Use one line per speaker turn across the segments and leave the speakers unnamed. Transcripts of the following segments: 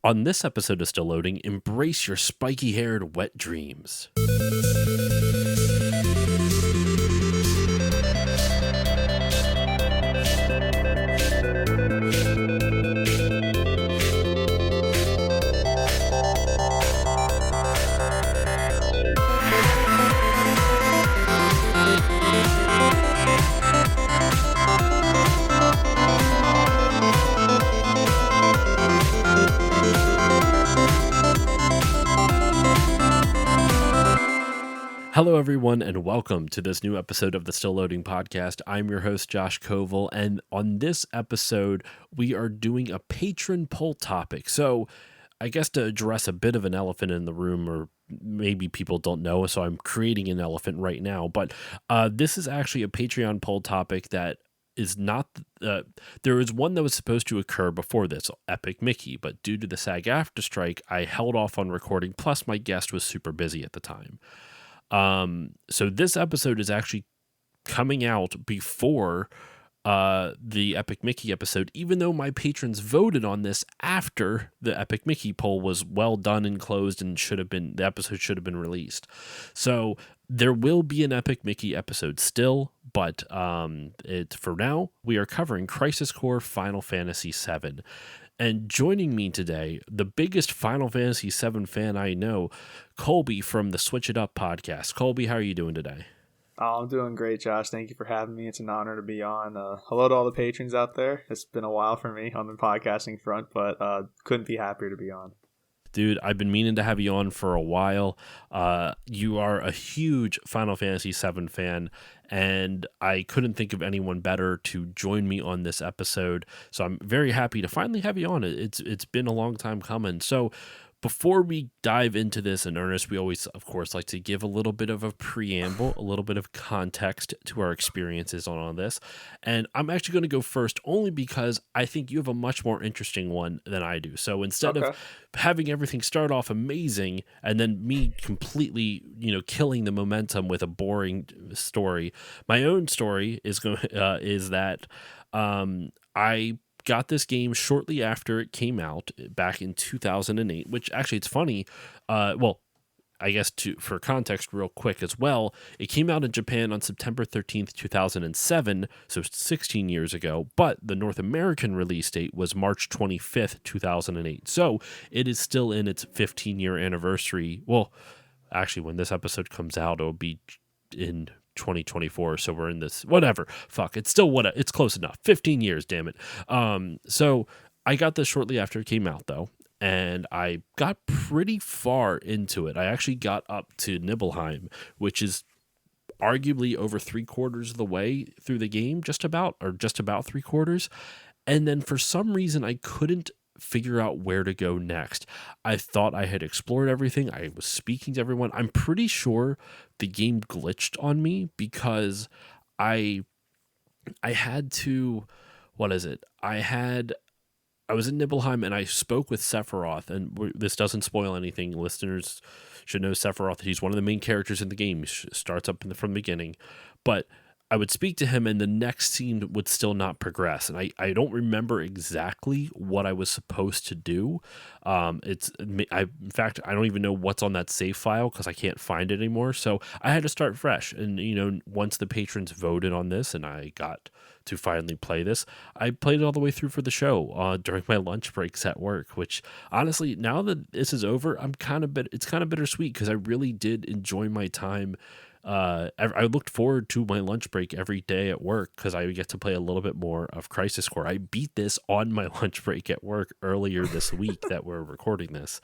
On this episode of Still Loading, embrace your spiky-haired wet dreams. Hello, everyone, and welcome to this new episode of the Still Loading podcast. I'm your host, Josh Koval, and on this episode, we are doing a patron poll topic. So, I guess to address a bit of an elephant in the room, or maybe people don't know, so I'm creating an elephant right now, but this is actually a Patreon poll topic that is not, there was one that was supposed to occur before this, Epic Mickey, but due to the SAG-AFTRA strike, I held off on recording, plus my guest was super busy at the time. So this episode is actually coming out before the Epic Mickey episode, even though my patrons voted on this after the Epic Mickey poll was well done and closed and the episode should have been released. So there will be an Epic Mickey episode still, but for now, we are covering Crisis Core Final Fantasy VII. And joining me today, the biggest Final Fantasy VII fan I know, Kolby from the Switch It Up podcast. Kolby, how are you doing today?
Oh, I'm doing great, Josh. Thank you for having me. It's an honor to be on. Hello to all the patrons out there. It's been a while for me on the podcasting front, but couldn't be happier to be on.
Dude, I've been meaning to have you on for a while. You are a huge Final Fantasy VII fan, and I couldn't think of anyone better to join me on this episode. So I'm very happy to finally have you on. It's been a long time coming. So before we dive into this in earnest, we always, of course, like to give a little bit of a preamble, a little bit of context to our experiences on all this. And I'm actually going to go first only because I think you have a much more interesting one than I do. So instead of having everything start off amazing and then me completely, killing the momentum with a boring story, my own story is that I got this game shortly after it came out back in 2008, which actually it's funny. I guess for context real quick as well, it came out in Japan on September 13th, 2007, so 16 years ago, but the North American release date was March 25th, 2008. So it is still in its 15-year anniversary. Well, actually, when this episode comes out, it'll be in 2024, so we're in this it's still it's close enough. 15 years, damn it. So I got this shortly after it came out though, and I got pretty far into it. I actually got up to Nibelheim, which is arguably over 3/4 of the way through the game, just about 3/4, and then for some reason I couldn't figure out where to go next. I thought I had explored everything. I was speaking to everyone. I'm pretty sure the game glitched on me because I had to, I was in Nibelheim and I spoke with Sephiroth, and this doesn't spoil anything. Listeners should know Sephiroth. He's one of the main characters in the game. He starts up from the beginning, but I would speak to him and the next scene would still not progress. And I don't remember exactly what I was supposed to do. In fact, I don't even know what's on that save file because I can't find it anymore. So I had to start fresh. And, once the patrons voted on this and I got to finally play this, I played it all the way through for the show during my lunch breaks at work, which honestly, now that this is over, it's kind of bittersweet because I really did enjoy my time. I looked forward to my lunch break every day at work because I would get to play a little bit more of Crisis Core. I beat this on my lunch break at work earlier this week that we're recording this.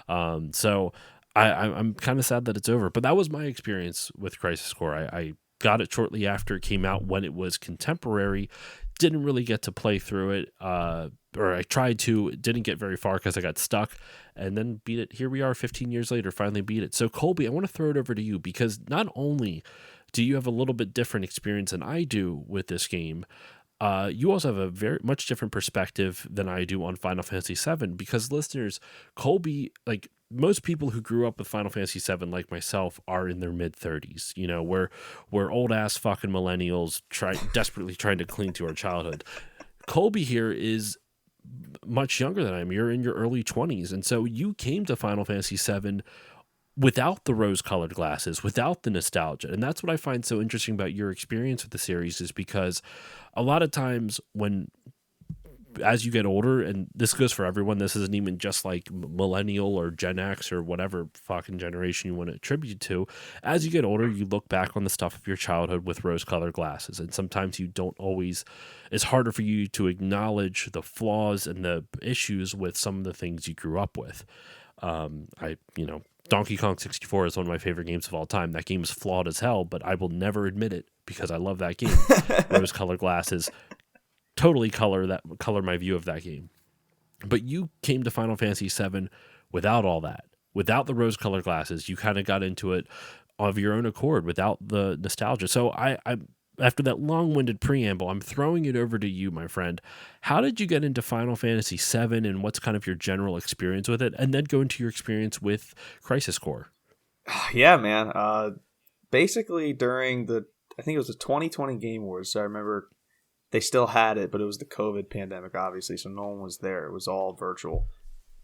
So I'm kind of sad that it's over, but that was my experience with Crisis Core. I got it shortly after it came out when it was contemporary. Didn't really get to play through it, or I tried to, didn't get very far because I got stuck, and then beat it. Here we are 15 years later, finally beat it. So Kolby, I want to throw it over to you because not only do you have a little bit different experience than I do with this game, you also have a very much different perspective than I do on Final Fantasy VII because listeners, Kolby, like most people who grew up with Final Fantasy VII, like myself, are in their mid-30s. We're old-ass fucking millennials desperately trying to cling to our childhood. Kolby here is much younger than I am. You're in your early 20s. And so you came to Final Fantasy VII without the rose-colored glasses, without the nostalgia. And that's what I find so interesting about your experience with the series, is because a lot of times as you get older, and this goes for everyone, this isn't even just like millennial or Gen X or whatever fucking generation you want to attribute to. As you get older, you look back on the stuff of your childhood with rose-colored glasses, and sometimes you don't always. It's harder for you to acknowledge the flaws and the issues with some of the things you grew up with. Donkey Kong 64 is one of my favorite games of all time. That game is flawed as hell, but I will never admit it because I love that game. Rose-colored glasses totally color my view of that game. But you came to Final Fantasy VII without all that, without the rose-colored glasses. You kind of got into it of your own accord, without the nostalgia. So I after that long-winded preamble, I'm throwing it over to you, my friend. How did you get into Final Fantasy VII, and what's kind of your general experience with it? And then go into your experience with Crisis Core.
Yeah, man. Basically, during I think it was the 2020 Game Awards, so I remember they still had it, but it was the COVID pandemic, obviously, so no one was there. It was all virtual.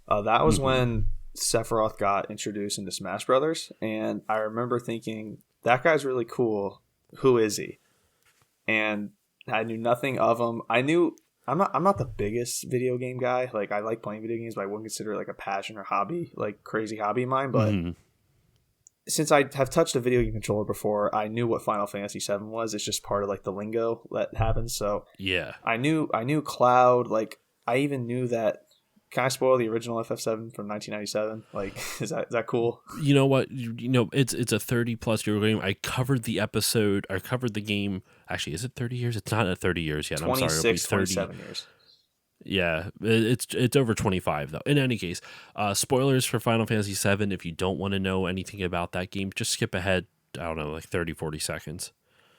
That was when Sephiroth got introduced into Smash Brothers, and I remember thinking, that guy's really cool. Who is he? And I knew nothing of him. I'm not the biggest video game guy. Like, I like playing video games, but I wouldn't consider it like a passion or hobby, like crazy hobby of mine. But since I have touched a video game controller before, I knew what Final Fantasy VII was. It's just part of like the lingo that happens. So
yeah,
I knew Cloud. Like, I even knew that. Can I spoil the original FF7 from 1997? Like, is that cool?
You know what? It's a 30+ year game. I covered the game. Actually, is it 30 years? It's not at 30 years yet.
26,
I'm sorry. It'll be
27 years.
Yeah, it's over 25 though. In any case, spoilers for Final Fantasy VII. If you don't want to know anything about that game, just skip ahead. I don't know, like 30, 40 seconds.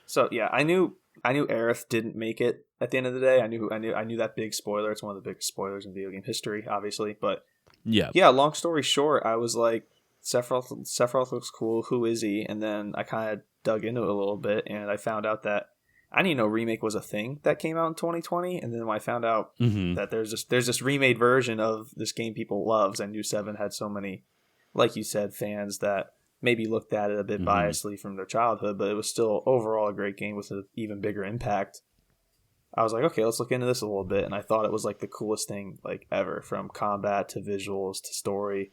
So yeah, I knew Aerith didn't make it at the end of the day. I knew that big spoiler. It's one of the biggest spoilers in video game history, obviously. But yeah. Long story short, I was like, Sephiroth looks cool. Who is he? And then I kind of dug into it a little bit, and I found out that I didn't know remake was a thing that came out in 2020. And then when I found out that there's this remade version of this game people loves, I knew 7 had so many, like you said, fans that maybe looked at it a bit biasly from their childhood, but it was still overall a great game with an even bigger impact. I was like, okay, let's look into this a little bit, and I thought it was like the coolest thing like ever, from combat to visuals to story.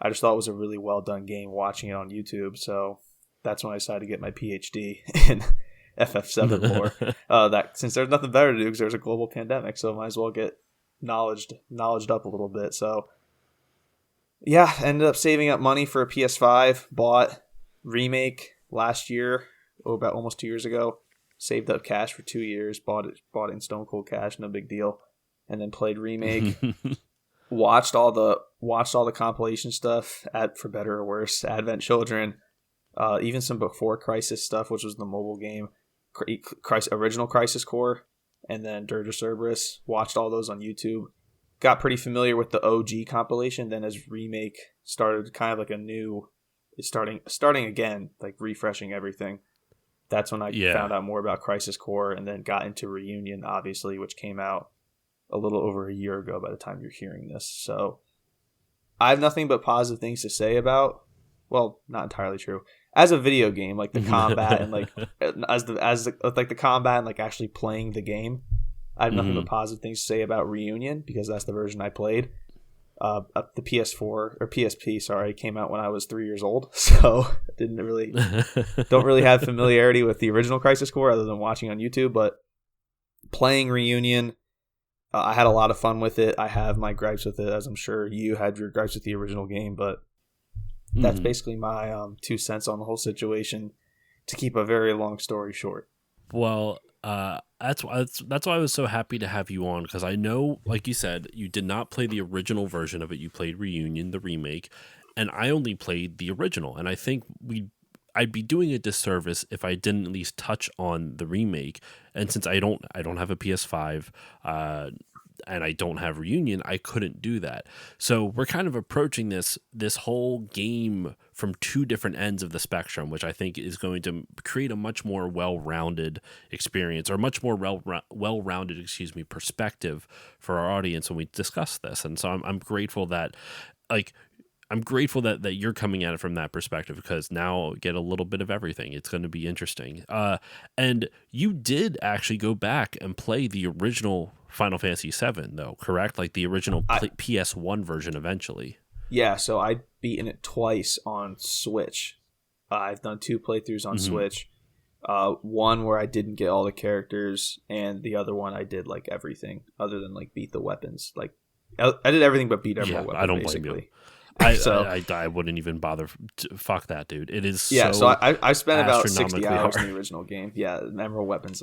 I just thought it was a really well done game watching it on YouTube, so that's when I decided to get my PhD in FF7 lore. That since there's nothing better to do because there's a global pandemic, so I might as well get knowledged up a little bit. So yeah, ended up saving up money for a PS5, bought Remake last year, about almost 2 years ago. Saved up cash for 2 years, bought it in Stone Cold Cash, no big deal. And then played Remake. watched all the compilation stuff, for better or worse, Advent Children, even some before Crisis stuff, which was the mobile game, original Crisis Core, and then Dirge of Cerberus. Watched all those on YouTube. Got pretty familiar with the OG compilation. Then as Remake started, kind of like a new, starting again, like refreshing everything. That's when I found out more about Crisis Core, and then got into Reunion, obviously, which came out a little over a year ago by the time you're hearing this. So I have nothing but positive things to say about, well, not entirely true. As a video game, like the combat and like the combat and like actually playing the game, I have nothing but positive things to say about Reunion because that's the version I played. The PS4 or PSP, sorry, came out when I was 3 years old, so don't really have familiarity with the original Crisis Core other than watching on YouTube. But playing Reunion, I had a lot of fun with it. I have my gripes with it, as I'm sure you had your gripes with the original game, but that's basically my 2 cents on the whole situation, to keep a very long story short.
Well, that's why I was so happy to have you on, because I know, like you said, you did not play the original version of it. You played Reunion, the remake, and I only played the original. And I think I'd be doing a disservice if I didn't at least touch on the remake. And since I don't have a PS5, and I don't have Reunion, I couldn't do that. So we're kind of approaching this whole game from two different ends of the spectrum, which I think is going to create a much more well-rounded experience, or much more well-rounded, perspective for our audience when we discuss this. And so I'm grateful that, that you're coming at it from that perspective, because now I'll get a little bit of everything. It's going to be interesting. And you did actually go back and play the original Final Fantasy VII, though, correct? Like the original PS1 version eventually.
Yeah, so I've beaten it twice on Switch. I've done 2 playthroughs on Switch. One where I didn't get all the characters, and the other one I did like everything other than like beat the weapons. Like I did everything but beat every weapon.
I don't
basically.
blame you. I wouldn't even bother. Fuck that, dude. It is
so I spent about 60 hours in the original game. Yeah, Emerald Weapon's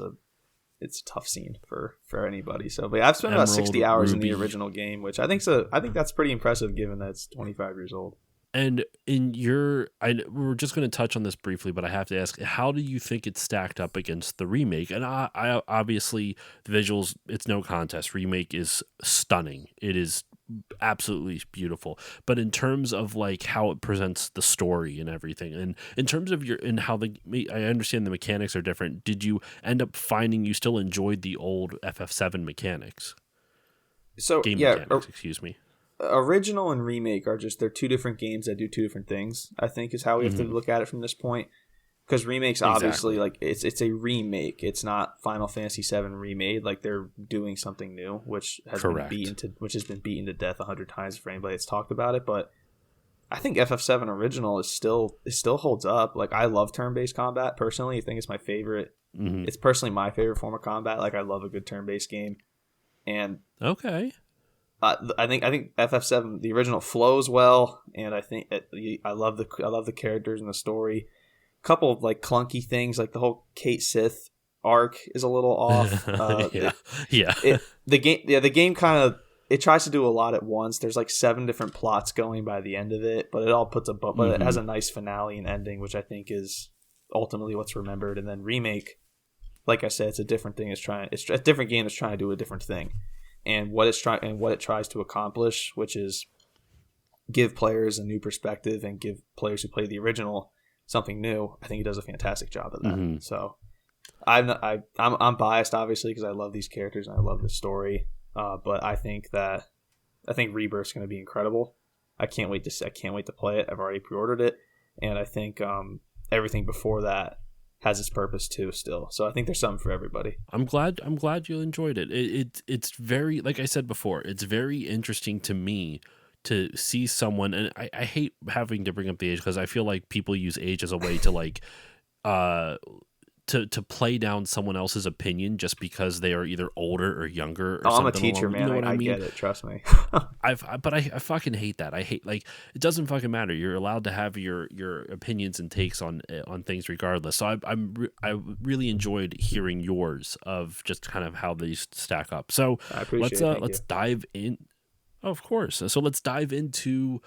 it's a tough scene for anybody. So, but I've spent about 60 hours in the original game, which I think that's pretty impressive given that it's 25 years old.
And we're just going to touch on this briefly, but I have to ask, how do you think it stacked up against the remake? And I obviously, the visuals, it's no contest. Remake is stunning. It is absolutely beautiful. But in terms of like how it presents the story and everything, and in terms of I understand the mechanics are different. Did you end up finding you still enjoyed the old FF7 mechanics? Mechanics, excuse me.
Original and remake are they're 2 different games that do 2 different things, I think, is how we have to look at it from this point. Because remakes, obviously, like it's a remake. It's not Final Fantasy VII remade. Like they're doing something new, which has been beaten to death 100 times for anybody that's talked about it. But I think FF7 original it still holds up. Like I love turn-based combat personally. I think it's my favorite. It's personally my favorite form of combat. Like I love a good turn-based game. And
okay.
I think FF7 the original flows well, and I think I love the characters and the story. Couple of like clunky things, like the whole Kate Sith arc is a little off. The game kind of it tries to do a lot at once. There's like 7 different plots going by the end of it, but it all but it has a nice finale and ending, which I think is ultimately what's remembered. And then remake, like I said, it's a different thing. It's a different game that's trying to do a different thing. And what it tries to accomplish, which is give players a new perspective and give players who play the original something new. I think he does a fantastic job of that. So I'm biased, obviously, because I love these characters and I love the story. But I think Rebirth's going to be incredible. I can't wait to play it. I've already pre-ordered it, and I think everything before that has its purpose too still. So I think there's something for everybody.
I'm glad you enjoyed it. It's very, like I said before, it's very interesting to me to see someone, and I hate having to bring up the age because I feel like people use age as a way to like to play down someone else's opinion just because they are either older or younger or something.
I'm a teacher, man.
You know what I mean?
Get it, trust me.
I fucking hate that. I hate, like, it doesn't fucking matter. You're allowed to have your opinions and takes on things regardless. So I really enjoyed hearing yours of just kind of how these stack up. So let's dive in. Of course. So let's dive into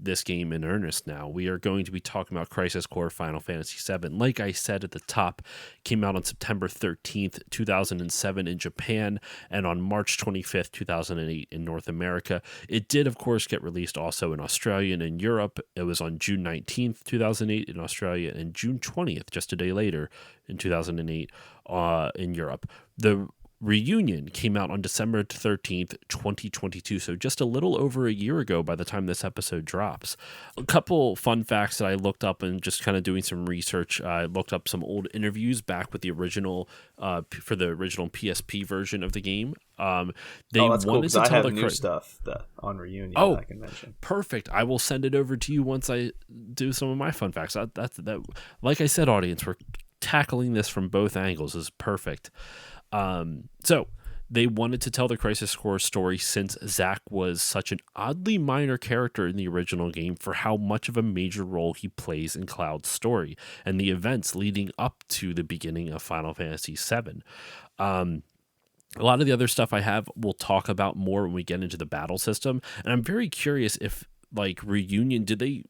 this game in earnest now. We are going to be talking about Crisis Core Final Fantasy VII. Like I said at the top, came out on September 13th, 2007 in Japan, and on March 25th, 2008 in North America. It did, of course, get released also in Australia and in Europe. It was on June 19th, 2008 in Australia, and June 20th, just a day later, in 2008 in Europe. The Reunion came out on December 13th, 2022, so just a little over a year ago by the time this episode drops. A couple fun facts that I looked up and just kind of doing some research. I looked up some old interviews back with the original, for the original PSP version of the game.
That's cool, because I have new stuff on Reunion that I can mention.
Perfect. I will send it over to you once I do some of my fun facts. That like I said, audience, we're tackling this from both angles. Is perfect. So they wanted to tell the Crisis Core story since Zack was such an oddly minor character in the original game for how much of a major role he plays in Cloud's story and the events leading up to the beginning of Final Fantasy VII. A lot of the other stuff I have, we'll talk about more when we get into the battle system. And I'm very curious if, like, Reunion, did they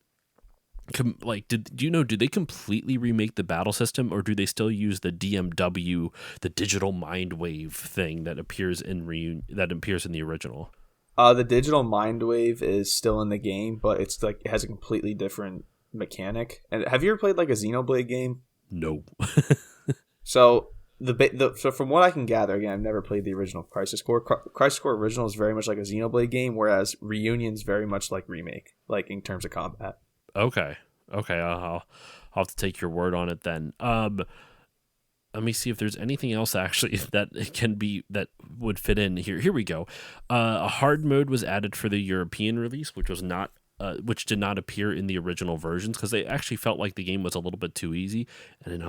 do they completely remake the battle system, or do they still use the DMW, the digital mind wave thing that appears in the original?
The digital mind wave is still in the game, but it's like it has a completely different mechanic. And have you ever played like a Xenoblade game?
No.
So so from what I can gather, again, I've never played the original Crisis Core. Crisis Core original is very much like a Xenoblade game, whereas Reunion's very much like Remake, like in terms of combat.
Okay. I'll have to take your word on it then. Let me see if there's anything else actually that would fit in here. Here we go. A hard mode was added for the European release, which did not appear in the original versions because they actually felt like the game was a little bit too easy. And in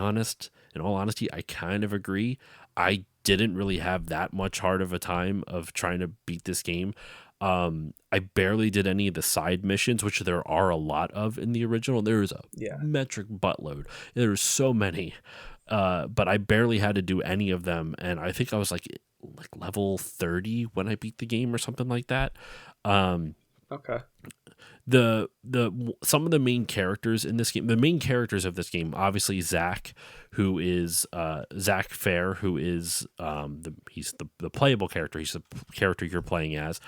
all honesty, I kind of agree. I didn't really have that much hard of a time of trying to beat this game. I barely did any of the side missions, which there are a lot of in the original. There is a metric buttload. There's so many, but I barely had to do any of them. And I think I was like level 30 when I beat the game or something like that.
Okay.
Some of the main characters in this game, the main characters of this game, obviously Zack, who is Zack Fair, who is he's the playable character. He's the character you're playing as.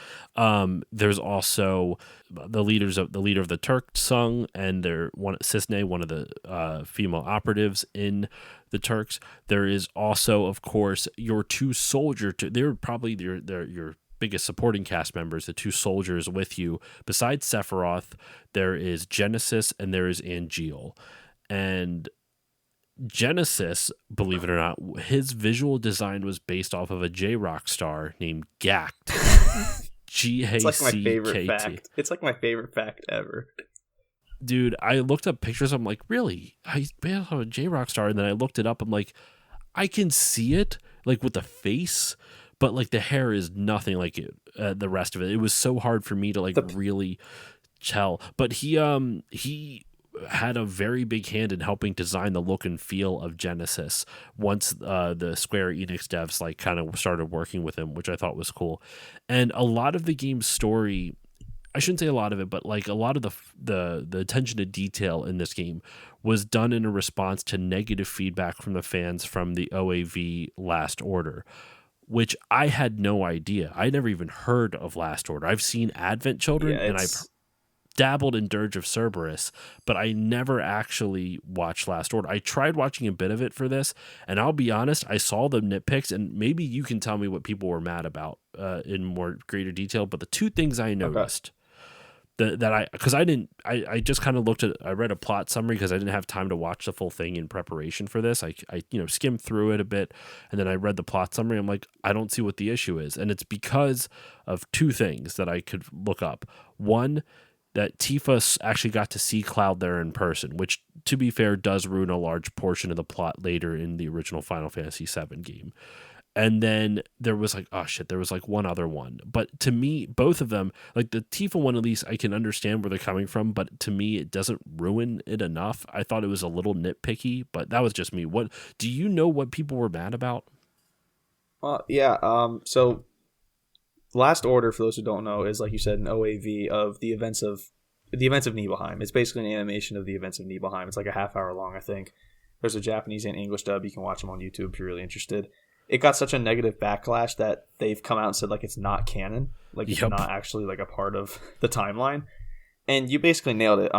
There's also the leader of the Turk Sung, and Cisne, one of the female operatives in the Turks. There is also, of course, your two soldier. They're probably your biggest supporting cast members, the two soldiers with you. Besides Sephiroth, there is Genesis and there is Angeal. And Genesis, believe it or not, his visual design was based off of a J-Rock star named Gact. G-A-C-K-T.
It's like my favorite fact. It's like my favorite fact ever.
Dude, I looked up pictures. I'm like, really? He's based off of a J-Rock star. And then I looked it up. I'm like, I can see it, like with the face, but like the hair is nothing like it, the rest of it. It was so hard for me to like really tell. But he had a very big hand in helping design the look and feel of Genesis once the Square Enix devs like kind of started working with him, which I thought was cool. And a lot of the game's story, I shouldn't say a lot of it, but like a lot of the attention to detail in this game was done in a response to negative feedback from the fans from the OAV Last Order, which I had no idea. I never even heard of Last Order. I've seen Advent Children, and I've dabbled in Dirge of Cerberus, but I never actually watched Last Order. I tried watching a bit of it for this, and I'll be honest, I saw the nitpicks, and maybe you can tell me what people were mad about in more greater detail, but the two things I noticed... I just kind of I read a plot summary because I didn't have time to watch the full thing in preparation for this. I skimmed through it a bit, and then I read the plot summary. I'm like, I don't see what the issue is. And it's because of two things that I could look up. One, that Tifa actually got to see Cloud there in person, which, to be fair, does ruin a large portion of the plot later in the original Final Fantasy VII game. And then there was there was like one other one. But to me, both of them, like the Tifa one, at least I can understand where they're coming from, but to me, it doesn't ruin it enough. I thought it was a little nitpicky, but that was just me. What do you know what people were mad about?
Well, yeah. So Last Order, for those who don't know, is, like you said, an OAV of the events of Nibelheim. It's basically an animation of the events of Nibelheim. It's like a half hour long, I think. There's a Japanese and English dub. You can watch them on YouTube if you're really interested. It got such a negative backlash that they've come out and said like it's not canon, like it's not actually like a part of the timeline. And you basically nailed it.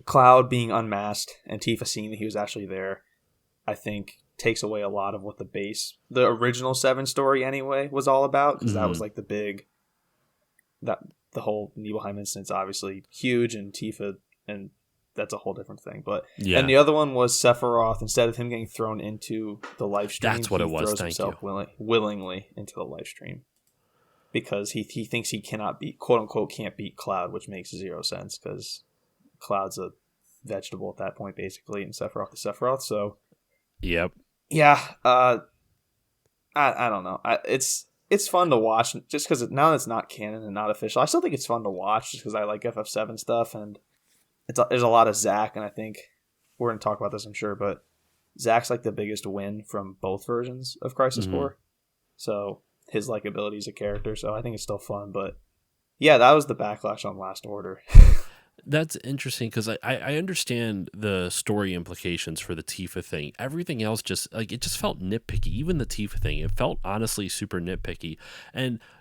Cloud being unmasked and Tifa seeing that he was actually there, I think takes away a lot of what the original 7 story anyway was all about, because that was like the whole Nibelheim instance, obviously huge, and Tifa, and that's a whole different thing. But and the other one was Sephiroth. Instead of him getting thrown into the live stream,
that's what it was.
Throws himself willingly into the live stream because he thinks he cannot beat, quote unquote, can't beat Cloud, which makes zero sense because Cloud's a vegetable at that point basically, and Sephiroth is Sephiroth. So I don't know. It's fun to watch just because now it's not canon and not official. I still think it's fun to watch just because I like FF7 stuff, and there's a lot of Zack, and I think we're going to talk about this, I'm sure, but Zack's like the biggest win from both versions of Crisis Core. So his likability as a character, so I think it's still fun. But yeah, that was the backlash on Last Order.
That's interesting because I understand the story implications for the Tifa thing. Everything else just like it just felt nitpicky. Even the Tifa thing, it felt honestly super nitpicky.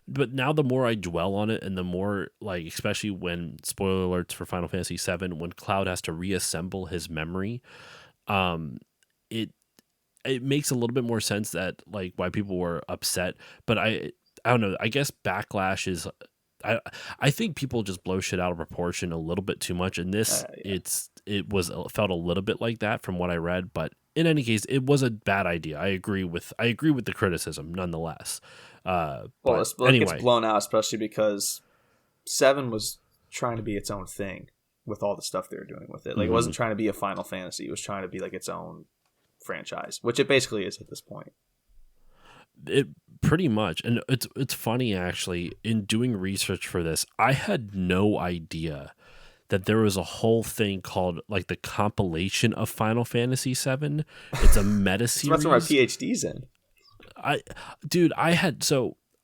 But now the more I dwell on it, and the more like, especially when spoiler alerts for Final Fantasy VII, when Cloud has to reassemble his memory, it makes a little bit more sense that like why people were upset. But I don't know. I guess backlash is. I think people just blow shit out of proportion a little bit too much, and this it felt a little bit like that from what I read. But in any case, it was a bad idea. I agree with the criticism nonetheless.
Well,
but
it gets blown out, especially because 7 was trying to be its own thing with all the stuff they were doing with it. Like, it wasn't trying to be a Final Fantasy; it was trying to be like its own franchise, which it basically is at this point.
It pretty much, and it's funny actually. In doing research for this, I had no idea that there was a whole thing called like the compilation of Final Fantasy VII. It's a meta series.
That's what my PhD's in.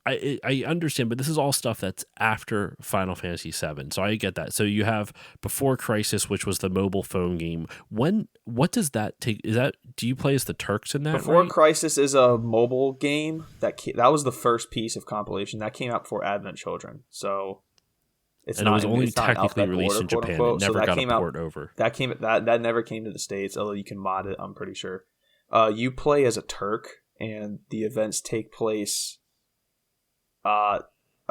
I understand, but this is all stuff that's after Final Fantasy VII, so I get that. So you have Before Crisis, which was the mobile phone game. What does that take? Do you play as the Turks in that?
Before Crisis is a mobile game that was the first piece of compilation that came out before Advent Children. So
it was only technically released in Japan. It never got a port over.
That never came to the States, although you can mod it. I'm pretty sure. You play as a Turk, and the events take place. I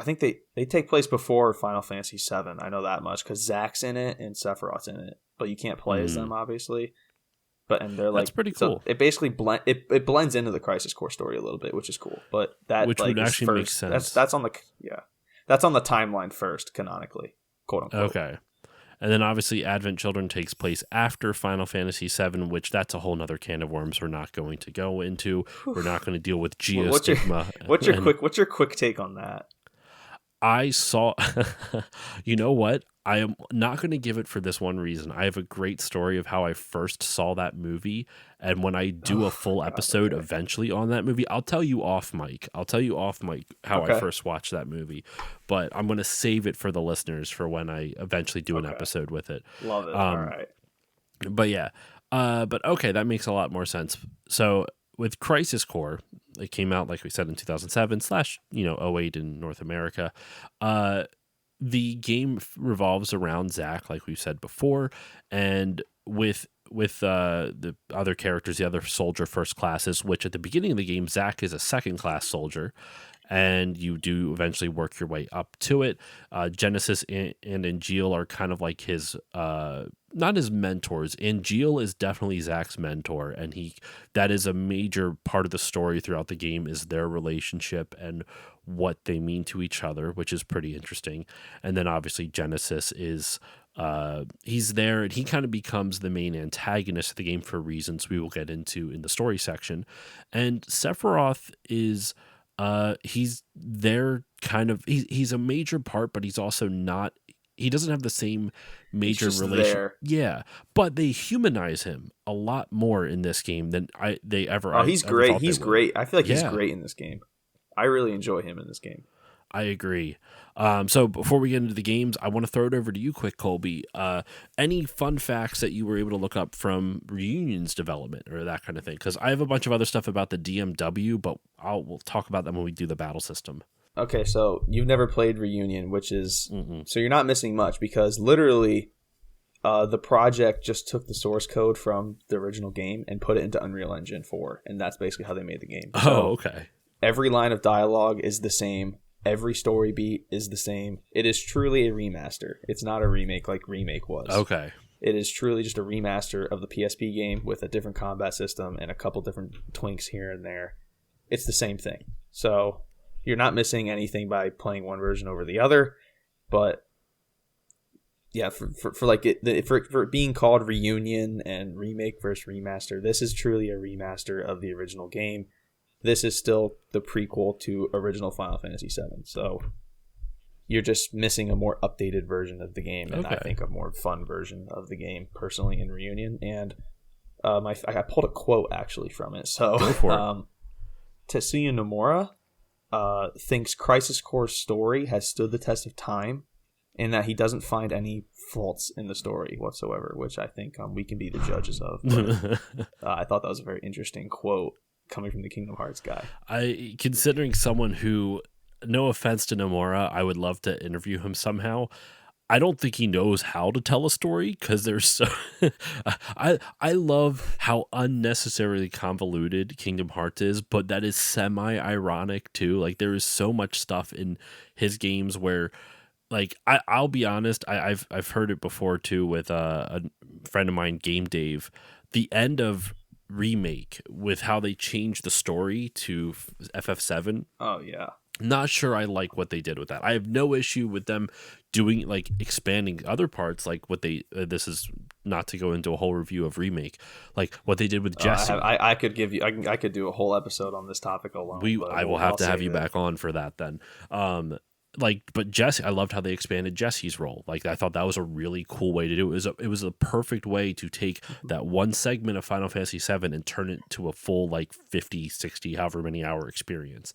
think they take place before Final Fantasy VII. I know that much because Zack's in it and Sephiroth's in it, but you can't play as them, obviously. And they're like,
that's pretty cool.
So it basically it blends into the Crisis Core story a little bit, which is cool. But
which would actually make sense.
That's on the timeline first, canonically, quote unquote.
Okay. And then obviously Advent Children takes place after Final Fantasy VII, which that's a whole nother can of worms we're not going to go into. We're not going to deal with geostigma.
What's your quick take on that?
I saw, you know what? I am not going to give it for this one reason. I have a great story of how I first saw that movie. And when I do a full episode eventually on that movie, I'll tell you off mic. How I first watched that movie. But I'm going to save it for the listeners for when I eventually do an episode with it.
Love it. All right.
But yeah. But okay, that makes a lot more sense. So with Crisis Core, it came out, like we said, in 2007 / 08 in North America. The game revolves around Zack, like we've said before, and with the other characters, the other soldier first classes, which at the beginning of the game, Zack is a second class soldier, and you do eventually work your way up to it. Genesis and Angeal are kind of like his, not his mentors. Angeal is definitely Zack's mentor, and that is a major part of the story throughout the game, is their relationship and what they mean to each other, which is pretty interesting. And then obviously Genesis is he's there, and he kind of becomes the main antagonist of the game for reasons we will get into in the story section. And Sephiroth is he's there kind of, he's a major part, but he's also not, he doesn't have the same major relation. Yeah, but they humanize him a lot more in this game than they ever.
Oh, he's great. He's great. I feel like he's great in this game. I really enjoy him in this game.
I agree. So before we get into the games, I want to throw it over to you quick, Kolby. Any fun facts that you were able to look up from Reunion's development or that kind of thing? Because I have a bunch of other stuff about the DMW, but we'll talk about them when we do the battle system.
Okay, so you've never played Reunion, which is... So you're not missing much, because literally the project just took the source code from the original game and put it into Unreal Engine 4, and that's basically how they made the game. So
okay.
Every line of dialogue is the same. Every story beat is the same. It is truly a remaster. It's not a remake like Remake was.
Okay.
It is truly just a remaster of the PSP game with a different combat system and a couple different twinks here and there. It's the same thing. So you're not missing anything by playing one version over the other. But yeah, for it being called Reunion and Remake versus Remaster, this is truly a remaster of the original game. This is still the prequel to original Final Fantasy VII. So you're just missing a more updated version of the game, and I think a more fun version of the game, personally, in Reunion. And I pulled a quote, actually, from it. So
go for it.
Tetsuya Nomura thinks Crisis Core's story has stood the test of time in that he doesn't find any faults in the story whatsoever, which I think we can be the judges of. But, I thought that was a very interesting quote coming from the Kingdom Hearts guy.
Considering someone who, no offense to Nomura, I would love to interview him somehow. I don't think he knows how to tell a story because there's so. I love how unnecessarily convoluted Kingdom Hearts is, but that is semi-ironic too. Like there is so much stuff in his games where, like I'll be honest, I've heard it before too with a friend of mine, Game Dave. The end of Remake with how they changed the story to FF7.
Oh yeah.
Not sure I like what they did with that. I have no issue with them doing like expanding other parts, like what they. This is not to go into a whole review of Remake, like what they did with Jesse.
I could give you. I could do a whole episode on this topic alone.
I will have to have you back on for that then. But Jesse, I loved how they expanded Jesse's role. Like I thought that was a really cool way to do it. It was a perfect way to take that one segment of Final Fantasy VII and turn it to a full like 50, 60, however many hour experience.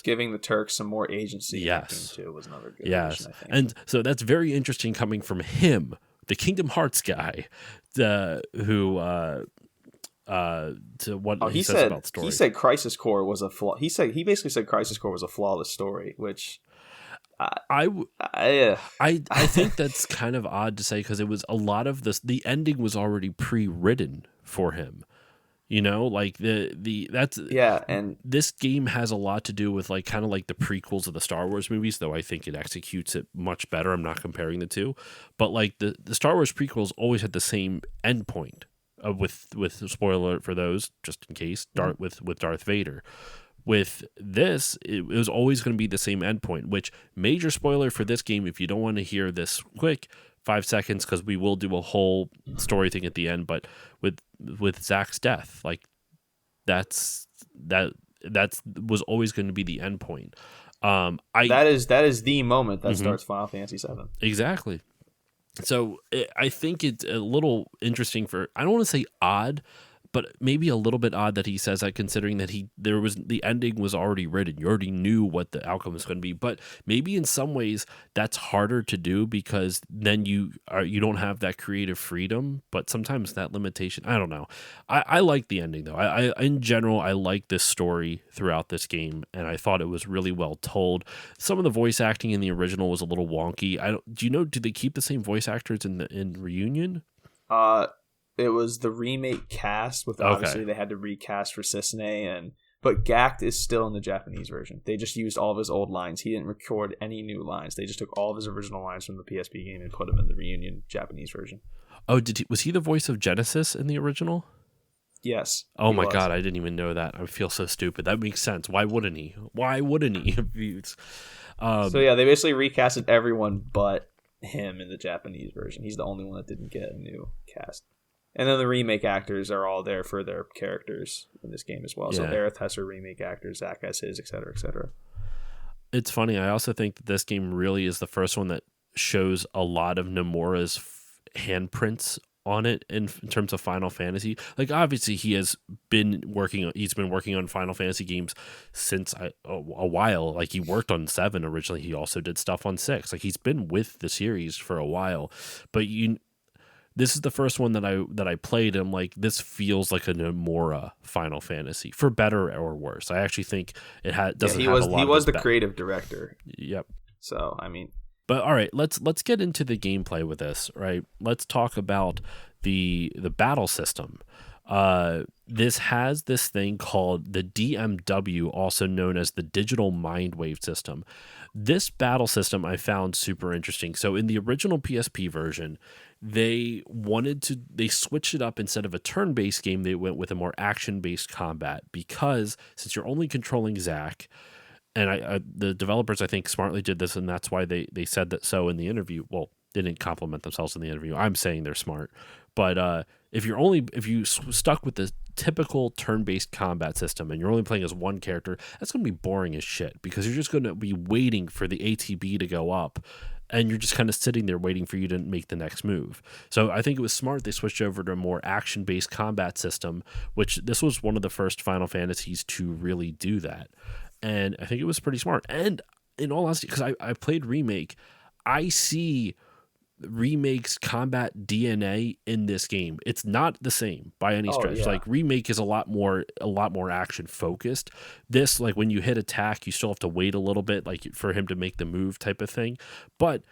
Giving the Turks some more agency.
Yes,
too was another good.
Yes,
addition, I think.
And so that's very interesting coming from him, the Kingdom Hearts guy, who. To what he says about story.
He said Crisis Core was a flaw. He basically said Crisis Core was a flawless story, which
I think that's kind of odd to say because it was a lot of this. The ending was already pre-written for him. You know, like and this game has a lot to do with like kind of like the prequels of the Star Wars movies, though I think it executes it much better. I'm not comparing the two, but like the Star Wars prequels always had the same endpoint. With spoiler alert for those, just in case, with Darth Vader. With this, it was always going to be the same endpoint, which major spoiler for this game, if you don't want to hear this quick, 5 seconds, because we will do a whole story thing at the end, but with Zack's death, like that was always going to be the endpoint.
That is the moment that starts Final Fantasy VII.
Exactly. So I think it's a little interesting I don't want to say odd, but maybe a little bit odd that he says that considering that the ending was already written. You already knew what the outcome was going to be, but maybe in some ways that's harder to do because then you don't have that creative freedom, but sometimes that limitation, I don't know. I like the ending though. I in general, I like this story throughout this game and I thought it was really well told. Some of the voice acting in the original was a little wonky. Do they keep the same voice actors in Reunion?
It was the remake cast with obviously they had to recast for Cisne but Gact is still in the Japanese version. They just used all of his old lines. He didn't record any new lines. They just took all of his original lines from the PSP game and put them in the Reunion Japanese version.
Oh, was he the voice of Genesis in the original?
Yes.
Oh my God, I didn't even know that. I feel so stupid. That makes sense. Why wouldn't he?
So yeah, they basically recasted everyone but him in the Japanese version. He's the only one that didn't get a new cast. And then the remake actors are all there for their characters in this game as well. Yeah. So Aerith has her remake actors, Zack has his, et cetera, et cetera.
It's funny. I also think that this game really is the first one that shows a lot of Nomura's handprints on it in terms of Final Fantasy. Like obviously he's been working on Final Fantasy games since a while. Like he worked on 7 originally. He also did stuff on 6. Like he's been with the series for a while. But this is the first one that I played, and I'm like, this feels like a Nomura Final Fantasy, for better or worse. I actually think it doesn't have a lot. He was
the creative director.
Yep.
So I mean,
but all right, let's get into the gameplay with this. Right, let's talk about the battle system. This has this thing called the DMW, also known as the Digital Mindwave System. This battle system I found super interesting. So in the original PSP version, they switched it up. Instead of a turn-based game, they went with a more action-based combat because since you're only controlling Zack, and the developers I think smartly did this, and that's why they said that so in the interview. Well, they didn't compliment themselves in the interview. I'm saying they're smart, but if you stuck with the typical turn-based combat system and you're only playing as one character, that's going to be boring as shit because you're just going to be waiting for the ATB to go up and you're just kind of sitting there waiting for you to make the next move. So I think it was smart they switched over to a more action-based combat system, which this was one of the first Final Fantasies to really do that. And I think it was pretty smart. And in all honesty, because I played Remake, I see Remake's combat DNA in this game. It's not the same by any stretch.
Yeah.
Like Remake is a lot more action focused. This, like when you hit attack, you still have to wait a little bit, like for him to make the move type of thing. But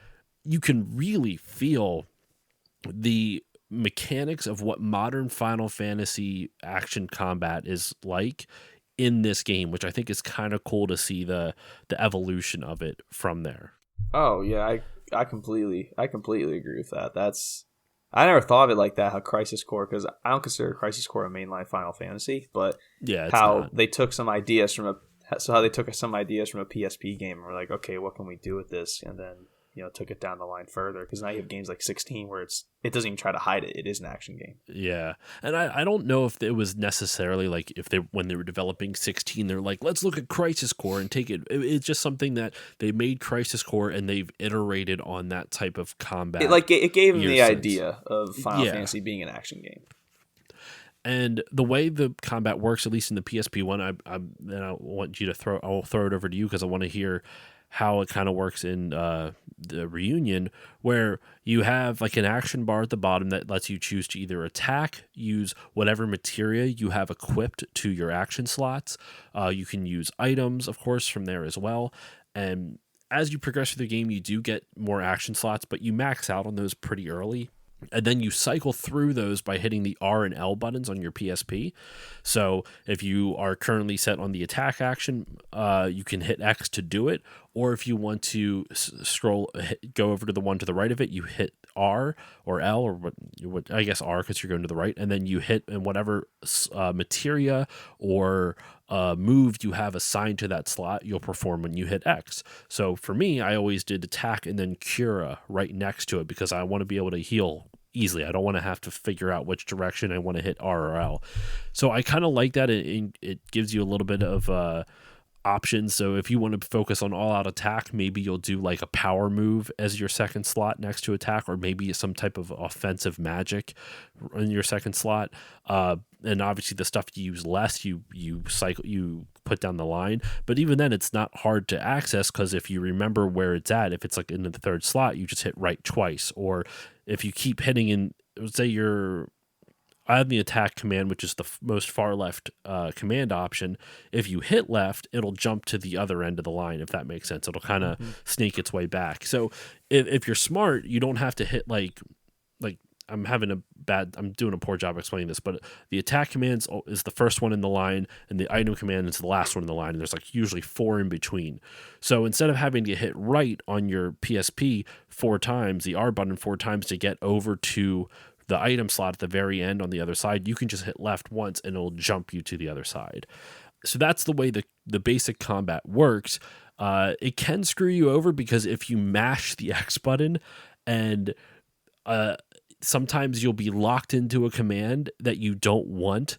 you can really feel the mechanics of what modern Final Fantasy action combat is like in this game, which I think is kind of cool to see the evolution of it from there.
Oh yeah, I completely agree with that. I never thought of it like that. How Crisis Core, because I don't consider Crisis Core a mainline Final Fantasy, but
yeah,
they took some ideas from a PSP game and were like, okay, what can we do with this? And then took it down the line further, because now you have games like 16 where it doesn't even try to hide it. It is an action game.
Yeah, and I don't know if it was necessarily like if when they were developing 16, they're like, let's look at Crisis Core and take it. It's just something that they made Crisis Core and they've iterated on that type of combat.
It gave them the idea of Final Fantasy being an action game.
And the way the combat works, at least in the PSP one, I want you to I'll throw it over to you because I want to hear how it kind of works in the Reunion, where you have like an action bar at the bottom that lets you choose to either attack, use whatever materia you have equipped to your action slots. You can use items, of course, from there as well. And as you progress through the game, you do get more action slots, but you max out on those pretty early. And then you cycle through those by hitting the R and L buttons on your PSP. So if you are currently set on the attack action, you can hit X to do it. Or if you want to go over to the one to the right of it, you hit R or L, or what I guess R because you're going to the right. And then you hit in whatever materia or move you have assigned to that slot, you'll perform when you hit X. So for me, I always did attack and then Cura right next to it because I want to be able to heal easily. I don't want to have to figure out which direction I want to hit R or L. So I kind of like that. It gives you a little bit of options. So if you want to focus on all-out attack, maybe you'll do like a power move as your second slot next to attack, or maybe some type of offensive magic in your second slot. And obviously the stuff you use less, you put down the line. But even then, it's not hard to access because if you remember where it's at, if it's like in the third slot, you just hit right twice. Or if you keep hitting in, say I have the attack command, which is the most far left command option. If you hit left, it'll jump to the other end of the line, if that makes sense. It'll kind of snake its way back. So if you're smart, you don't have to hit like I'm doing a poor job explaining this, but the attack command is the first one in the line, and the item command is the last one in the line, and there's like usually 4 in between. So instead of having to hit right on your PSP 4 times, the R button 4 times to get over to the item slot at the very end on the other side, you can just hit left once and it'll jump you to the other side. So that's the way the basic combat works. It can screw you over because if you mash the X button and sometimes you'll be locked into a command that you don't want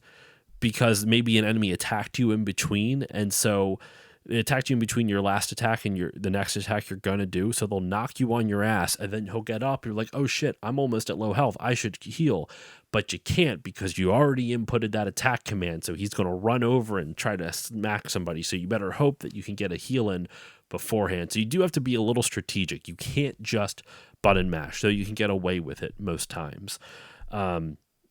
because maybe an enemy attacked you in between, and so it attacked you in between your last attack and the next attack you're going to do. So they'll knock you on your ass and then he'll get up. You're like, oh shit, I'm almost at low health. I should heal. But you can't because you already inputted that attack command. So he's going to run over and try to smack somebody. So you better hope that you can get a heal in beforehand. So you do have to be a little strategic. You can't just button mash. So you can get away with it most times.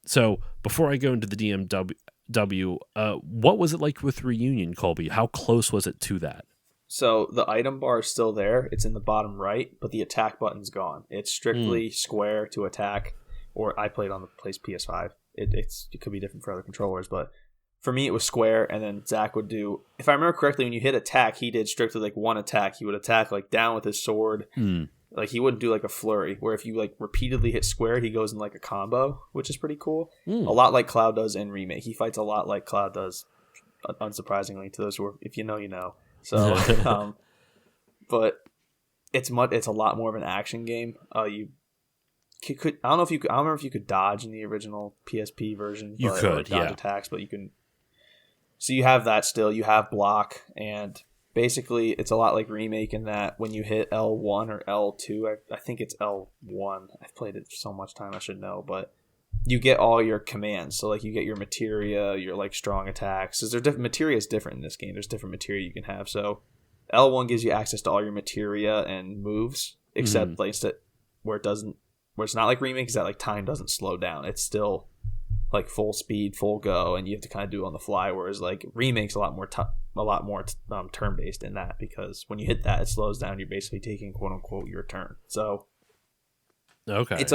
So before I go into the DMW, what was it like with Reunion, Kolby? How close was it to that?
So the item bar is still there. It's in the bottom right, but the attack button's gone. It's strictly square to attack, or I played on the PS5. It could be different for other controllers, but for me it was square, and then Zack would do, if I remember correctly, when you hit attack, he did strictly like one attack. He would attack like down with his sword. Like he wouldn't do like a flurry, where if you like repeatedly hit square, he goes in like a combo, which is pretty cool. A lot like Cloud does in Remake. He fights a lot like Cloud does, unsurprisingly, to those who are, if you know, you know. So, but it's a lot more of an action game. You could, I don't remember if you could dodge in the original PSP version.
You could,
dodge attacks, but you can. So you have that still. You have block, and basically, it's a lot like Remake in that when you hit L1 or L2, I think it's L1. I've played it for so much time, I should know, but you get all your commands. So, like, you get your materia, your, like, strong attacks. Because materia is different in this game. There's different materia you can have. So, L1 gives you access to all your materia and moves. except like where it's not like remake, is that like time doesn't slow down. It's still like full speed, full go, and you have to kind of do it on the fly. Whereas like remake's a lot more turn based in that, because when you hit that, it slows down. You're basically taking quote unquote your turn. So
okay,
it's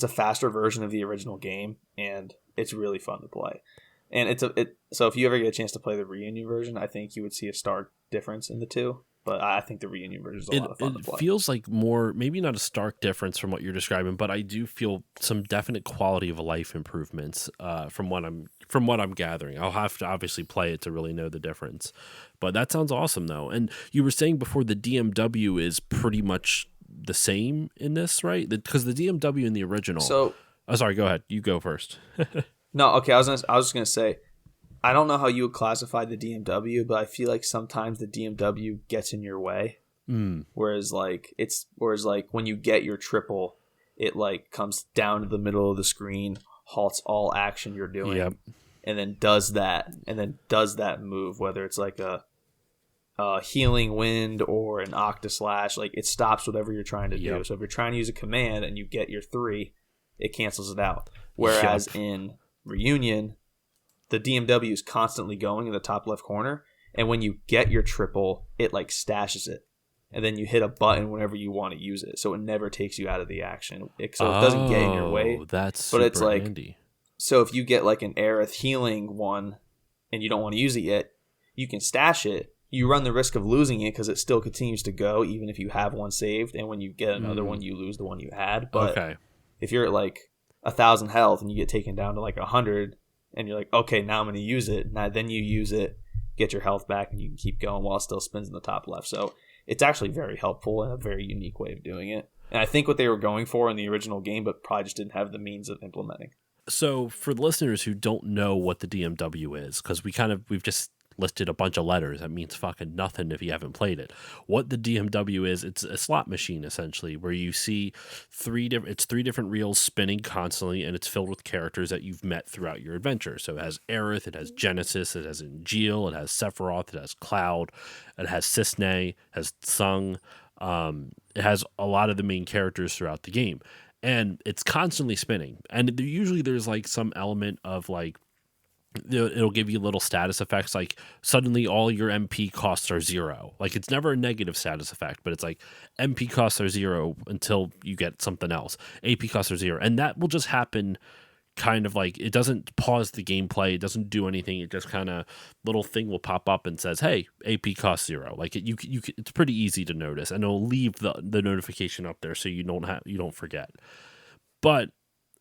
a faster version of the original game, and it's really fun to play. And so if you ever get a chance to play the reunion version, I think you would see a stark difference in the two. But I think the reunion version is a lot of fun to play.
It feels like more, maybe not a stark difference from what you're describing, but I do feel some definite quality of life improvements from what I'm gathering. I'll have to obviously play it to really know the difference. But that sounds awesome, though. And you were saying before the DMW is pretty much the same in this, right? Because the DMW in the original.
So,
sorry, go ahead. You go first.
No, okay. I was just gonna say, I don't know how you would classify the DMW, but I feel like sometimes the DMW gets in your way. Whereas when you get your triple, it like comes down to the middle of the screen, halts all action you're doing, and then does that move, whether it's like a healing wind or an octaslash. Like, it stops whatever you're trying to do. So if you're trying to use a command and you get your 3, it cancels it out. Whereas in Reunion, the DMW is constantly going in the top left corner, and when you get your triple, it like stashes it, and then you hit a button whenever you want to use it, so it never takes you out of the action. So it doesn't get in your way.
That's super
it's like
handy.
So if you get like an Aerith healing one, and you don't want to use it yet, you can stash it. You run the risk of losing it because it still continues to go even if you have one saved, and when you get another one, you lose the one you had. But if you're at like 1,000 health and you get taken down to like 100. And you're like, okay, now I'm going to use it. Now then you use it, get your health back, and you can keep going while it still spins in the top left. So it's actually very helpful and a very unique way of doing it. And I think what they were going for in the original game, but probably just didn't have the means of implementing.
So for the listeners who don't know what the DMW is, because we've just listed a bunch of letters. That means fucking nothing if you haven't played it. What the DMW is, it's a slot machine essentially, where you see three different reels spinning constantly, and it's filled with characters that you've met throughout your adventure. So it has Aerith, it has Genesis, it has Angeal, it has Sephiroth, it has Cloud, it has Cisne, it has Tsung. It has a lot of the main characters throughout the game, and it's constantly spinning. And there's like some element of like, it'll give you little status effects, like suddenly all your MP costs are 0. Like, it's never a negative status effect, but it's like MP costs are 0 until you get something else. AP costs are 0, and that will just happen. Kind of like, it doesn't pause the gameplay, it doesn't do anything. It just kind of, little thing will pop up and says, "Hey, AP costs 0." Like, it's pretty easy to notice, and it'll leave the notification up there so you don't forget. But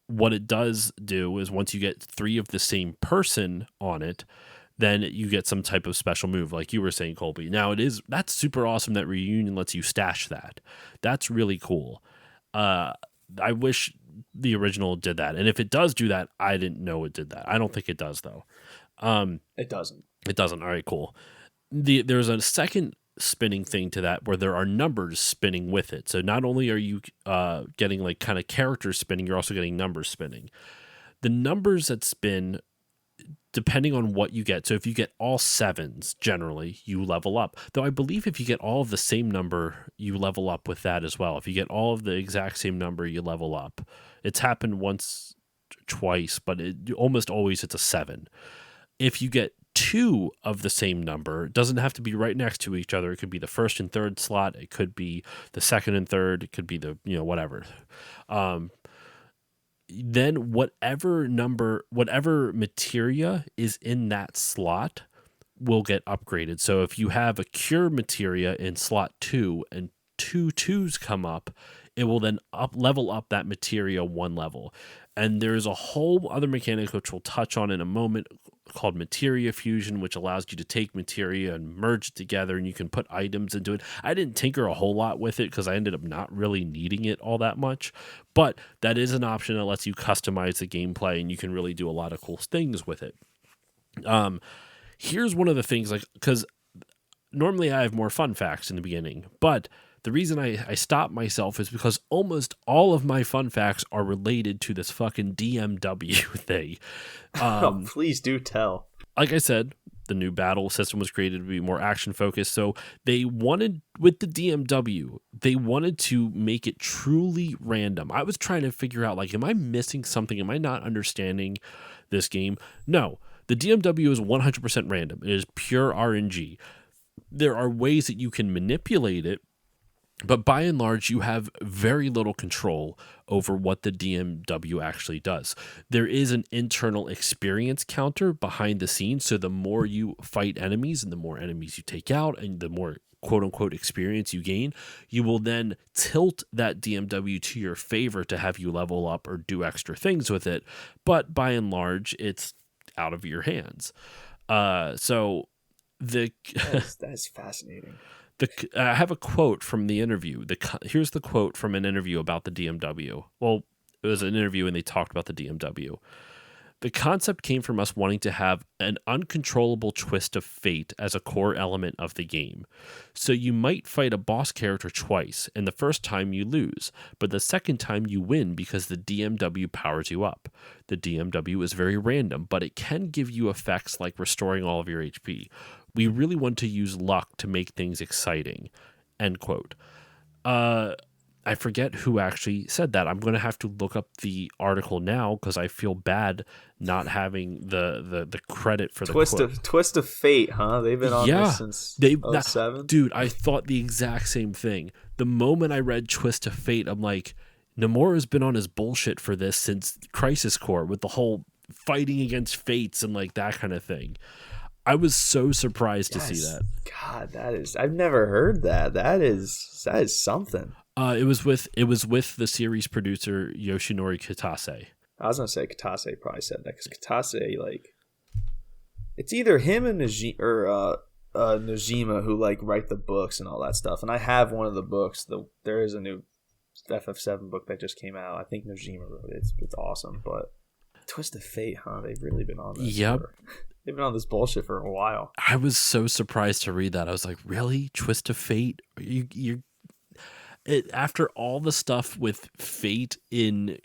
what it does do is, once you get 3 of the same person on it, then you get some type of special move, like you were saying, Kolby. Now, that's super awesome that Reunion lets you stash that. That's really cool. I wish the original did that, and if it does do that, I didn't know it did that. I don't think it does, though.
It doesn't.
It doesn't. All right, cool. There's a second spinning thing to that where there are numbers spinning with it. So not only are you getting like kind of characters spinning, you're also getting numbers spinning. The numbers that spin, depending on what you get. So if you get all 7s, generally, you level up. Though I believe if you get all of the same number, you level up with that as well. If you get all of the exact same number, you level up. It's happened once, twice, but almost always it's a 7. If you get 2 of the same number, it doesn't have to be right next to each other. It could be the first and third slot. It could be the second and third. It could be the, whatever. Then whatever materia is in that slot will get upgraded. So if you have a cure materia in slot 2 and 2 2s come up, it will then level up that materia 1 level. And there's a whole other mechanic which we'll touch on in a moment called materia fusion, which allows you to take materia and merge it together, and you can put items into it. I didn't tinker a whole lot with it because I ended up not really needing it all that much, but that is an option that lets you customize the gameplay, and you can really do a lot of cool things with it. Here's one of the things, like, because normally I have more fun facts in the beginning, but the reason I stopped myself is because almost all of my fun facts are related to this fucking DMW thing.
Please do tell.
Like I said, The new battle system was created to be more action focused. So they wanted, with the DMW, they wanted to make it truly random. I was trying to figure out, like, am I missing something? Am I not understanding this game? No, the DMW is 100% random. It is pure RNG. There are ways that you can manipulate it, but by and large, you have very little control over what the DMW actually does. There is an internal experience counter behind the scenes. So the more you fight enemies and the more enemies you take out and the more quote unquote experience you gain, you will then tilt that DMW to your favor to have you level up or do extra things with it. But by and large, it's out of your hands. So
that's fascinating.
I have a quote from the interview. Here's the quote from an interview about the DMW. Well, it was an interview and they talked about the DMW. The concept came from us wanting to have an uncontrollable twist of fate as a core element of the game. So you might fight a boss character twice, and the first time you lose, but the second time you win because the DMW powers you up. The DMW is very random, but it can give you effects like restoring all of your HP. We really want to use luck to make things exciting. End quote. I forget who actually said that. I'm going to have to look up the article now because I feel bad not having the credit for the quote.
Twist of fate, huh? They've been on this since 2007.
Dude, I thought the exact same thing. The moment I read Twist of Fate, I'm like, Nomura's been on his bullshit for this since Crisis Core with the whole fighting against fates and like that kind of thing. I was so surprised to see that.
God, I've never heard that. That is something.
It was with the series producer Yoshinori Kitase.
I was gonna say Kitase probably said that because Kitase, like, it's either him and Nojima who like write the books and all that stuff. And I have one of the books. There is a new FF7 book that just came out. I think Nojima wrote it. It's awesome. But Twist of Fate, huh? They've really been on this.
Yep.
They've been on this bullshit for a while.
I was so surprised to read that. I was like, really? Twist of Fate? After all the stuff with Fate in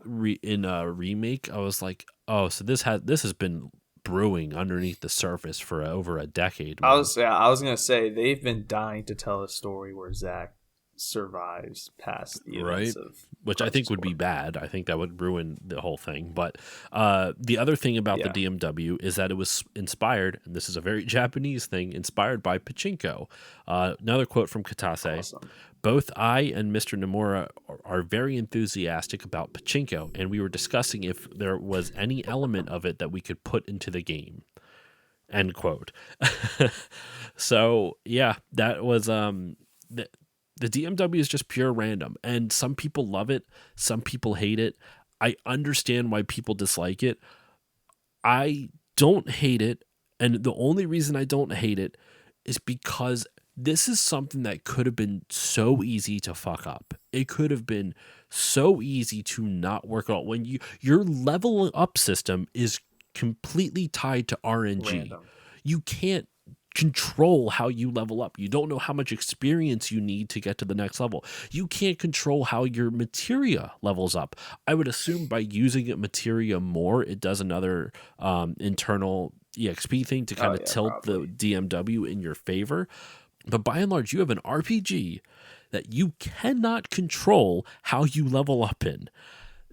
a remake, I was like, oh, so this has been brewing underneath the surface for over a decade.
Man. I was gonna say they've been dying to tell a story where Zack survives past the events of
which I think would be bad. I think that would ruin the whole thing. But the other thing about the DMW is that it was inspired, and this is a very Japanese thing, inspired by pachinko. Another quote from Kitase. Awesome. Both I and Mr. Nomura are very enthusiastic about pachinko, and we were discussing if there was any element of it that we could put into the game. End quote. So, yeah, that was... The DMW is just pure random, and some people love it, some people hate it. I understand why people dislike it. I don't hate it, and the only reason I don't hate it is because this is something that could have been so easy to fuck up. It could have been so easy to not work out. When your level up system is completely tied to RNG. Random. You can't control how you level up. You don't know how much experience you need to get to the next level. You can't control how your materia levels up. I would assume by using materia more, it does another internal EXP thing to kind of tilt probably the DMW in your favor. But by and large, you have an RPG that you cannot control how you level up in.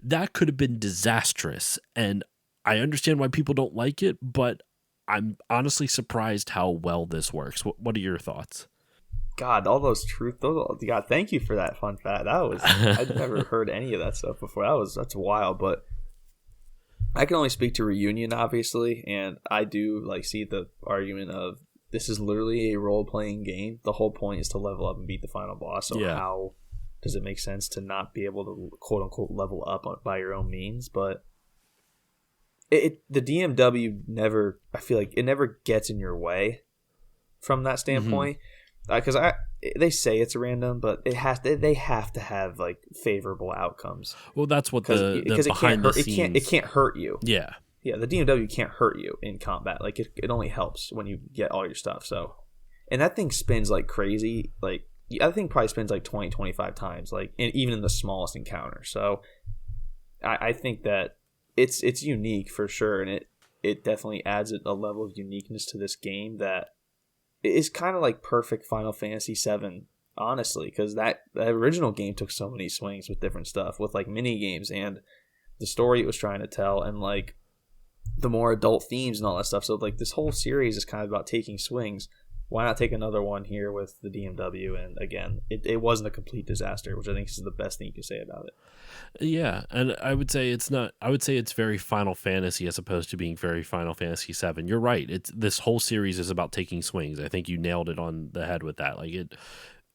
That could have been disastrous. And I understand why people don't like it, but I'm honestly surprised how well this works. What are your thoughts?
God, all those God, thank you for that fun fact. I'd never heard any of that stuff before. That's wild, but I can only speak to Reunion, obviously, and I do like see the argument of this is literally a role-playing game. The whole point is to level up and beat the final boss. So how does it make sense to not be able to quote-unquote level up by your own means? But the DMW never, I feel like it never gets in your way from that standpoint. Because they say it's random, but they have to have like favorable outcomes.
Well, that's what the behind the scenes.
It can't hurt you.
Yeah.
Yeah, the DMW can't hurt you in combat. Like it only helps when you get all your stuff. So, and that thing spins like crazy. Like I think probably spins like 20, 25 times. Like even in the smallest encounter. So, I think that it's unique for sure, and it definitely adds a level of uniqueness to this game that is kind of like perfect Final Fantasy VII, honestly, because that original game took so many swings with different stuff, with like mini games and the story it was trying to tell, and like the more adult themes and all that stuff. So like this whole series is kind of about taking swings. Why not take another one here with the DMW? And again, it wasn't a complete disaster, which I think is the best thing you can say about it.
Yeah, and I would say it's not. I would say it's very Final Fantasy as opposed to being very Final Fantasy VII. You're right. It's this whole series is about taking swings. I think you nailed it on the head with that. Like it,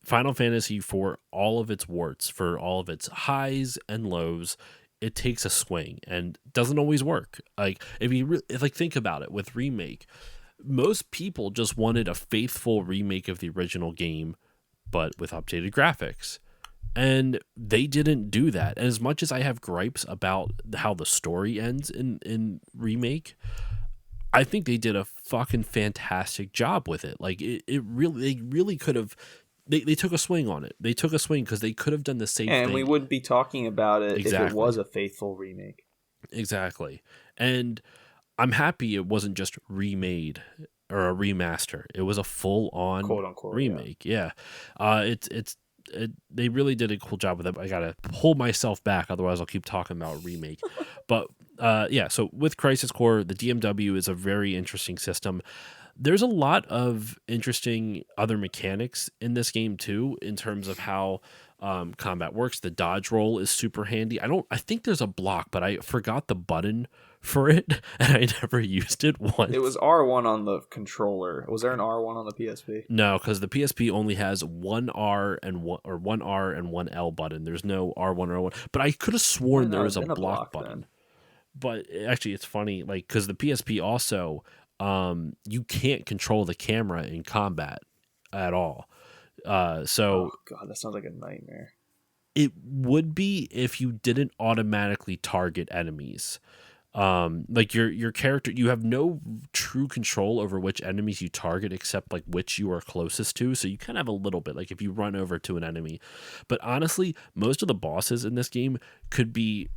Final Fantasy, for all of its warts, for all of its highs and lows, it takes a swing and doesn't always work. Like if you like think about it with remake, most people just wanted a faithful remake of the original game, but with updated graphics. And they didn't do that. And as much as I have gripes about how the story ends in remake, I think they did a fucking fantastic job with it. Like they really could have. They took a swing on it. They took a swing because they could have done the same thing.
And we wouldn't be talking about it if it was a faithful remake.
Exactly. And I'm happy it wasn't just remade or a remaster. It was a full-on
quote-unquote
remake. Yeah. They really did a cool job with it. I gotta pull myself back, otherwise I'll keep talking about remake. But yeah, so with Crisis Core, the DMW is a very interesting system. There's a lot of interesting other mechanics in this game too, in terms of how combat works. The dodge roll is super handy. I think there's a block, but I forgot the button for it, and I never used it once.
It was R1 on the controller. Was there an R1 on the PSP?
No, because the PSP only has one R and one L button. There's no R1 or R1. But I could have sworn there was a block button. Then. But actually, it's funny, like because the PSP also, you can't control the camera in combat at all. So,
oh god, that sounds like a nightmare.
It would be if you didn't automatically target enemies. Like your character, you have no true control over which enemies you target except like which you are closest to. So you kind of have a little bit, like if you run over to an enemy. But honestly, most of the bosses in this game could be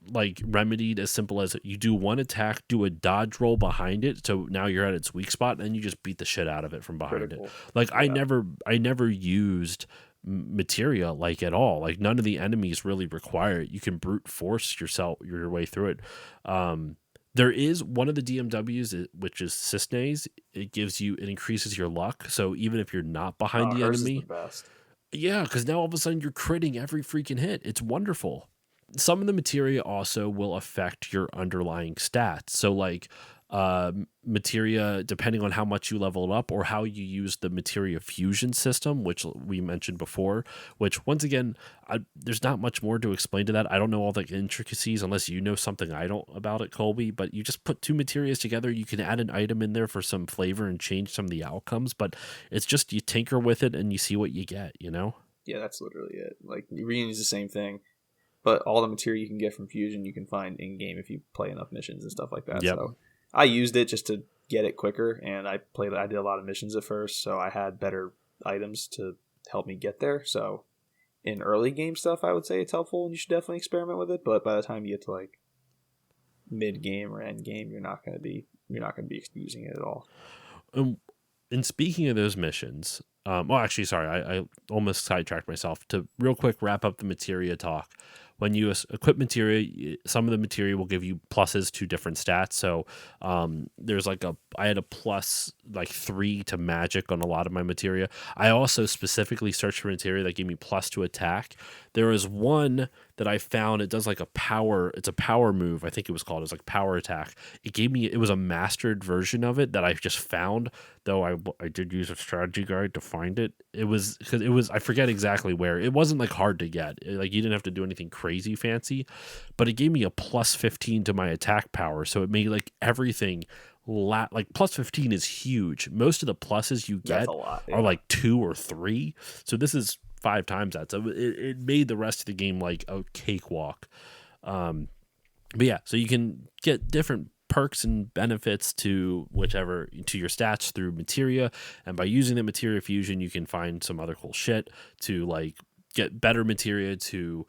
like remedied as simple as you do one attack, do a dodge roll behind it, so now you're at its weak spot, and you just beat the shit out of it from behind it. Like yeah. I never used materia like at all. Like none of the enemies really require it. You can brute force your way through it. There is one of the DMWs, which is Cisne's. It increases your luck. So even if you're not behind the enemy,
is the best.
Yeah, because now all of a sudden you're critting every freaking hit. It's wonderful. Some of the materia also will affect your underlying stats. So like materia, depending on how much you level it up or how you use the materia fusion system, which we mentioned before, which once again, there's not much more to explain to that. I don't know all the intricacies unless you know something I don't about it, Kolby, but you just put two materias together. You can add an item in there for some flavor and change some of the outcomes, but it's just you tinker with it and you see what you get, you know?
Yeah, that's literally it. Like, Reunion is the same thing. But all the material you can get from Fusion, you can find in-game if you play enough missions and stuff like that. Yep. So I used it just to get it quicker, and I did a lot of missions at first, so I had better items to help me get there. So in early game stuff, I would say it's helpful, and you should definitely experiment with it. But by the time you get to like mid-game or end-game, you're not going to be using it at all.
And speaking of those missions, well, actually, sorry, I almost sidetracked myself. To real quick wrap up the materia talk. When you equip materia, some of the materia will give you pluses to different stats. So there's I had a plus like 3 to magic on a lot of my materia. I also specifically searched for materia that gave me plus to attack. There was one that I found, it's a power move, I think it was called. It was like power attack. It was a mastered version of it that I just found, though I did use a strategy guide to find it. I forget exactly where. It wasn't like hard to get. Like you didn't have to do anything crazy fancy, but it gave me a plus 15 to my attack power. So it made like everything like plus 15 is huge. Most of the pluses you get are like 2 or 3. So this is 5 times that. So it made the rest of the game like a cakewalk. But yeah, so you can get different perks and benefits to your stats through materia, and by using the materia fusion, you can find some other cool shit to like get better materia to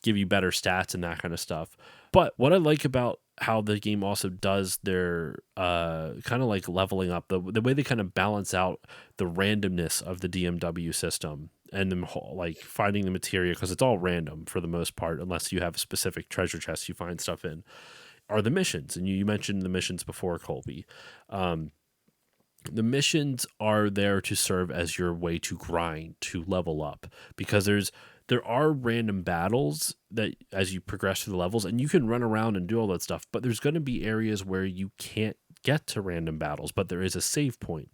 give you better stats and that kind of stuff. But what I like about how the game also does their kind of like leveling up, the way they kind of balance out the randomness of the DMW system and them like finding the materia, because it's all random for the most part unless you have a specific treasure chest you find stuff in, are the missions. And you mentioned the missions before, Kolby. The missions are there to serve as your way to grind, to level up, because there are random battles that as you progress through the levels, and you can run around and do all that stuff, but there's going to be areas where you can't get to random battles, but there is a save point.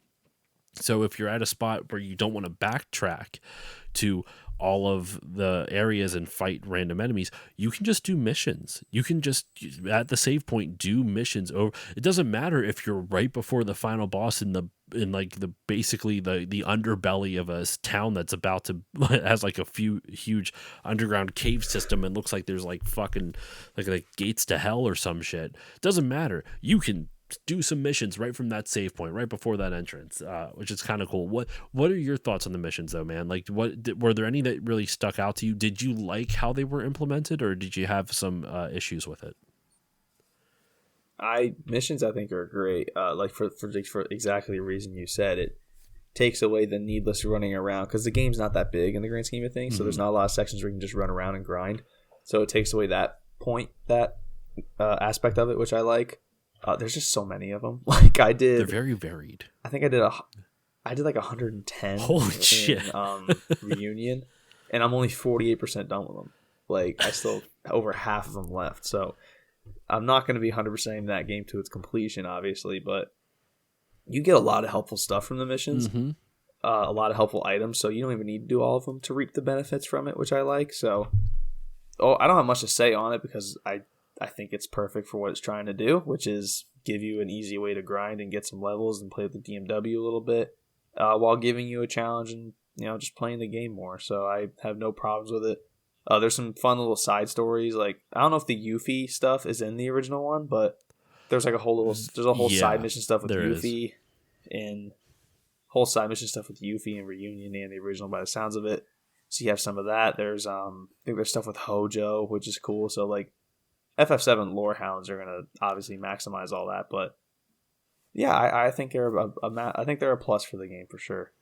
So if you're at a spot where you don't want to backtrack to all of the areas and fight random enemies, you can just do missions. You can just at the save point do missions over. It doesn't matter if you're right before the final boss in basically the underbelly of a town that's about to has like a few huge underground cave system and looks like there's like fucking like gates to hell or some shit. It doesn't matter. You can do some missions right from that save point, right before that entrance, which is kind of cool. What are your thoughts on the missions, though, man? Like, were there any that really stuck out to you? Did you like how they were implemented, or did you have some issues with it?
Missions I think are great. Like for exactly the reason you said, it takes away the needless running around, because the game's not that big in the grand scheme of things. Mm-hmm. So there's not a lot of sections where you can just run around and grind. So it takes away that aspect of it, which I like. There's just so many of them. Like
they're very varied.
I think I did like 110.
Holy shit!
Reunion, and I'm only 48% done with them. Like I still over half of them left. So I'm not going to be 100% that game to its completion, obviously, but you get a lot of helpful stuff from the missions.
Mm-hmm.
A lot of helpful items, so you don't even need to do all of them to reap the benefits from it, which I like. So, I don't have much to say on it because I think it's perfect for what it's trying to do, which is give you an easy way to grind and get some levels and play with the DMW a little bit, while giving you a challenge and just playing the game more. So I have no problems with it. There's some fun little side stories. Like I don't know if the Yuffie stuff is in the original one, but there's like a whole side mission stuff with Yuffie and whole side mission stuff with Yuffie and Reunion and the original by the sounds of it. So you have some of that. There's I think there's stuff with Hojo, which is cool. So like FF7 lore hounds are gonna obviously maximize all that, but yeah, I think they're a plus for the game for sure.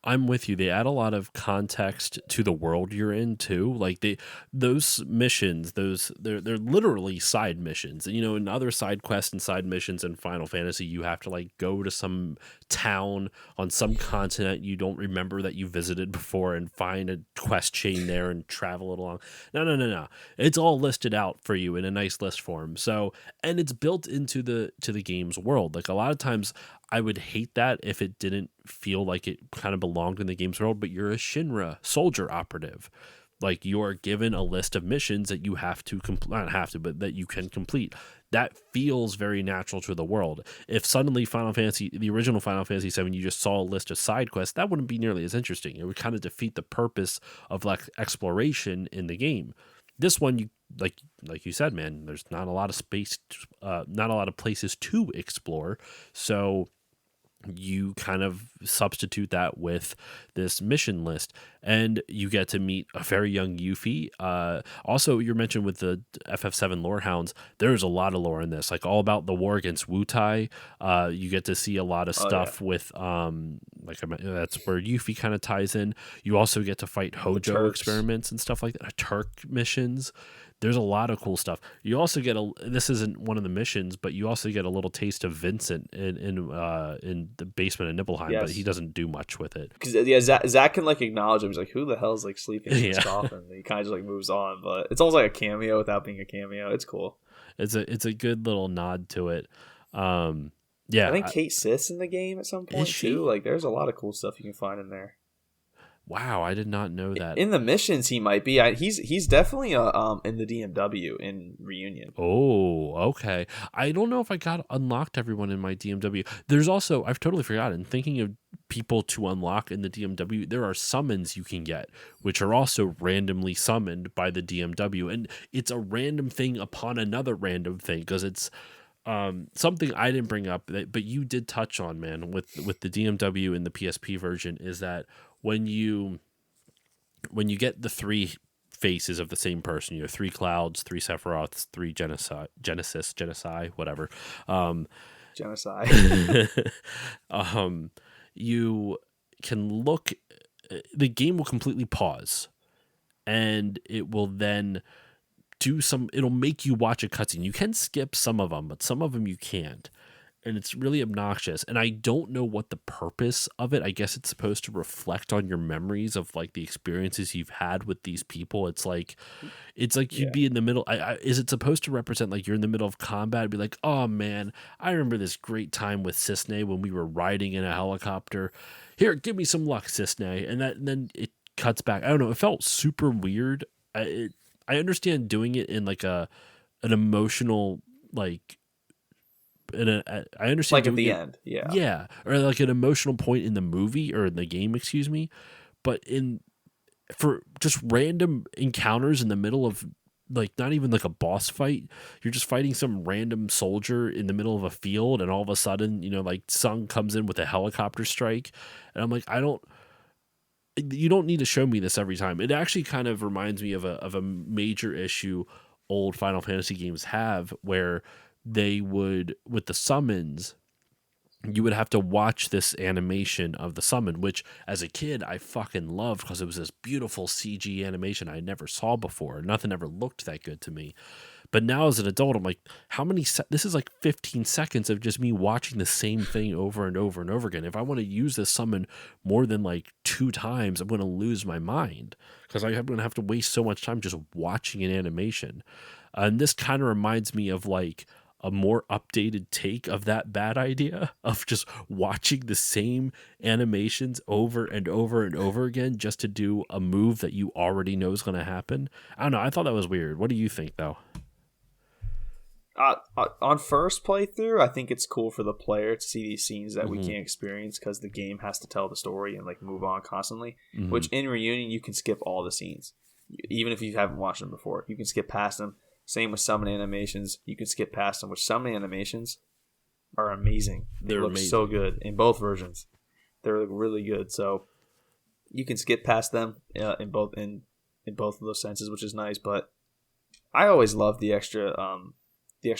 I'm with you. They add a lot of context to the world you're in too. Like those missions, they're literally side missions. In other side quests and side missions in Final Fantasy, you have to like go to some town on some continent you don't remember that you visited before and find a quest chain there and travel it along. No. It's all listed out for you in a nice list form. So, and it's built into the game's world. Like a lot of times I would hate that if it didn't feel like it kind of belonged in the game's world, but you're a Shinra soldier operative. Like you're given a list of missions that you have to but that you can complete. That feels very natural to the world. If suddenly the original Final Fantasy VII, you just saw a list of side quests, that wouldn't be nearly as interesting. It would kind of defeat the purpose of like exploration in the game. This one, you like you said, man, there's not a lot of space, not a lot of places to explore. So you kind of substitute that with this mission list, and you get to meet a very young Yuffie. Also, you're mentioned with the FF7 lore hounds, there's a lot of lore in this, like all about the war against Wutai. You get to see a lot of stuff with that's where Yuffie kind of ties in. You also get to fight Hojo experiments and stuff like that, Turk missions. There's a lot of cool stuff. You also get this isn't one of the missions, but you also get a little taste of Vincent in the basement of Nibelheim, but he doesn't do much with it.
Because Zack can like acknowledge him. He's like, who the hell's like sleeping in his coffin? And he kind of just like moves on, but it's almost like a cameo without being a cameo. It's cool.
It's a good little nod to it.
I think Kate Sith's in the game at some point too. Like, there's a lot of cool stuff you can find in there.
Wow, I did not know that.
In the missions, he might be. He's definitely in the DMW in Reunion.
Oh, okay. I don't know if I got unlocked everyone in my DMW. There's also, I've totally forgotten, thinking of people to unlock in the DMW, there are summons you can get, which are also randomly summoned by the DMW. And it's a random thing upon another random thing, because it's something I didn't bring up, but you did touch on, man, with the DMW in the PSP version, is that when you get the 3 faces of the same person. 3 Clouds, 3 Sephiroths, 3 Genesis, whatever.
Genocide.
You can look. The game will completely pause, and it will then it'll make you watch a cutscene. You can skip some of them, but some of them you can't. And it's really obnoxious. And I don't know what the purpose of it. I guess it's supposed to reflect on your memories of like the experiences you've had with these people. It's like you'd be in the middle. Is it supposed to represent like you're in the middle of combat and be like, oh man, I remember this great time with Cisne when we were riding in a helicopter. Here, give me some luck, Cisne. And then it cuts back. I don't know. It felt super weird. I understand doing it in like an emotional like. I understand
like at the end,
yeah, or like an emotional point in the movie or in the game, excuse me, but for just random encounters in the middle of like not even like a boss fight, you're just fighting some random soldier in the middle of a field, and all of a sudden, like Sung comes in with a helicopter strike, and I'm like, you don't need to show me this every time. It actually kind of reminds me of a major issue old Final Fantasy games have, where they would, with the summons, you would have to watch this animation of the summon, which as a kid I fucking loved because it was this beautiful CG animation I never saw before. Nothing ever looked that good to me. But now as an adult, I'm like, this is like 15 seconds of just me watching the same thing over and over and over again. If I want to use this summon more than like 2 times, I'm going to lose my mind because I'm going to have to waste so much time just watching an animation. And this kind of reminds me of like a more updated take of that bad idea of just watching the same animations over and over and over again just to do a move that you already know is going to happen. I don't know. I thought that was weird. What do you think, though?
On first playthrough, I think it's cool for the player to see these scenes that we can't experience because the game has to tell the story and like move on constantly. Which in Reunion, you can skip all the scenes. Even if you haven't watched them before, you can skip past them. Same with summon animations. You can skip past them, which summon animations are amazing. They look amazing. So good in both versions. They're really good. So you can skip past them in both of those senses, which is nice. But I always love the extra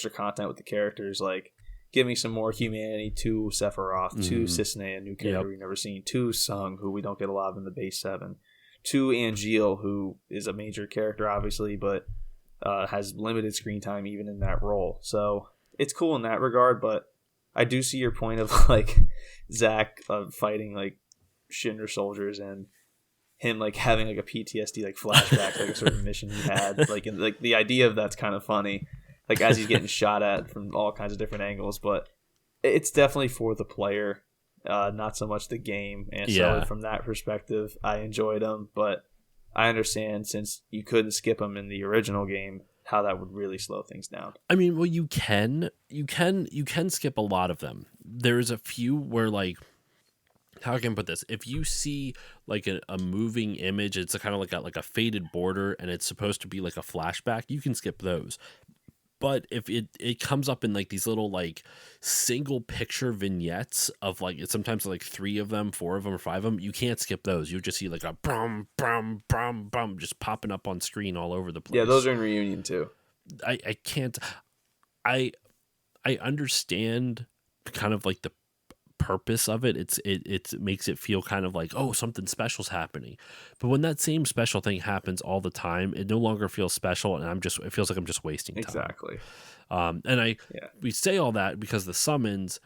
content with the characters. Like, give me some more humanity to Sephiroth, to Cisne, a new character we've never seen, to Sung, who we don't get a lot of in the base 7, to Angeal, who is a major character, obviously, but has limited screen time even in that role. So it's cool in that regard, but I do see your point of like Zack fighting like Shinra soldiers and him like having like a PTSD like flashback, like a certain mission he had. Like, and, like the idea of that's kind of funny, like as he's getting shot at from all kinds of different angles. But it's definitely for the player, not so much the game. And so from that perspective, I enjoyed them, but I understand, since you couldn't skip them in the original game, how that would really slow things down.
I mean, well, you can skip a lot of them. There's a few where, like, how can I put this? If you see like a moving image, it's kind of like a faded border, and it's supposed to be like a flashback, you can skip those. But if it comes up in like these little like single picture vignettes of like, it's sometimes like 3 of them, 4 of them, or 5 of them, you can't skip those. You just see like a brum brum brum brum just popping up on screen all over the place.
Yeah, those are in Reunion too.
I can't. I understand kind of like the purpose of it. It makes it feel kind of like, oh, something special's happening. But when that same special thing happens all the time, it no longer feels special, and it feels like I'm just wasting time.
Exactly.
We say all that because the summons,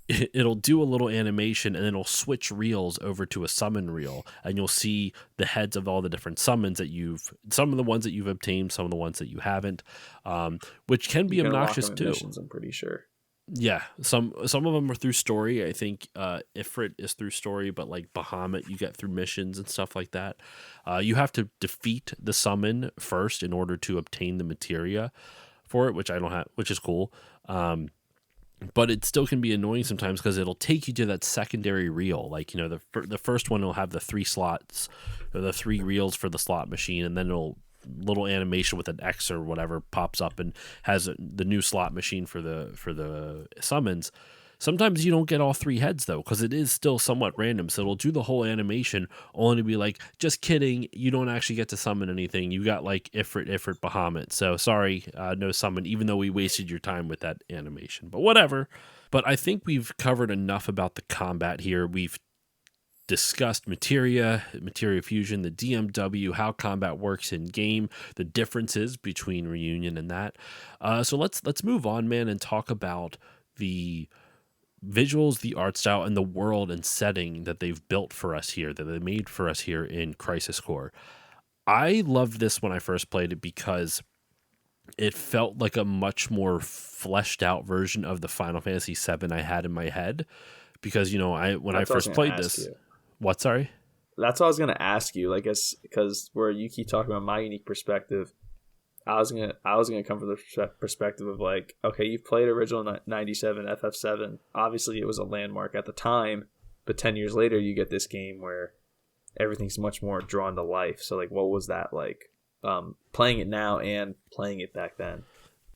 it'll do a little animation and then it'll switch reels over to a summon reel, and you'll see the heads of all the different summons that some of the ones that you've obtained, some of the ones that you haven't, which can be obnoxious too.
Missions, I'm pretty sure.
Yeah, some of them are through story. I think Ifrit is through story, but like Bahamut, you get through missions and stuff like that. You have to defeat the summon first in order to obtain the materia for it, which I don't have, which is cool. But it still can be annoying sometimes because it'll take you to that secondary reel. Like, the first one will have the 3 slots, or the 3 reels for the slot machine, and then little animation with an X or whatever pops up and has the new slot machine for the summons. Sometimes you don't get all 3 heads, though, because it is still somewhat random. So it'll do the whole animation only to be like, just kidding, you don't actually get to summon anything. You got like Ifrit, Bahamut. So sorry, no summon, even though we wasted your time with that animation. But whatever. But I think we've covered enough about the combat here. We've discussed materia fusion, the DMW, how combat works in game, the differences between Reunion and that. So let's move on, man, and talk about the visuals, the art style, and the world and setting that they've built for us here, that they made for us here in Crisis Core. I loved this when I first played it because it felt like a much more fleshed out version of the Final Fantasy VII I had in my head. Because, you know, when I first played this... What, sorry?
That's what I was going to ask you. Like, because where you keep talking about my unique perspective, I was gonna come from the perspective of like, okay, you've played original 97 FF7. Obviously, it was a landmark at the time, but 10 years later, you get this game where everything's much more drawn to life. So, like, what was that like? Playing it now and playing it back then.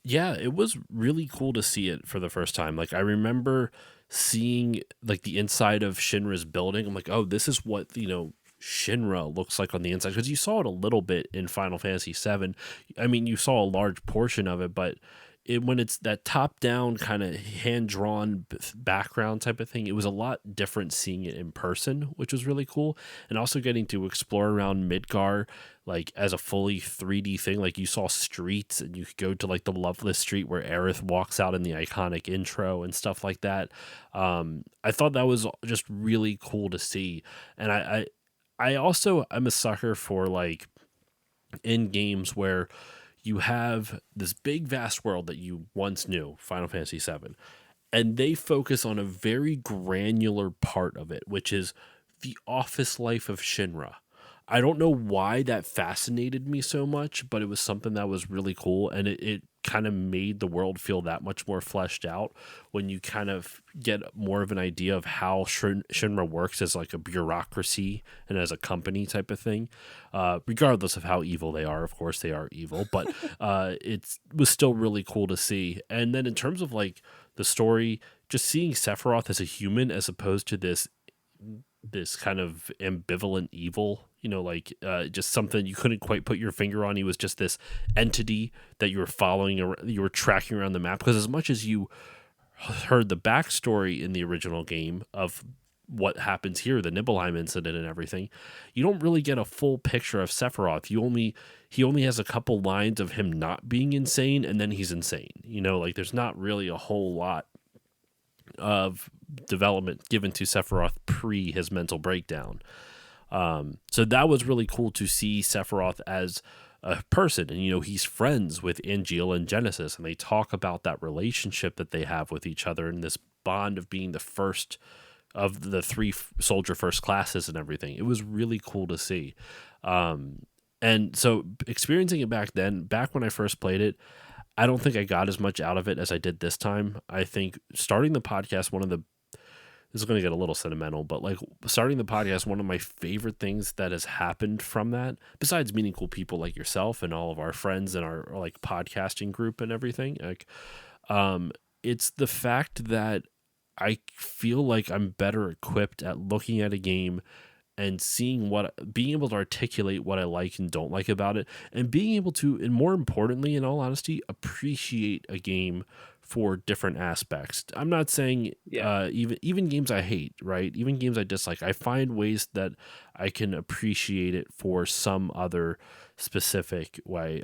Yeah, it was really cool to see it for the first time. Like, I remember seeing like the inside of Shinra's building. I'm like, oh, this is what, you know, Shinra looks like on the inside, because you saw it a little bit in Final Fantasy VII. I mean, you saw a large portion of it, but when it's that top-down kind of hand-drawn background type of thing, it was a lot different seeing it in person, which was really cool. And also getting to explore around Midgar, like, as a fully 3D thing. Like, you saw streets, and you could go to, like, the Loveless Street where Aerith walks out in the iconic intro and stuff like that. I thought that was just really cool to see. And I also am a sucker for, like, in games where you have this big, vast world that you once knew, Final Fantasy VII, and they focus on a very granular part of it, which is the office life of Shinra. I don't know why that fascinated me so much, but it was something that was really cool, and it kind of made the world feel that much more fleshed out when you kind of get more of an idea of how Shinra works as like a bureaucracy and as a company type of thing. Regardless of how evil they are, of course they are evil, but it was still really cool to see. And then in terms of like the story, just seeing Sephiroth as a human as opposed to this kind of ambivalent evil, you know, like just something you couldn't quite put your finger on. He was just this entity that you were following, you were tracking around the map. Because as much as you heard the backstory in the original game of what happens here, the Nibelheim incident and everything, you don't really get a full picture of Sephiroth. He only has a couple lines of him not being insane, and then he's insane. You know, like there's not really a whole lot of development given to Sephiroth pre his mental breakdown. So that was really cool to see Sephiroth as a person, and you know, he's friends with Angeal and Genesis, and they talk about that relationship that they have with each other and this bond of being the first of the 3 soldier first classes and everything. It was really cool to see. And so experiencing it back when I first played it, I don't think I got as much out of it as I did this time. I think starting the podcast, this is going to get a little sentimental, but like starting the podcast, one of my favorite things that has happened from that, besides meeting cool people like yourself and all of our friends and our like podcasting group and everything, like, it's the fact that I feel like I'm better equipped at looking at a game and being able to articulate what I like and don't like about it, and being able to, and more importantly, in all honesty, appreciate a game for different aspects. I'm not saying even games I hate, right? Even games I dislike, I find ways that I can appreciate it for some other specific way.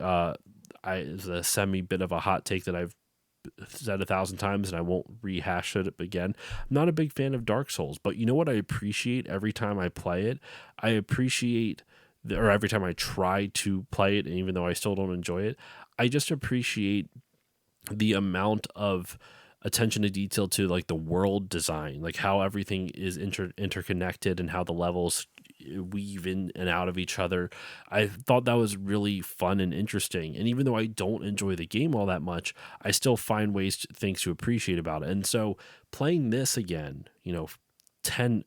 It's a semi-bit of a hot take that I've said 1,000 times and I won't rehash it again. I'm not a big fan of Dark Souls, but you know what I appreciate every time I play it? I appreciate, or every time I try to play it, and even though I still don't enjoy it, I just appreciate the amount of attention to detail to like the world design, like how everything is interconnected and how the levels weave in and out of each other. I thought that was really fun and interesting. And even though I don't enjoy the game all that much, I still find things to appreciate about it. And so playing this again, you know,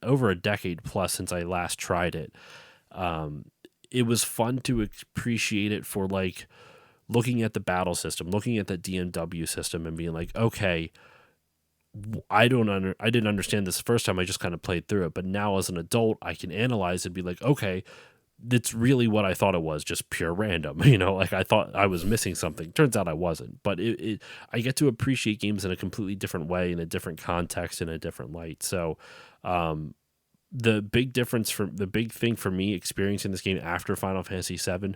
over a decade plus since I last tried it, it was fun to appreciate it for like looking at the battle system, looking at the DMW system and being like, okay, I didn't understand this the first time. I just kind of played through it, but now as an adult, I can analyze and be like, okay, that's really what I thought it was, just pure random. Like I thought I was missing something. Turns out I wasn't. But I get to appreciate games in a completely different way, in a different context, in a different light. So, the big thing for me experiencing this game after Final Fantasy VII,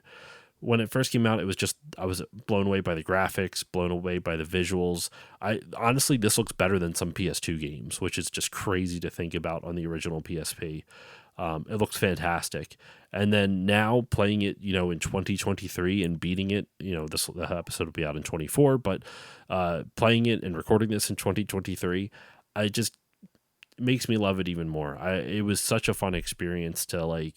when it first came out, I was blown away by the graphics, blown away by the visuals. Honestly, this looks better than some PS2 games, which is just crazy to think about on the original PSP. It looks fantastic. And then now playing it, in 2023 and beating it, the episode will be out in 24, but playing it and recording this in 2023, it makes me love it even more. It was such a fun experience to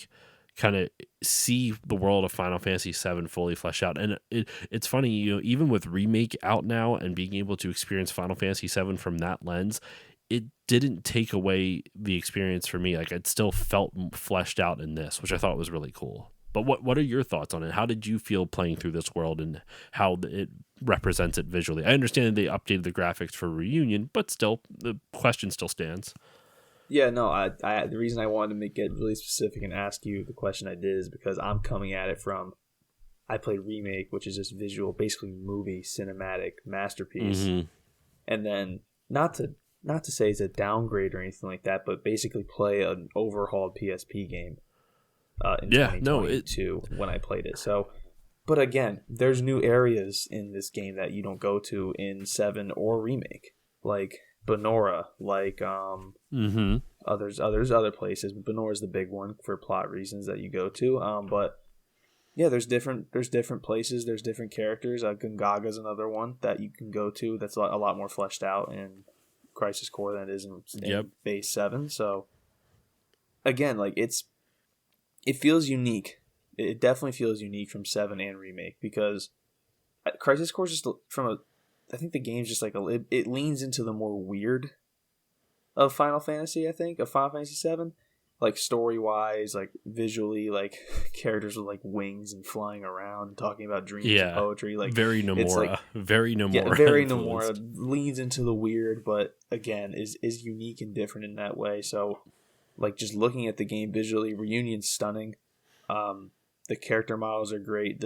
kind of see the world of Final Fantasy VII fully flesh out. And it's funny, even with Remake out now and being able to experience Final Fantasy VII from that lens, it didn't take away the experience for me. It still felt fleshed out in this, which I thought was really cool. But what are your thoughts on it? How did you feel playing through this world and how it represents it visually? I understand they updated the graphics for Reunion, but still, the question still stands.
Yeah, no, I the reason I wanted to get really specific and ask you the question I did is because I'm coming at it from, I played Remake, which is just visual, basically movie, cinematic masterpiece. Mm-hmm. And then, not to say it's a downgrade or anything like that, but basically play an overhauled PSP game in 2022 when I played it. So, but again, there's new areas in this game that you don't go to in 7 or Remake, like Benora, like other places. Benora's the big one for plot reasons that you go to. But yeah, there's different places, there's different characters. Gungaga's another one that you can go to that's a lot more fleshed out in Crisis Core than it is in base 7. So again, it feels unique. It definitely feels unique from 7 and Remake, because Crisis Core is just I think the game's just it leans into the more weird of Final Fantasy, of Final Fantasy VII. Story-wise, visually, characters with wings and flying around and talking about dreams and poetry.
Very Nomura. Very Nomura.
Yeah, very Nomura. Leans into the weird, but again, is unique and different in that way. So, just looking at the game visually, Reunion's stunning. The character models are great.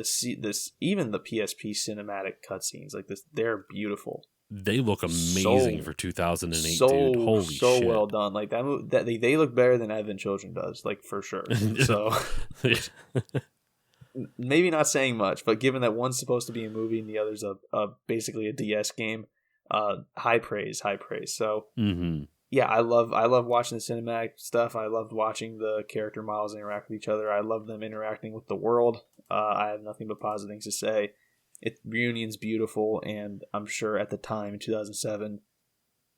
Even the PSP cinematic cutscenes, they're beautiful.
They look amazing for 2008, dude. Holy shit.
So well done. They look better than Advent Children does, for sure. So maybe not saying much, but given that one's supposed to be a movie and the other's basically a DS game, high praise. So yeah, I love watching the cinematic stuff. I loved watching the character models interact with each other. I love them interacting with the world. I have nothing but positive things to say. Reunion's beautiful, and I'm sure at the time in 2007,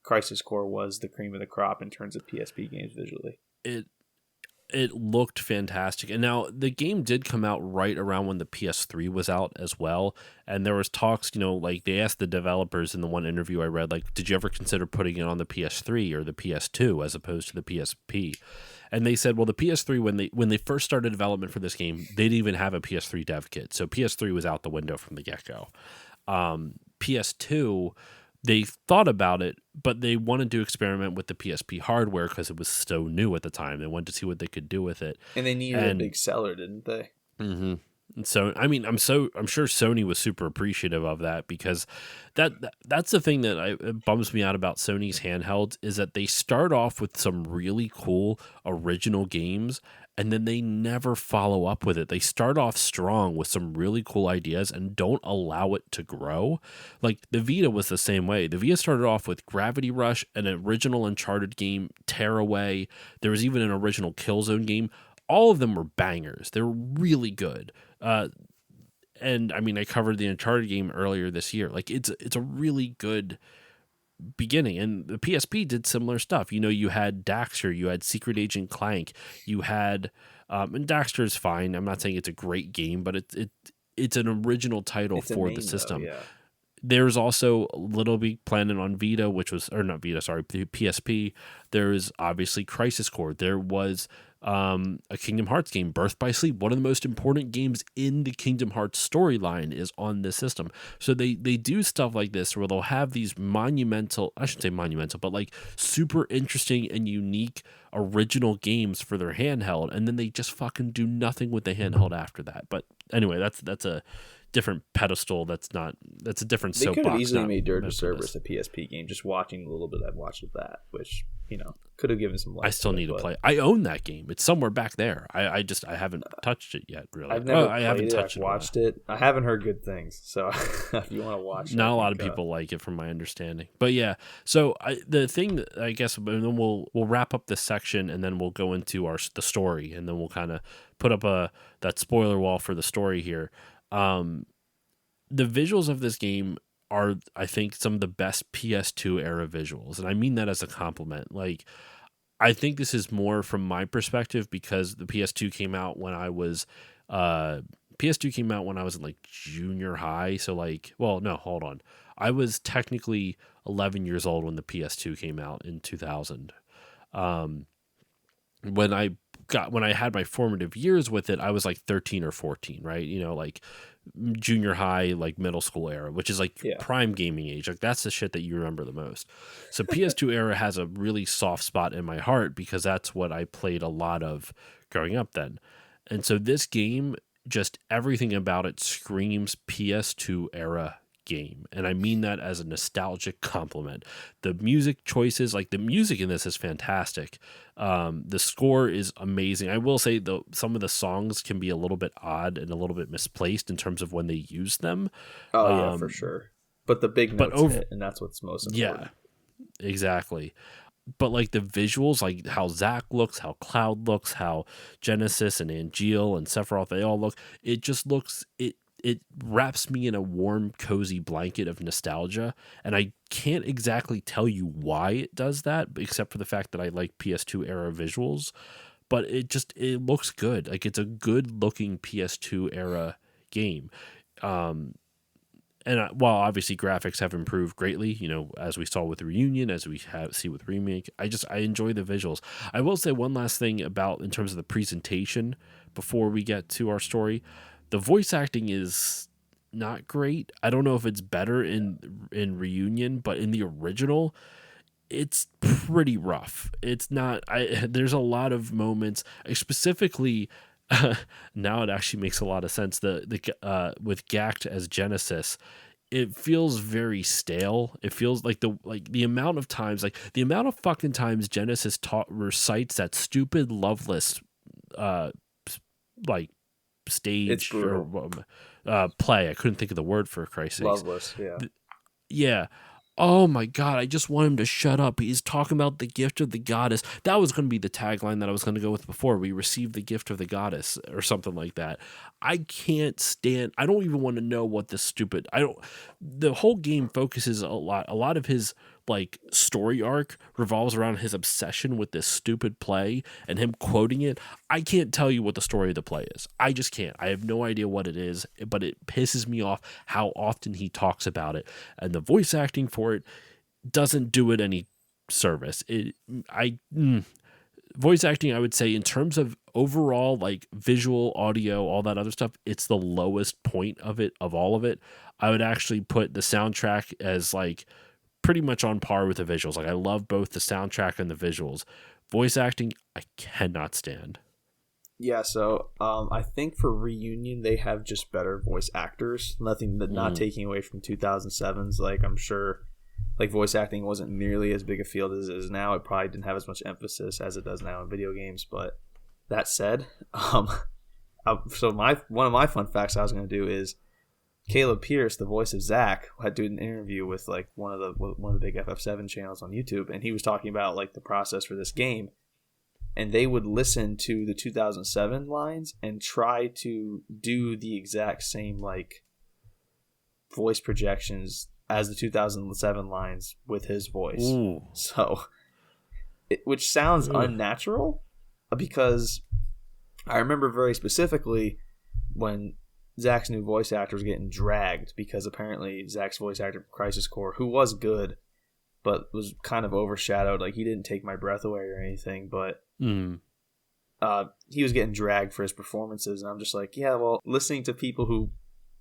Crisis Core was the cream of the crop in terms of PSP games visually.
It looked fantastic. And now the game did come out right around when the PS3 was out as well. And there was talks, they asked the developers in the one interview I read, did you ever consider putting it on the PS3 or the PS2 as opposed to the PSP? And they said, well, the PS3, when they first started development for this game, they didn't even have a PS3 dev kit. So PS3 was out the window from the get-go. PS2, they thought about it, but they wanted to experiment with the PSP hardware because it was so new at the time. They wanted to see what they could do with it.
And they needed a big seller, didn't they?
Mm-hmm. And so, I'm sure Sony was super appreciative of that, because that's the thing that it bums me out about Sony's handhelds, is that they start off with some really cool original games, and then they never follow up with it. They start off strong with some really cool ideas and don't allow it to grow. The Vita was the same way. The Vita started off with Gravity Rush, an original Uncharted game, Tearaway. There was even an original Killzone game. All of them were bangers. They were really good. And I covered the Uncharted game earlier this year. It's a really good beginning, and the PSP did similar stuff. You had Daxter, you had Secret Agent Clank, you had and Daxter is fine. I'm not saying it's a great game, but it's an original title for the system. Yeah. There's also Little Big Planet on Vita, the PSP. There is obviously Crisis Core. There was a Kingdom Hearts game, Birth by Sleep. One of the most important games in the Kingdom Hearts storyline is on this system. So they do stuff like this where they'll have these monumental, I shouldn't say monumental, but like super interesting and unique original games for their handheld, and then they just fucking do nothing with the handheld after that. But anyway, that's a different pedestal. That's a different soapbox.
They could have easily made Dirge of Cerberus a PSP game. Just watching a little bit I've watched of that, which could have given some life.
I still need to play. I own that game. It's somewhere back there. I haven't touched it yet. Really,
I've never played it. I've watched it. I haven't heard good things. So if you want to watch it,
not a lot of people like it, from my understanding. But yeah, so the thing that I guess, and then we'll wrap up this section, and then we'll go into the story, and then we'll kind of put up that spoiler wall for the story here. The visuals of this game are, I think, some of the best PS2 era visuals, and I mean that as a compliment. Like, I think this is more from my perspective because the PS2 came out when I was in like junior high. So like, well, no, hold on, I was technically 11 years old when the PS2 came out in 2000. When I had my formative years with it, I was like 13 or 14, right? Like junior high, like middle school era, which is like prime gaming age. Like that's the shit that you remember the most. So PS2 era has a really soft spot in my heart because that's what I played a lot of growing up then. And so this game, just everything about it screams PS2 era game, and I mean that as a nostalgic compliment. The music choices, like the music in this is fantastic. The score is amazing. I will say though, some of the songs can be a little bit odd and a little bit misplaced in terms of when they use them.
Yeah, for sure. But the big notes hit, and that's what's most important.
Yeah, exactly. But like the visuals, like how Zack looks, how Cloud looks, how Genesis and Angeal and Sephiroth, they all look, it just looks, it wraps me in a warm, cozy blanket of nostalgia, and I can't exactly tell you why it does that, except for the fact that I like PS2 era visuals, but it looks good. Like, it's a good-looking PS2 era game. And while obviously graphics have improved greatly, as we saw with Reunion, as we see with Remake, I enjoy the visuals. I will say one last thing in terms of the presentation before we get to our story. The voice acting is not great. I don't know if it's better in Reunion, but in the original, it's pretty rough. It's not. There's a lot of moments, specifically. Now it actually makes a lot of sense. The with Gact as Genesis, it feels very stale. It feels like the amount of times, like the amount of fucking times Genesis recites that stupid Loveless, like stage or play. I couldn't think of the word, for Christ's sake.
Loveless, yeah.
Yeah. Oh my God, I just want him to shut up. He's talking about the gift of the goddess. That was going to be the tagline that I was going to go with before. We received the gift of the goddess or something like that. I can't stand, I don't even want to know what the whole game focuses a lot of his like story arc revolves around his obsession with this stupid play and him quoting it. I can't tell you what the story of the play is. I just can't. I have no idea what it is, but it pisses me off how often he talks about it, and the voice acting for it doesn't do it any service. Voice acting, I would say, in terms of overall like visual, audio, all that other stuff, it's the lowest point of all of it. I would actually put the soundtrack as like pretty much on par with the visuals. Like, I love both the soundtrack and the visuals. Voice acting, I cannot stand.
Yeah, so I think for Reunion they have just better voice actors. Not taking away from 2007's. Like, I'm sure, like, voice acting wasn't nearly as big a field as it is now. It probably didn't have as much emphasis as it does now in video games. But that said, so one of my fun facts I was going to do is Caleb Pierce, the voice of Zack, had to do an interview with like one of the big FF7 channels on YouTube, and he was talking about like the process for this game, and they would listen to the 2007 lines and try to do the exact same like voice projections as the 2007 lines with his voice.
Ooh.
So, which sounds unnatural, because I remember very specifically when Zack's new voice actor was getting dragged because apparently Zack's voice actor for Crisis Core, who was good, but was kind of overshadowed. Like, he didn't take my breath away or anything, but he was getting dragged for his performances, and I'm just like, yeah, well, listening to people who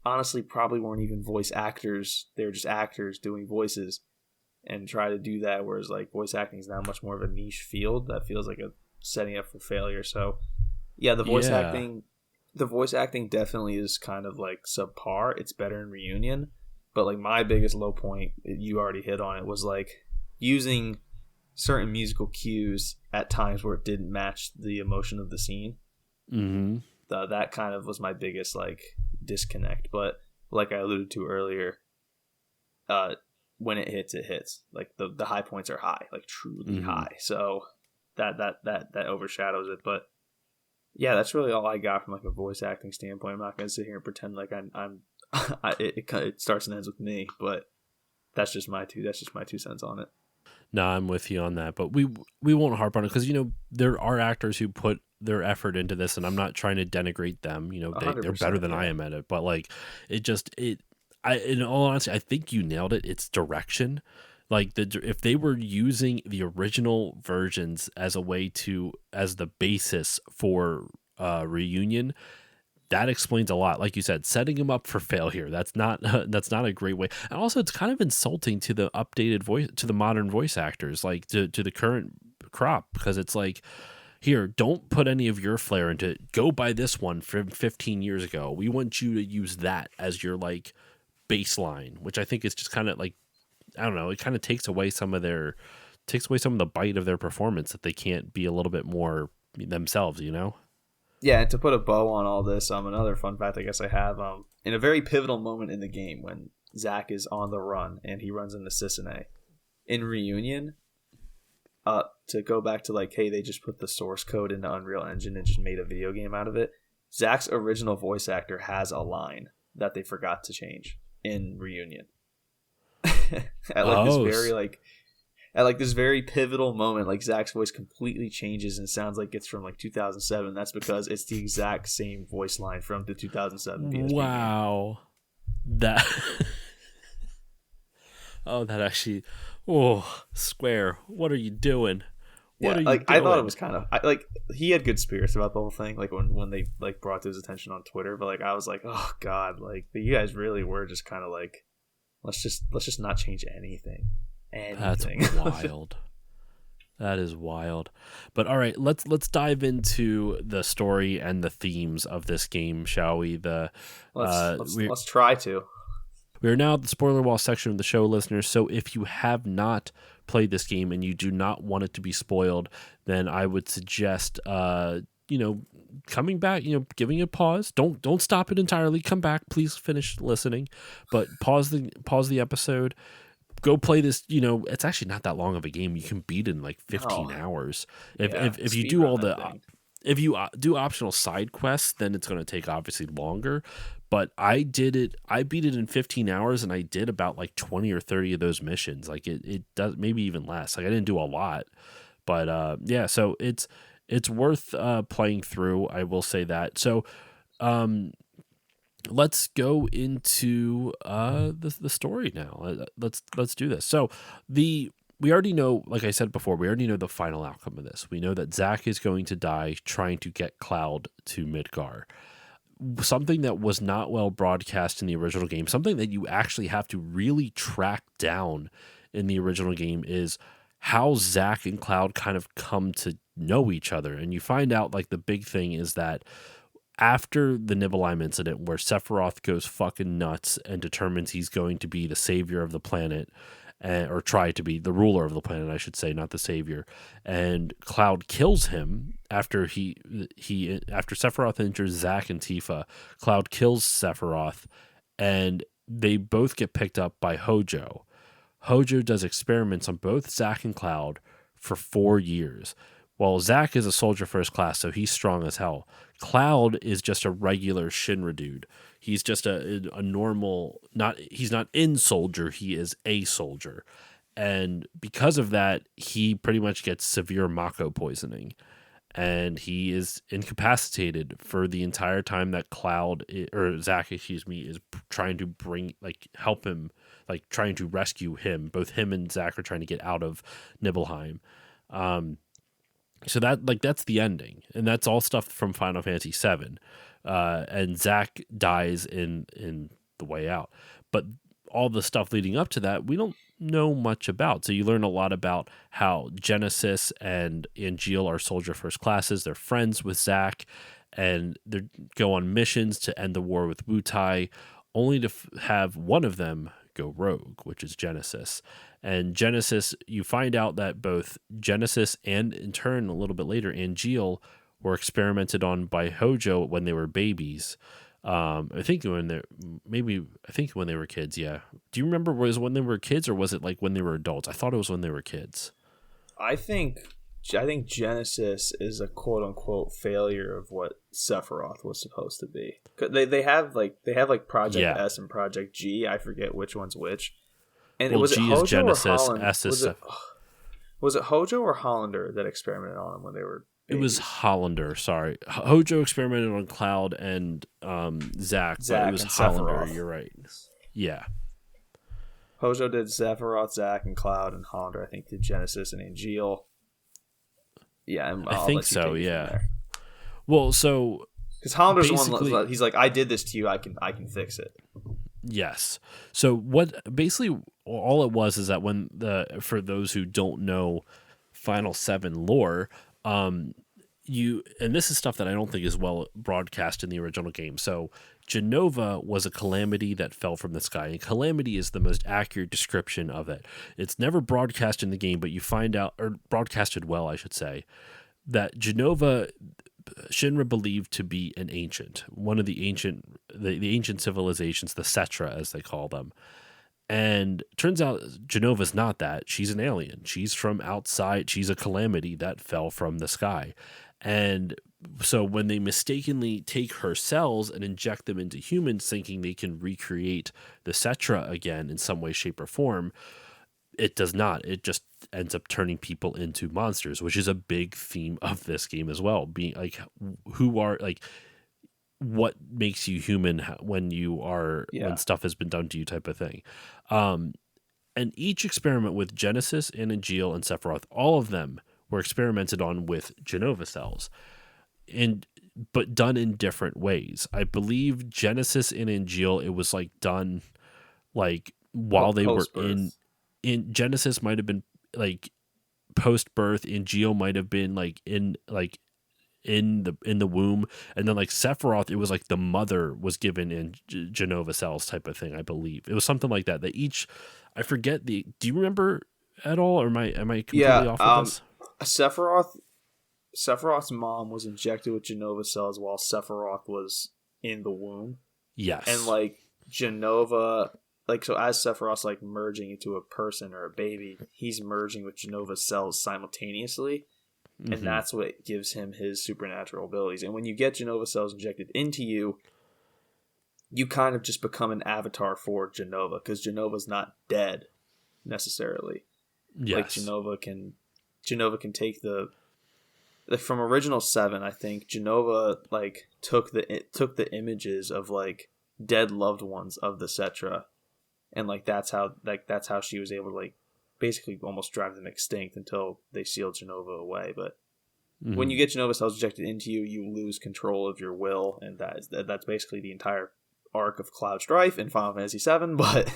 honestly probably weren't even voice actors, they were just actors doing voices, and try to do that, whereas like voice acting is now much more of a niche field that feels like a setting up for failure. So yeah, the voice acting definitely is kind of like subpar. It's better in Reunion, but like my biggest low point, you already hit on it, was like using certain musical cues at times where it didn't match the emotion of the scene.
Mm-hmm.
That kind of was my biggest like disconnect. But like I alluded to earlier, when it hits. Like the high points are high, like truly high. So that overshadows it. But yeah, that's really all I got from like a voice acting standpoint. I'm not gonna sit here and pretend like it starts and ends with me, but that's just my 2 cents on it.
No, I'm with you on that, but we won't harp on it because there are actors who put their effort into this, and I'm not trying to denigrate them. They're better than I am at it, but like in all honesty, I think you nailed it. It's direction. Like if they were using the original versions as the basis for Reunion, that explains a lot. Like you said, setting him up for failure. That's not a great way. And also, it's kind of insulting to the modern voice actors, like to the current crop, because it's like, here, don't put any of your flair into it. Go buy this one from 15 years ago. We want you to use that as your like baseline, which I think is just kind of like, I don't know, it kind of takes away some of the bite of their performance, that they can't be a little bit more themselves,
Yeah, and to put a bow on all this, another fun fact I guess I have, in a very pivotal moment in the game when Zack is on the run and he runs into Sisane in Reunion, to go back to like, hey, they just put the source code into Unreal Engine and just made a video game out of it. Zack's original voice actor has a line that they forgot to change in Reunion. At this very pivotal moment, like Zack's voice completely changes and sounds like it's from like 2007. That's because it's the exact same voice line from the 2007 PSP
Wow.
game.
That that actually, Square, what are you doing?
I thought it was kind of like he had good spirits about the whole thing, like when they like brought to his attention on Twitter, but like I was like, oh god, like you guys really were just kind of like, let's just not change anything.
That's wild. That is wild. But all right, let's dive into the story and the themes of this game, shall we?
Let's try to.
We are now at the spoiler wall section of the show, listeners. So if you have not played this game and you do not want it to be spoiled, then I would suggest coming back, giving it a pause. Don't stop it entirely. Come back, please finish listening, but pause the episode. Go play this. It's actually not that long of a game. You can beat it in like 15 hours. If you do if you do optional side quests, then it's going to take obviously longer. But I beat it in 15 hours, and I did about like 20 or 30 of those missions. Like it does, maybe even less. Like I didn't do a lot, but so it's worth playing through. I will say that. So, let's go into the story now. Let's do this. So we already know, like I said before, we already know the final outcome of this. We know that Zack is going to die trying to get Cloud to Midgar. Something that was not well broadcast in the original game, something that you actually have to really track down in the original game, is how Zack and Cloud kind of come to know each other. And you find out, like, the big thing is that after the Nibelheim incident, where Sephiroth goes fucking nuts and determines he's going to be the savior of the planet, or try to be the ruler of the planet, I should say, not the savior, and Cloud kills him after after Sephiroth injures Zack and Tifa. Cloud kills Sephiroth, and they both get picked up by Hojo. Hojo does experiments on both Zack and Cloud for 4 years. Well, Zack is a soldier first class, so he's strong as hell. Cloud is just a regular Shinra dude. He's just a normal, he's not in soldier, he is a soldier. And because of that, he pretty much gets severe Mako poisoning. And he is incapacitated for the entire time that Zack, is trying to help him, like trying to rescue him. Both him and Zack are trying to get out of Nibelheim. So that's the ending, and that's all stuff from Final Fantasy VII. And Zack dies in the way out, but all the stuff leading up to that we don't know much about. So you learn a lot about how Genesis and Angeal are soldier first classes. They're friends with Zack, and they go on missions to end the war with Wutai, only to have one of them go rogue, which is Genesis. And Genesis, you find out that both Genesis and in turn a little bit later Angeal were experimented on by Hojo when they were babies. I think when they were kids. Yeah. Do you remember, was it when they were kids or was it like when they were adults? I thought it was when they were kids.
I think Genesis is a quote unquote failure of what Sephiroth was supposed to be. They have Project S and Project G. I forget which one's which. And was
G
it Hojo
is Genesis,
or
S is
was it Hojo or Hollander that experimented on them when they were babies?
It was Hollander, sorry. Hojo experimented on Cloud and Zack, but it was Hollander, Sephiroth. You're right. Yeah.
Hojo did Sephiroth, Zack, and Cloud, and Hollander, I think, did Genesis and Angeal. Yeah,
I think so, yeah. Well, so...
Because Hollander's the one, he's like, I did this to you, I can fix it.
Yes. So what basically all it was is that for those who don't know Final 7 lore, and this is stuff that I don't think is well broadcast in the original game. So Jenova was a calamity that fell from the sky, and calamity is the most accurate description of it. It's never broadcast in the game, but you find out, or broadcasted well, I should say, that Jenova Shinra believed to be an ancient, one of the ancient civilizations, the Cetra as they call them. And turns out Genova's not that. She's an alien. She's from outside. She's a calamity that fell from the sky. And so when they mistakenly take her cells and inject them into humans thinking they can recreate the Cetra again in some way, shape, or form, it does not. It just ends up turning people into monsters, which is a big theme of this game as well. Being like, what makes you human when you are, when stuff has been done to you type of thing. And each experiment with Genesis and Angeal and Sephiroth, all of them were experimented on with Jenova cells, but done in different ways. I believe Genesis and Angeal, it was like done like while they were in Genesis might have been like post birth, Angeal might have been like in the womb, and then like Sephiroth, it was like the mother was given in Jenova cells type of thing. I believe it was something like that. That each, I forget do you remember at all, or am I completely off with this?
Sephiroth's mom was injected with Jenova cells while Sephiroth was in the womb.
Yes,
and like Jenova. Like, so as Sephiroth's like merging into a person or a baby, he's merging with Genova's cells simultaneously. Mm-hmm. And that's what gives him his supernatural abilities. And when you get Jenova cells injected into you, you kind of just become an avatar for Jenova, because Genova's not dead necessarily.
Yes.
Like Jenova can take from original 7, I think Jenova like took the images of like dead loved ones of the Cetra. And like that's how she was able to like basically almost drive them extinct until they sealed Jenova away. But when you get Jenova cells injected into you, you lose control of your will, and that's basically the entire arc of Cloud Strife in Final Fantasy VII. But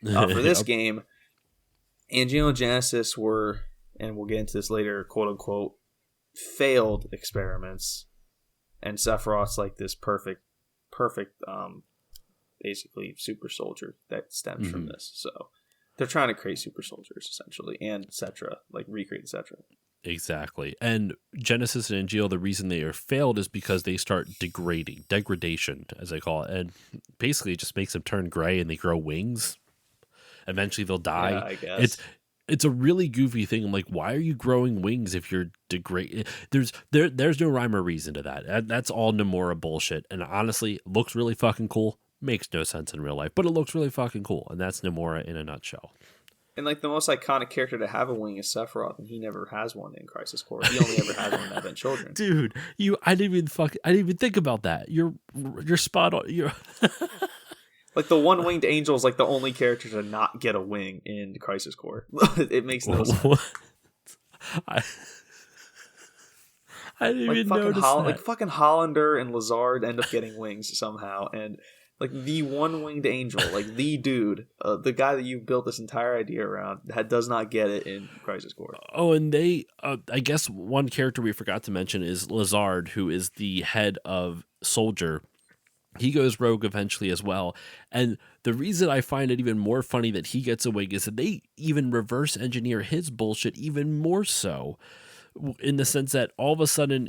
for this game, Angeal and Genesis were, and we'll get into this later, quote unquote, failed experiments, and Sephiroth's like this perfect basically super soldier that stems from this. So they're trying to create super soldiers essentially, and Cetra, like recreate the Cetra.
Exactly. And Genesis and Angeal, the reason they are failed is because they start degradation as they call it, and basically it just makes them turn gray and they grow wings. Eventually they'll die.
Yeah, I guess.
It's a really goofy thing. I'm like, why are you growing wings if you're degrading? There's no rhyme or reason to that. That's all Nomura bullshit. And honestly, it looks really fucking cool. Makes no sense in real life, but it looks really fucking cool, and that's Nomura in a nutshell.
And like the most iconic character to have a wing is Sephiroth, and he never has one in Crisis Core. He only ever has one in Advent Children.
Dude, I didn't even think about that. You're spot on. You're
like the one-winged angel is like the only character to not get a wing in Crisis Core. It makes no sense.
I didn't even notice that.
Like fucking Hollander and Lazard end up getting wings somehow, and like the one-winged angel, like the dude, the guy that you built this entire idea around, does not get it in Crisis Core.
Oh, and they, I guess one character we forgot to mention is Lazard, who is the head of Soldier. He goes rogue eventually as well. And the reason I find it even more funny that he gets a wing is that they even reverse engineer his bullshit even more so, in the sense that all of a sudden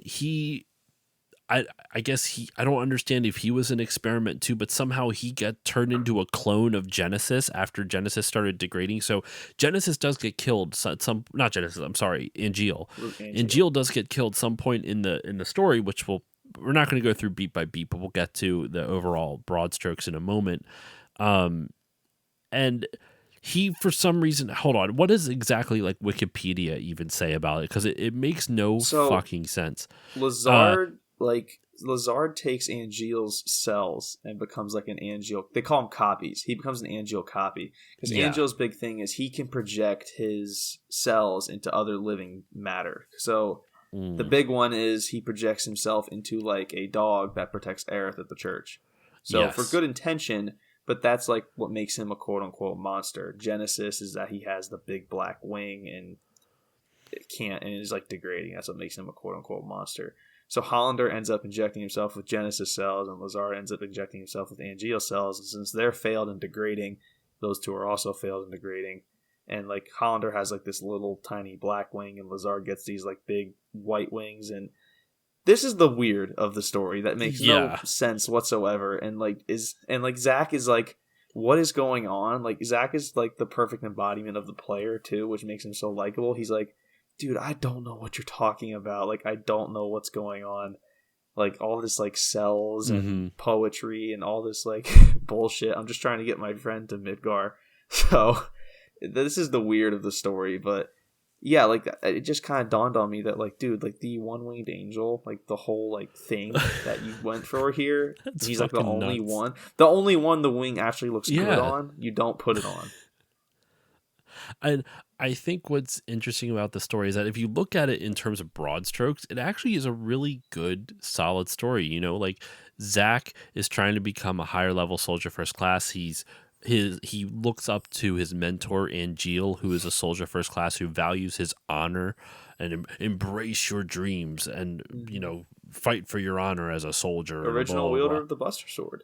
I guess I don't understand if he was an experiment too, but somehow he got turned into a clone of Genesis after Genesis started degrading. So Genesis does get killed. Not Genesis. I'm sorry, Angeal. Angeal does get killed some point in the story, which we're not going to go through beat by beat, but we'll get to the overall broad strokes in a moment. And he, for some reason, hold on, what does exactly like Wikipedia even say about it? Because it makes no fucking sense.
Lazard takes Angeal's cells and becomes like an Angeal. They call them copies. He becomes an Angeal copy. Because Angeal's big thing is he can project his cells into other living matter. So the big one is he projects himself into like a dog that protects Aerith at the church. So for good intention, but that's like what makes him a quote unquote monster. Genesis is that he has the big black wing and it can't, and is like degrading. That's what makes him a quote unquote monster. So Hollander ends up injecting himself with Genesis cells, and Lazard ends up injecting himself with Angeal cells. And since they're failed and degrading, those two are also failed and degrading. And like Hollander has like this little tiny black wing, and Lazard gets these like big white wings. And this is the weird of the story that makes no sense whatsoever. And like Zack is like, what is going on? Like Zack is like the perfect embodiment of the player too, which makes him so likable. He's like, dude, I don't know what you're talking about. Like, I don't know what's going on. Like, all this, like, cells and poetry and all this, like, bullshit. I'm just trying to get my friend to Midgar. So, this is the weird of the story. But, yeah, like, it just kind of dawned on me that, like, dude, like, the one-winged angel, like, the whole, like, thing that you went for here, he's, like, the only one. The only one the wing actually looks good on, you don't put it on.
And I think what's interesting about the story is that if you look at it in terms of broad strokes, it actually is a really good, solid story. You know, like Zack is trying to become a higher level soldier first class. He looks up to his mentor Angeal, who is a soldier first class who values his honor and embrace your dreams and you know fight for your honor as a soldier.
Original wielder of the Buster Sword.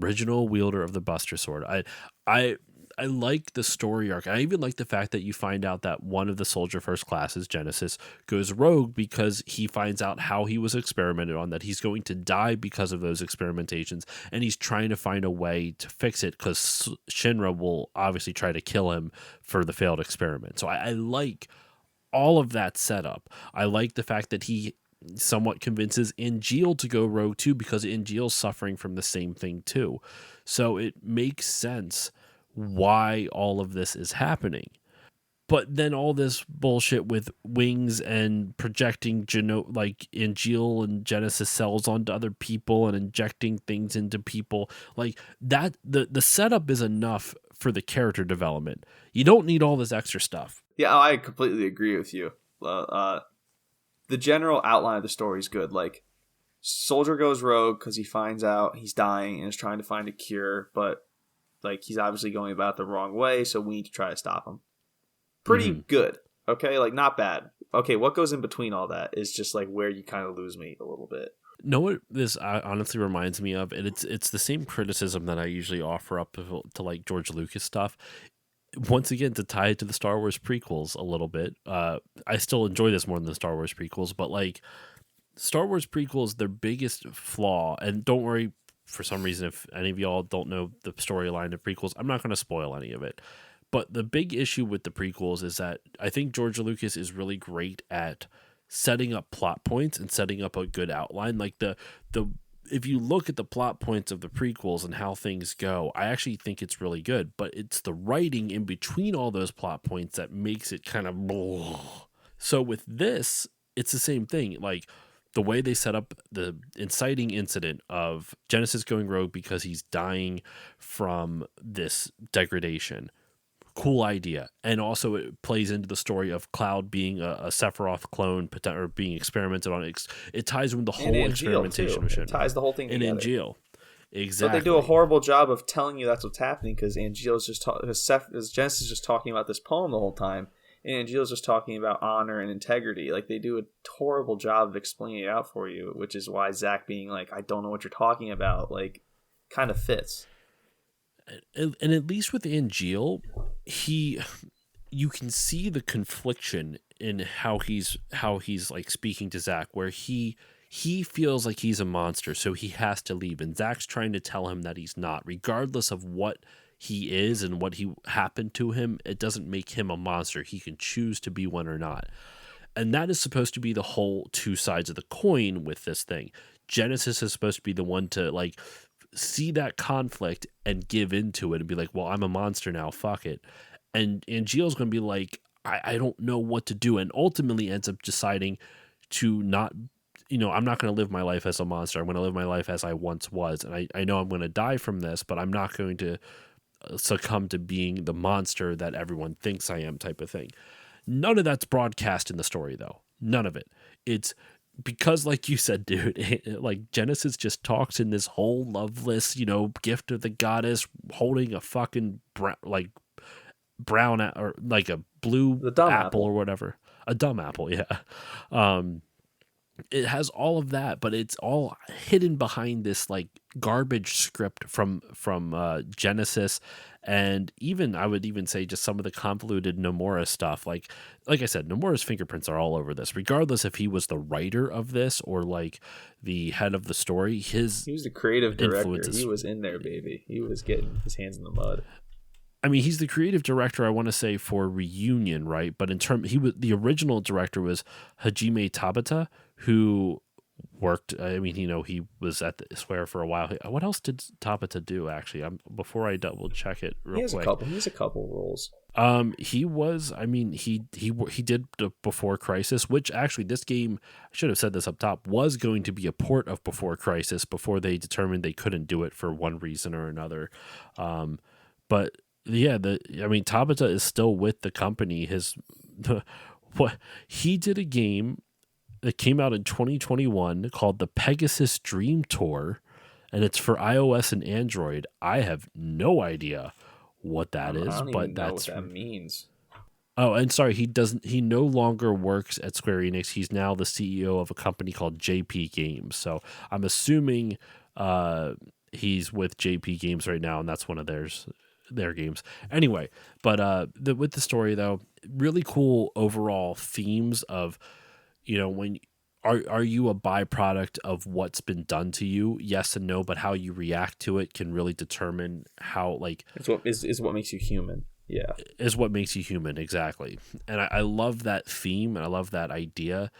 Original wielder of the Buster Sword. I like the story arc. I even like the fact that you find out that one of the soldier first classes, Genesis, goes rogue because he finds out how he was experimented on, that he's going to die because of those experimentations, and he's trying to find a way to fix it because Shinra will obviously try to kill him for the failed experiment. So I like all of that setup. I like the fact that he somewhat convinces Angeal to go rogue too, because Angeal's suffering from the same thing too. So it makes sense why all of this is happening. But then all this bullshit with wings and projecting like Angeal and Genesis cells onto other people and injecting things into people, like that, the setup is enough for the character development. You don't need all this extra stuff.
Yeah, I completely agree with you. The general outline of the story is good. Like, Soldier goes rogue because he finds out he's dying and is trying to find a cure, but like he's obviously going about it the wrong way, so we need to try to stop him. Pretty good. Okay, like not bad. Okay, what goes in between all that is just like where you kind of lose me a little bit.
Know what this honestly reminds me of? And it's the same criticism that I usually offer up to like George Lucas stuff. Once again, to tie it to the Star Wars prequels a little bit, I still enjoy this more than the Star Wars prequels, but like Star Wars prequels, their biggest flaw, and don't worry, for some reason, if any of y'all don't know the storyline of prequels, I'm not going to spoil any of it. But the big issue with the prequels is that I think George Lucas is really great at setting up plot points and setting up a good outline. Like if you look at the plot points of the prequels and how things go, I actually think it's really good. But it's the writing in between all those plot points that makes it kind of blah. So with this, it's the same thing. Like, the way they set up the inciting incident of Genesis going rogue because he's dying from this degradation. cool idea. And also it plays into the story of Cloud being a Sephiroth clone or being experimented on. It ties in with the whole experimentation machine.
It ties the whole thing together.
And Angeal. Exactly.
But they do a horrible job of telling you that's what's happening because Angeal's just because Genesis is just talking about this poem the whole time, and Angeal's just talking about honor and integrity. Like, they do a horrible job of explaining it out for you, which is why Zack being like, I don't know what you're talking about, like, kind of fits.
And at least with Angeal, you can see the confliction in how he's like speaking to Zack, where he feels like he's a monster, so he has to leave, and Zack's trying to tell him that he's not. Regardless of what he is and what he happened to him, it doesn't make him a monster. He can choose to be one or not. And that is supposed to be the whole two sides of the coin with this thing. Genesis is supposed to be the one to like see that conflict and give into it and be like, well, I'm a monster now, fuck it. And Angeal's going to be like, I don't know what to do, and ultimately ends up deciding to not, I'm not going to live my life as a monster. I'm going to live my life as I once was. And I know I'm going to die from this, but I'm not going to succumb to being the monster that everyone thinks I am, type of thing. None of that's broadcast in the story, though. None of it. It's because, like you said, dude, like Genesis just talks in this whole loveless, gift of the goddess, holding a fucking brown or like a blue apple or whatever. A dumb apple, yeah. It has all of that, but it's all hidden behind this like garbage script from Genesis, and even I would even say just some of the convoluted Nomura stuff. Like I said, Nomura's fingerprints are all over this. Regardless if he was the writer of this or like the head of the story, he was
the creative director. He was in there, baby. He was getting his hands in the mud.
I mean, he's the creative director, I want to say, for Reunion, right? But the original director was Hajime Tabata, who worked. I mean, he was at the Square for a while. What else did Tabata do? Actually, before I double check it real quick.
He has a couple roles.
He was. I mean, he did Before Crisis, which actually this game, I should have said this up top, was going to be a port of Before Crisis before they determined they couldn't do it for one reason or another. But yeah, Tabata is still with the company. He did a game that came out in 2021 called the Pegasus Dream Tour, and it's for iOS and Android. I have no idea what that is, but that's
what that means.
Oh, and sorry, he no longer works at Square Enix. He's now the CEO of a company called JP Games. So I'm assuming he's with JP Games right now, and that's one of their games. Anyway, but with the story though, really cool overall themes of, when are you a byproduct of what's been done to you? Yes and no, but how you react to it can really determine how, like,
is what makes you human. Yeah,
is what makes you human, exactly. And I love that theme, and I love that idea.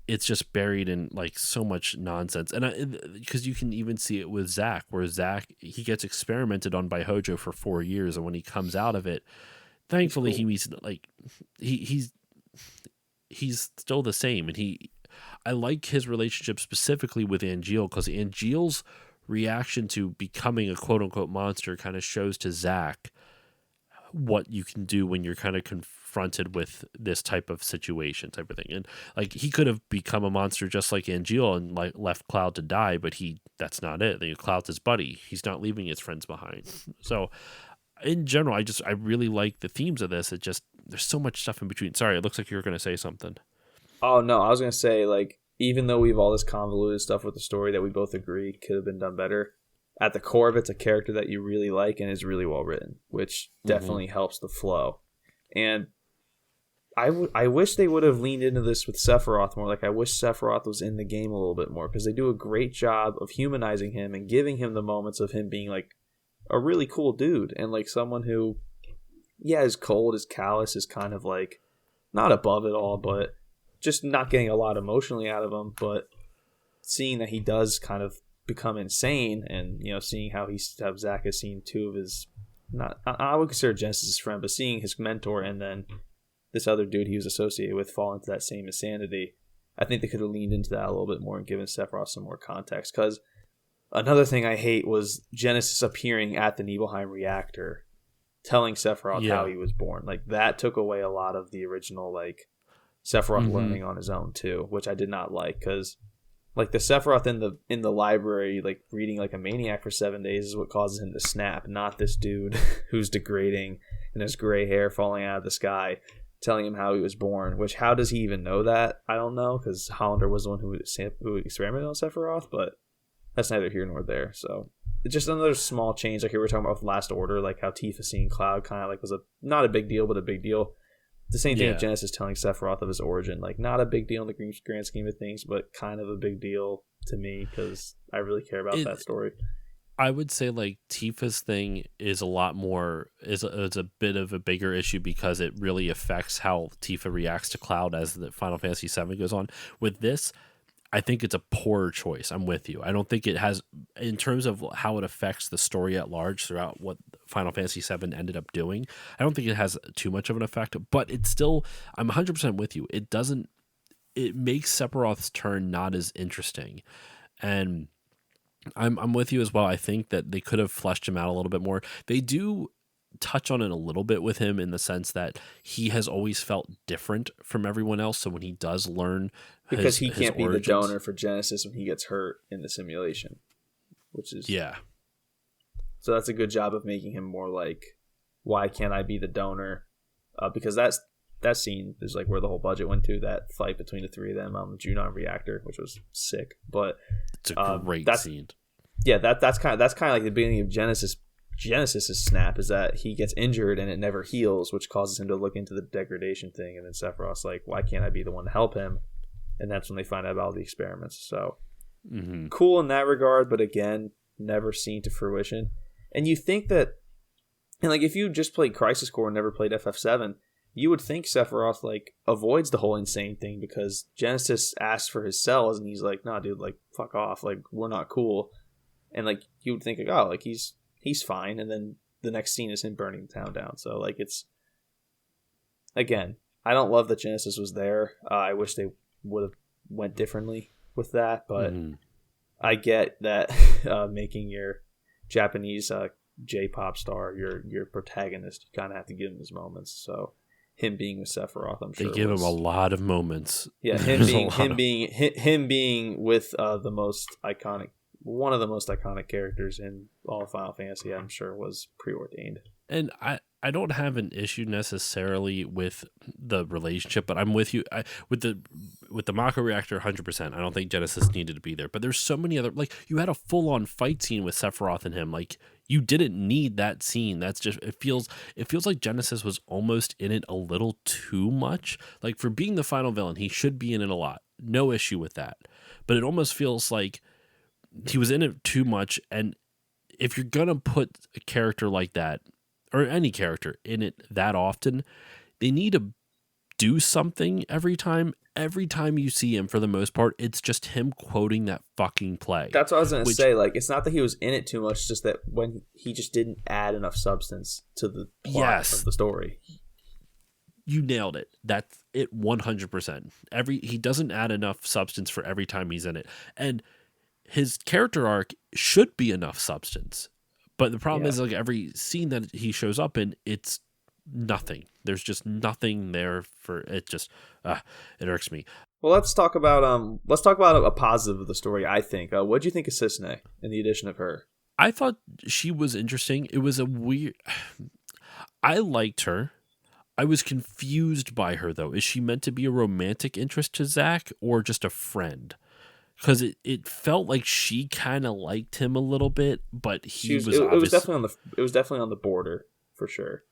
It's just buried in like so much nonsense, and because you can even see it with Zack, where Zack, he gets experimented on by Hojo for 4 years, and when he comes out of it, thankfully he meets like he's still the same, and I like his relationship specifically with Angeal, because Angeal's reaction to becoming a quote unquote monster kind of shows to Zack what you can do when you're kind of confronted with this type of situation, type of thing. And like, he could have become a monster just like Angeal and like left Cloud to die, but that's not it. Cloud's his buddy. He's not leaving his friends behind. So in general, I really like the themes of this. There's so much stuff in between. Sorry, it looks like you were going to say something.
Oh no, I was going to say, like, even though we have all this convoluted stuff with the story that we both agree could have been done better, at the core of it's a character that you really like and is really well written, which definitely helps the flow. And I wish they would have leaned into this with Sephiroth more. Like, I wish Sephiroth was in the game a little bit more, because they do a great job of humanizing him and giving him the moments of him being like a really cool dude, and like someone who, yeah, is cold, is callous, is kind of like not above it all, but just not getting a lot emotionally out of him. But seeing that he does kind of become insane, and seeing how Zack has seen two of his, not, I would consider Genesis his friend, but seeing his mentor and then this other dude he was associated with fall into that same insanity, I think they could have leaned into that a little bit more and given Sephiroth some more context. Because another thing I hate was Genesis appearing at the Nibelheim reactor telling Sephiroth how he was born. Like, that took away a lot of the original, like, Sephiroth learning on his own too, which I did not like, because like the Sephiroth in the library, like reading like a maniac for 7 days is what causes him to snap, not this dude who's degrading and his gray hair falling out of the sky, telling him how he was born. Which, how does he even know that? I don't know, because Hollander was the one who experimented on Sephiroth, but that's neither here nor there. So it's just another small change, like we were talking about with Last Order, like how Tifa seeing Cloud kind of like was not a big deal, but a big deal. The same thing with Genesis telling Sephiroth of his origin. Like, not a big deal in the grand scheme of things, but kind of a big deal to me because I really care about that story.
I would say, like, Tifa's thing is a lot more, is a bit of a bigger issue because it really affects how Tifa reacts to Cloud as the Final Fantasy VII goes on. With this, I think it's a poor choice. I'm with you. I don't think it has, in terms of how it affects the story at large throughout what Final Fantasy VII ended up doing, I don't think it has too much of an effect, but it's still, I'm 100% with you. It makes Sephiroth's turn not as interesting. And I'm with you as well. I think that they could have fleshed him out a little bit more. They do touch on it a little bit with him in the sense that he has always felt different from everyone else. So when he does learn,
because he can't be the donor for Genesis when he gets hurt in the simulation, which is So that's a good job of making him more like, why can't I be the donor? Because that scene is like where the whole budget went to, that fight between the three of them on the Junon reactor, which was sick. But
it's a great scene.
Yeah, that's kind of like the beginning of Genesis's snap, is that he gets injured and it never heals, which causes him to look into the degradation thing. And then Sephiroth's like, why can't I be the one to help him? And that's when they find out about all the experiments. So cool in that regard, but again, never seen to fruition. And you think that, and like if you just played Crisis Core and never played FF7, you would think Sephiroth like avoids the whole insane thing because Genesis asks for his cells and he's like, nah, dude, like fuck off, like we're not cool. And like you would think like, oh, like he's fine, and then the next scene is him burning the town down. So like, it's, again, I don't love that Genesis was there. I wish they would have went differently with that, but I get that making your Japanese J-pop star your protagonist, you kind of have to give him his moments. So him being with Sephiroth, I'm sure
they give him a lot of moments.
Yeah, him being with the most iconic, one of the most iconic characters in all of Final Fantasy, I'm sure was preordained.
And I don't have an issue necessarily with the relationship, but I'm with you with the Mako reactor 100%. I don't think Genesis needed to be there, but there's so many other, like you had a full on fight scene with Sephiroth and him. Like you didn't need that scene. That's just, it feels like Genesis was almost in it a little too much. Like for being the final villain, he should be in it a lot. No issue with that. But it almost feels like he was in it too much. And if you're going to put a character like that, or any character in it that often, they need to do something every time. Every time you see him, for the most part, it's just him quoting that fucking play.
That's what I was going to say. Like, it's not that he was in it too much, it's just that when he just didn't add enough substance to the plot of the story.
You nailed it. That's it 100%. He doesn't add enough substance for every time he's in it. And his character arc should be enough substance. But the problem is, like, every scene that he shows up in, it's nothing. There's just nothing there for it. Just it irks me.
Well, let's talk about a positive of the story. I think. What do you think of Cissnei and the addition of her?
I thought she was interesting. It was a weird. I liked her. I was confused by her though. Is she meant to be a romantic interest to Zack or just a friend? Because it felt like she kind of liked him a little bit, but he was. It was
definitely on the border for sure.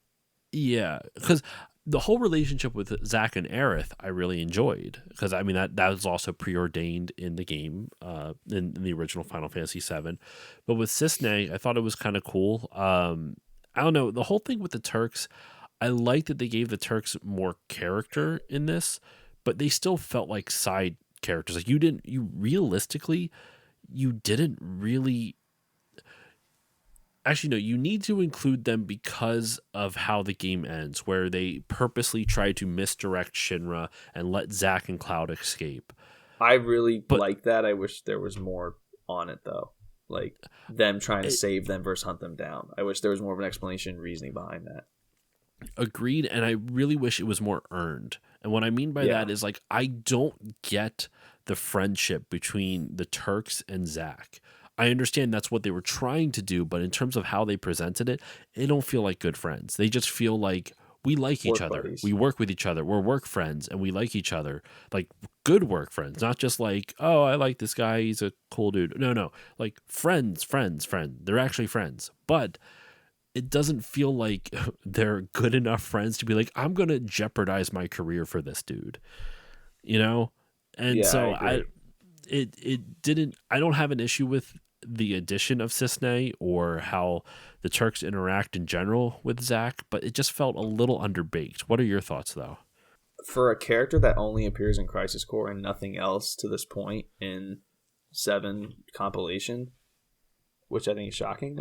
Yeah, because the whole relationship with Zack and Aerith, I really enjoyed. Because I mean that was also preordained in the game, in the original Final Fantasy VII. But with Cissnei, I thought it was kind of cool. I don't know, the whole thing with the Turks. I like that they gave the Turks more character in this, but they still felt like side characters. Like you didn't really. Actually, no, you need to include them because of how the game ends, where they purposely try to misdirect Shinra and let Zack and Cloud escape.
I really like that. I wish there was more on it, though. like them trying to save them versus hunt them down. I wish there was more of an explanation and reasoning behind that.
Agreed, and I really wish it was more earned. And what I mean by that is, like, I don't get the friendship between the Turks and Zack. I understand that's what they were trying to do, but in terms of how they presented it, they don't feel like good friends. They just feel like we like each other.
Buddies.
We work with each other. We're work friends, and we like each other. Like, good work friends, not just like, oh, I like this guy. He's a cool dude. No. Like, friends. They're actually friends. But it doesn't feel like they're good enough friends to be like, I'm going to jeopardize my career for this dude, you know? And so it didn't, I don't have an issue with the addition of Cisne or how the Turks interact in general with Zack, but it just felt a little underbaked. What are your thoughts though?
For a character that only appears in Crisis Core and nothing else to this point in 7 compilation, which I think is shocking,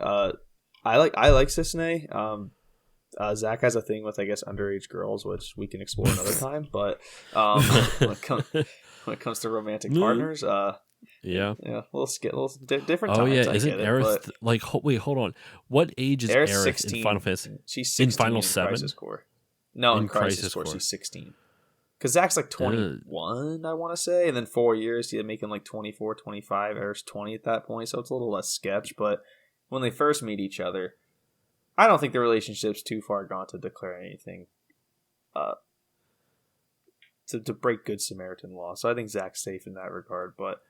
I like Cisne. Zack has a thing with, I guess, underage girls, which we can explore another time. But when it comes to romantic partners, we'll skip different times.
Oh yeah, isn't Aerith like? Wait, hold on. What age is Aerith
16,
in Final Fantasy?
She's 16 in Final 7. Crisis Core. No, in Crisis Core she's 16. Because Zack's like 21, I want to say, and then 4 years he's making like 24, 25. Aerith's 20 at that point, so it's a little less sketch, but when they first meet each other, I don't think the relationship's too far gone to declare anything to break Good Samaritan law. So I think Zack's safe in that regard. But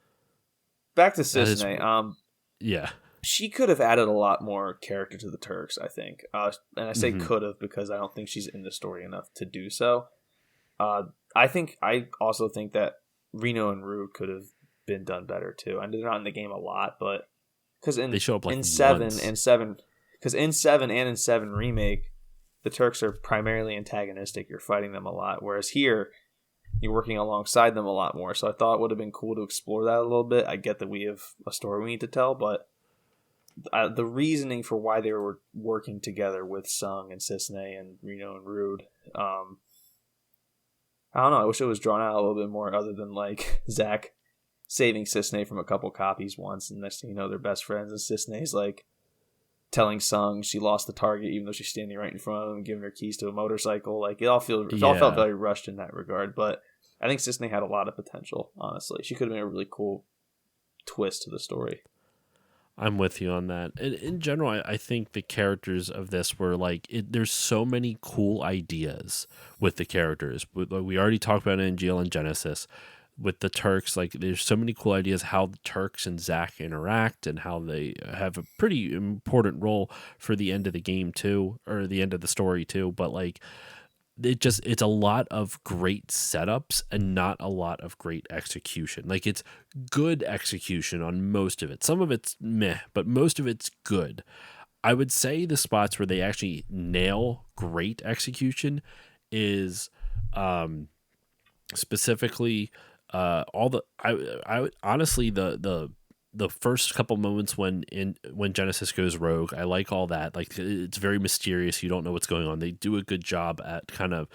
back to Cisne. She could have added a lot more character to the Turks, I think. And I say could have because I don't think she's in the story enough to do so. I also think that Reno and Rude could have been done better too. And they're not in the game a lot, but because they show up like in 7 and 7, because in 7 and in 7 remake, the Turks are primarily antagonistic. You're fighting them a lot, whereas here you're working alongside them a lot more. So I thought it would have been cool to explore that a little bit. I get that we have a story we need to tell, but the reasoning for why they were working together with Sung and Cisne and Reno and Rude, I don't know. I wish it was drawn out a little bit more, other than like Zack saving Cisne from a couple copies once, and next thing you know, they're best friends. And Cisne's like telling Sung she lost the target, even though she's standing right in front of him, giving her keys to a motorcycle. Like it all felt very rushed in that regard. But I think Cisne had a lot of potential. Honestly, she could have been a really cool twist to the story.
I'm with you on that. And in general, I think the characters of this were like, there's so many cool ideas with the characters. We already talked about NGL and Genesis. With the Turks, like there's so many cool ideas how the Turks and Zack interact and how they have a pretty important role for the end of the game too, or the end of the story too. But like it's a lot of great setups and not a lot of great execution. Like it's good execution on most of it. Some of it's meh, but most of it's good. I would say the spots where they actually nail great execution is specifically I honestly the first couple moments when Genesis goes rogue, I like all that. Like it's very mysterious. You don't know what's going on. They do a good job at kind of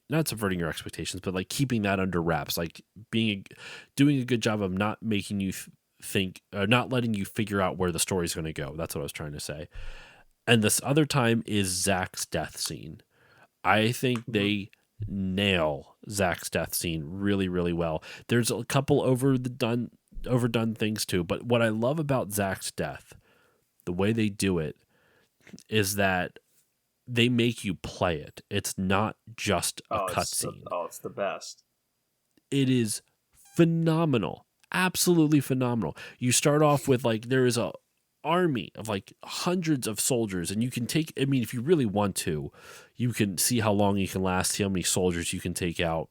not subverting your expectations, but like keeping that under wraps. Like doing a good job of not making you think, not letting you figure out where the story's going to go. That's what I was trying to say. And this other time is Zack's death scene. I think they nail Zack's death scene really, really well. There's a couple overdone things too, but what I love about Zack's death, the way they do it, is that they make you play it. It's not just a cutscene.
It's the best.
It is phenomenal. Absolutely phenomenal. You start off with like there is a army of like hundreds of soldiers, and you can take, I mean, if you really want to, you can see how long you can last, see how many soldiers you can take out.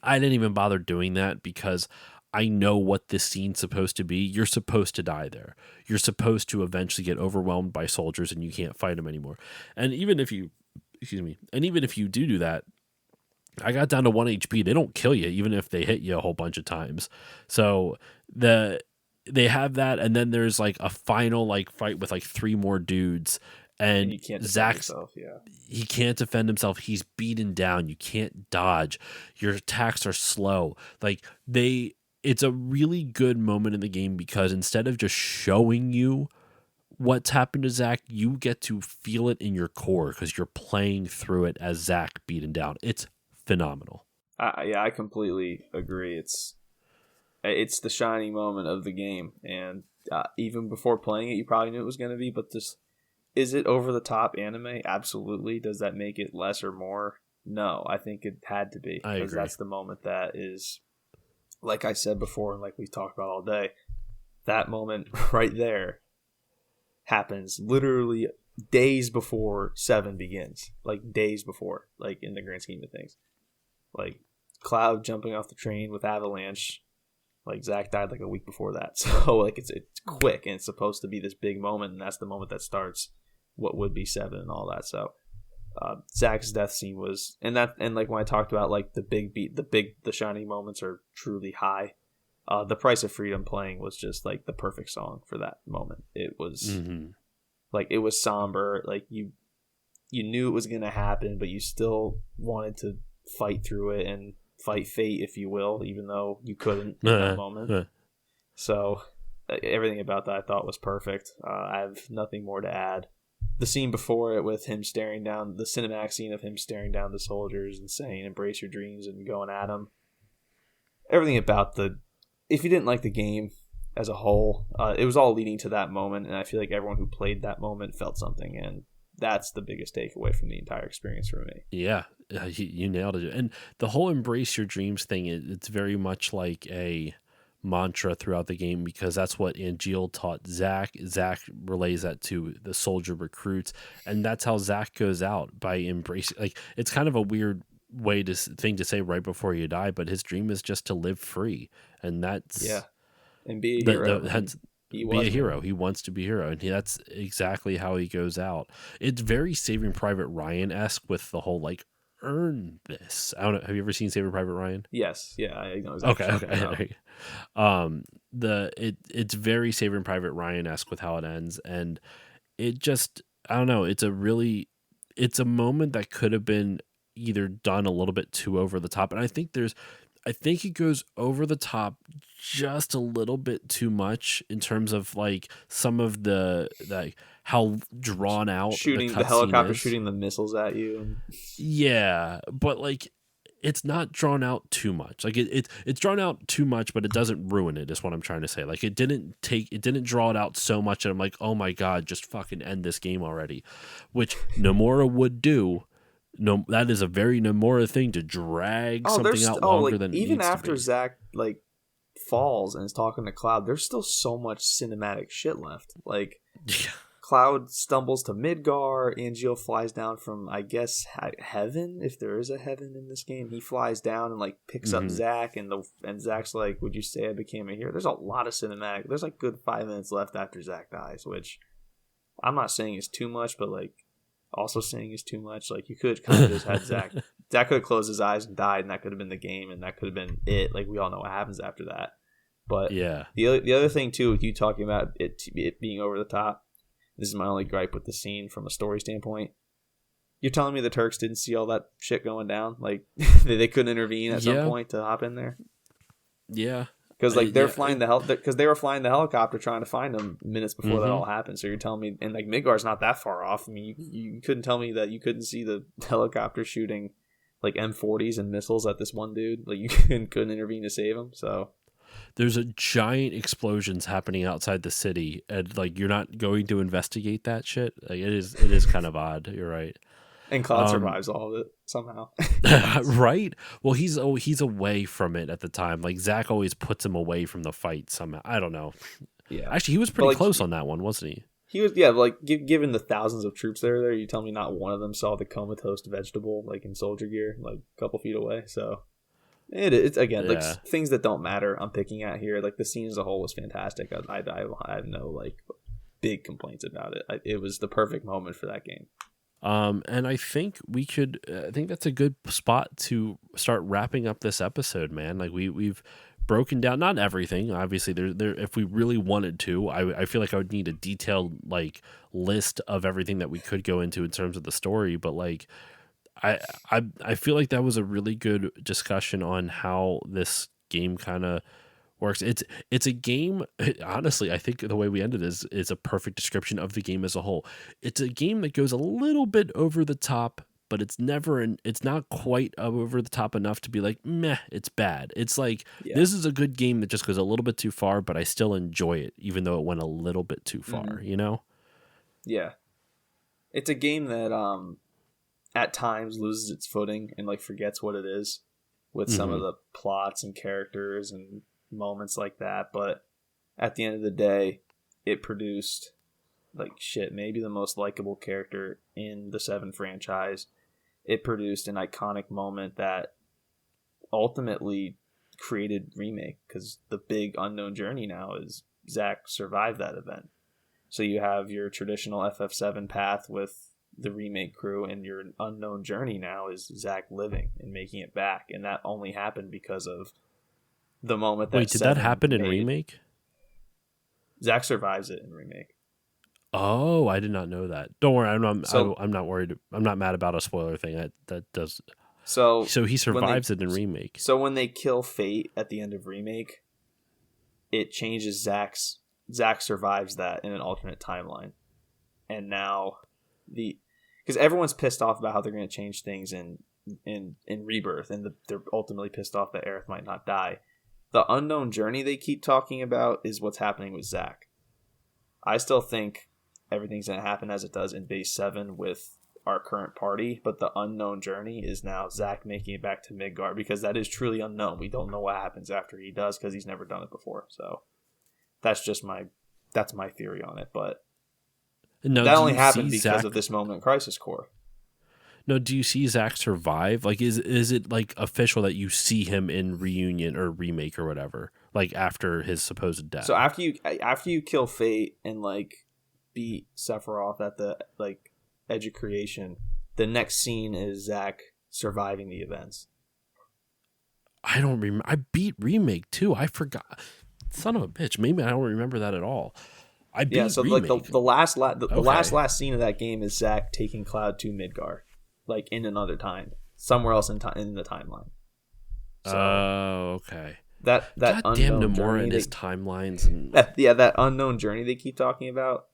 I didn't even bother doing that because I know what this scene's supposed to be. You're supposed to die there. You're supposed to eventually get overwhelmed by soldiers and you can't fight them anymore. And even if you do that, I got down to 1 HP. They don't kill you, even if they hit you a whole bunch of times. So they have that, and then there's like a final like fight with like 3 more dudes, and Zack, he can't defend himself. He's beaten down. You can't dodge. Your attacks are slow. Like they it's a really good moment in the game because instead of just showing you what's happened to Zack, you get to feel it in your core because you're playing through it as Zack beaten down. It's phenomenal.
I completely agree. It's the shining moment of the game, and even before playing it, you probably knew it was going to be. But this, is it over the top anime? Absolutely. Does that make it less or more? No, I think it had to be, because that's the moment that is, like I said before, and like we've talked about all day. That moment right there happens literally days before 7 begins, like days before, like in the grand scheme of things. Like Cloud jumping off the train with Avalanche, like Zack died like a week before that. So like it's quick, and it's supposed to be this big moment, and that's the moment that starts what would be 7 and all that. So Zack's death scene was, and like when I talked about like the shining moments are truly high. The Price of Freedom playing was just like the perfect song for that moment. It was like, it was somber, like you knew it was going to happen, but you still wanted to fight through it and fight fate, if you will, even though you couldn't in that moment. So everything about that I thought was perfect. I have nothing more to add. The scene before it with him staring down, the cinematic scene of him staring down the soldiers and saying embrace your dreams and going at them, everything about if you didn't like the game as a whole, it was all leading to that moment, and I feel like everyone who played that moment felt something, and that's the biggest takeaway from the entire experience for me.
Yeah, you nailed it. And the whole embrace your dreams thing, it's very much like a mantra throughout the game, because that's what Angeal taught Zack. Zack relays that to the soldier recruits, and that's how Zack goes out, by embracing. Like, it's kind of a weird thing to say right before you die, but his dream is just to live free, and that's
and be a hero.
Be a hero. He wants to be a hero, and that's exactly how he goes out. It's very Saving Private Ryan-esque with the whole like, earn this. I don't know. Have you ever seen Saving Private Ryan?
Yes. Yeah, I know exactly.
Okay. It's very Saving Private Ryan-esque with how it ends, and it just, I don't know. It's a moment that could have been either done a little bit too over the top, and I think it goes over the top just a little bit too much in terms of like some of the like how drawn out
shooting the helicopter, shooting the missiles at you.
Yeah, but like, it's not drawn out too much. Like it's drawn out too much, but it doesn't ruin it, is what I'm trying to say. Like, it didn't draw it out so much that I'm like, oh my god, just fucking end this game already, which Nomura would do. No, that is a very Nomura thing, to drag something out longer than it
even
needs
after
to be.
Zack like falls and is talking to Cloud, there's still so much cinematic shit left. Like, Cloud stumbles to Midgar, Angeal flies down from, I guess, heaven, if there is a heaven in this game. He flies down and like picks up Zack, and Zack's like, "Would you say I became a hero?" There's a lot of cinematic. There's like good 5 minutes left after Zack dies, which I'm not saying is too much, but like, also saying is too much. Like, you could kind of just had Zack. Zack could have closed his eyes and died, and that could have been the game, and that could have been it. Like, we all know what happens after that. But
yeah,
the other thing too, with you talking about it being over the top, this is my only gripe with the scene from a story standpoint. You're telling me the Turks didn't see all that shit going down? Like, they couldn't intervene at some point to hop in there?
Yeah.
Because like they were flying the helicopter trying to find them minutes before that all happened. So you're telling me, and like Midgar's not that far off. I mean, you couldn't tell me that you couldn't see the helicopter shooting like M40s and missiles at this one dude. Like, you couldn't intervene to save him. So
there's a giant explosions happening outside the city, and like, you're not going to investigate that shit. Like, it is kind of odd. You're right.
And Cloud survives all of it somehow.
Right? Well, he's away from it at the time. Like, Zack always puts him away from the fight somehow. I don't know.
Yeah.
Actually, he was pretty close on that one, wasn't he?
He was, yeah. Like, given the thousands of troops that are there, you tell me not one of them saw the comatose vegetable like in soldier gear, like a couple feet away. So it's again like things that don't matter. I'm picking at here. Like, the scene as a whole was fantastic. I have no like big complaints about it. It was the perfect moment for that game.
And I think I think that's a good spot to start wrapping up this episode, man. Like, we've broken down, not everything, obviously. There, if we really wanted to, I feel like I would need a detailed like list of everything that we could go into in terms of the story. But like, I feel like that was a really good discussion on how this game kind of works. It's a game. Honestly, I think the way we ended is a perfect description of the game as a whole. It's a game that goes a little bit over the top, but it's not quite over the top enough to be like, meh, it's bad. It's like, this is a good game that just goes a little bit too far, but I still enjoy it, even though it went a little bit too far, you know?
Yeah. It's a game that at times loses its footing and like forgets what it is with some of the plots and characters and moments like that. But at the end of the day, it produced like shit, maybe the most likable character in the 7 franchise. It produced an iconic moment that ultimately created Remake, because the big unknown journey now is Zack survived that event. So you have your traditional FF7 path with the Remake crew, and your unknown journey now is Zack living and making it back. And that only happened because of the moment that
Wait, did that happen in Remake?
Zack survives it in Remake.
Oh, I did not know that. Don't worry, I'm not worried. I'm not mad about a spoiler thing. That does. So he survives it in Remake.
So when they kill Fate at the end of Remake, it changes Zack's. Zack survives that in an alternate timeline, and now because everyone's pissed off about how they're going to change things in Rebirth, and they're ultimately pissed off that Aerith might not die. The unknown journey they keep talking about is what's happening with Zack. I still think everything's going to happen as it does in Base 7 with our current party, but the unknown journey is now Zack making it back to Midgard, because that is truly unknown. We don't know what happens after he does, because he's never done it before. So that's my theory on it. But that only happened because of this moment in Crisis Core.
No, do you see Zack survive? Like, is it like official that you see him in Reunion or Remake or whatever, like after his supposed death?
So after you kill Fate and like beat Sephiroth at the like edge of creation, the next scene is Zack surviving the events.
I don't remember. I beat Remake too. I forgot. Son of a bitch. Maybe I don't remember that at all. I beat Remake.
Like the last scene of that game is Zack taking Cloud to Midgard, like in another time, somewhere else in the timeline.
So, okay.
That
goddamn Nomura and his timelines and
that unknown journey they keep talking about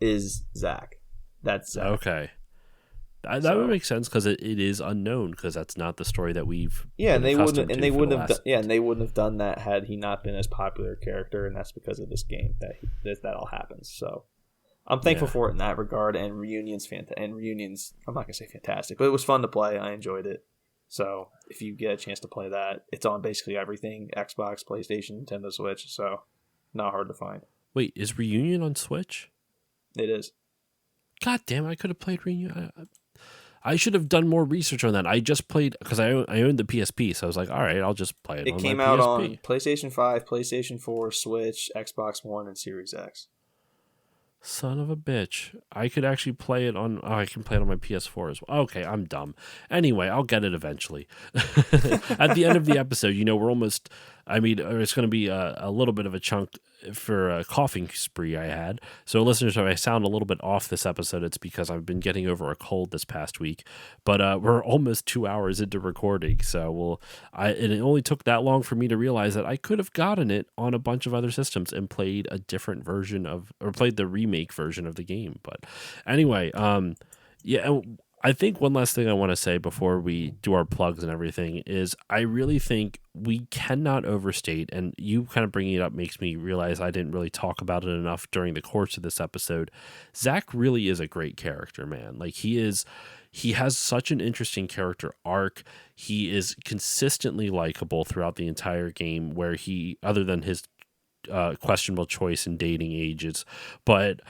is Zack. That's Zack.
Okay. That would make sense, because it is unknown, because that's not the story that we've
and they wouldn't have done that had he not been as popular a character, and that's because of this game that all happens. So I'm thankful for it in that regard. And Reunion's I'm not gonna say fantastic, but it was fun to play. I enjoyed it. So if you get a chance to play that, it's on basically everything: Xbox, PlayStation, Nintendo Switch. So not hard to find.
Wait, is Reunion on Switch?
It is.
God damn! I could have played Reunion. I should have done more research on that. I just played, because I owned the PSP, so I was like, all right, I'll just play it. It
came out on PlayStation 5, PlayStation 4, Switch, Xbox One, and Series X.
Son of a bitch. I could actually play it on... Oh, I can play it on my PS4 as well. Okay, I'm dumb. Anyway, I'll get it eventually. At the end of the episode, we're almost... I mean, it's going to be a little bit of a chunk for a coughing spree I had. So listeners, if I sound a little bit off this episode, it's because I've been getting over a cold this past week. But we're almost 2 hours into recording. So it only took that long for me to realize that I could have gotten it on a bunch of other systems and played a different version or played the remake version of the game. But anyway, I think one last thing I want to say before we do our plugs and everything is I really think we cannot overstate, and you kind of bringing it up makes me realize I didn't really talk about it enough during the course of this episode. Zack really is a great character, man. Like he has such an interesting character arc. He is consistently likable throughout the entire game, where other than his questionable choice in dating ages, but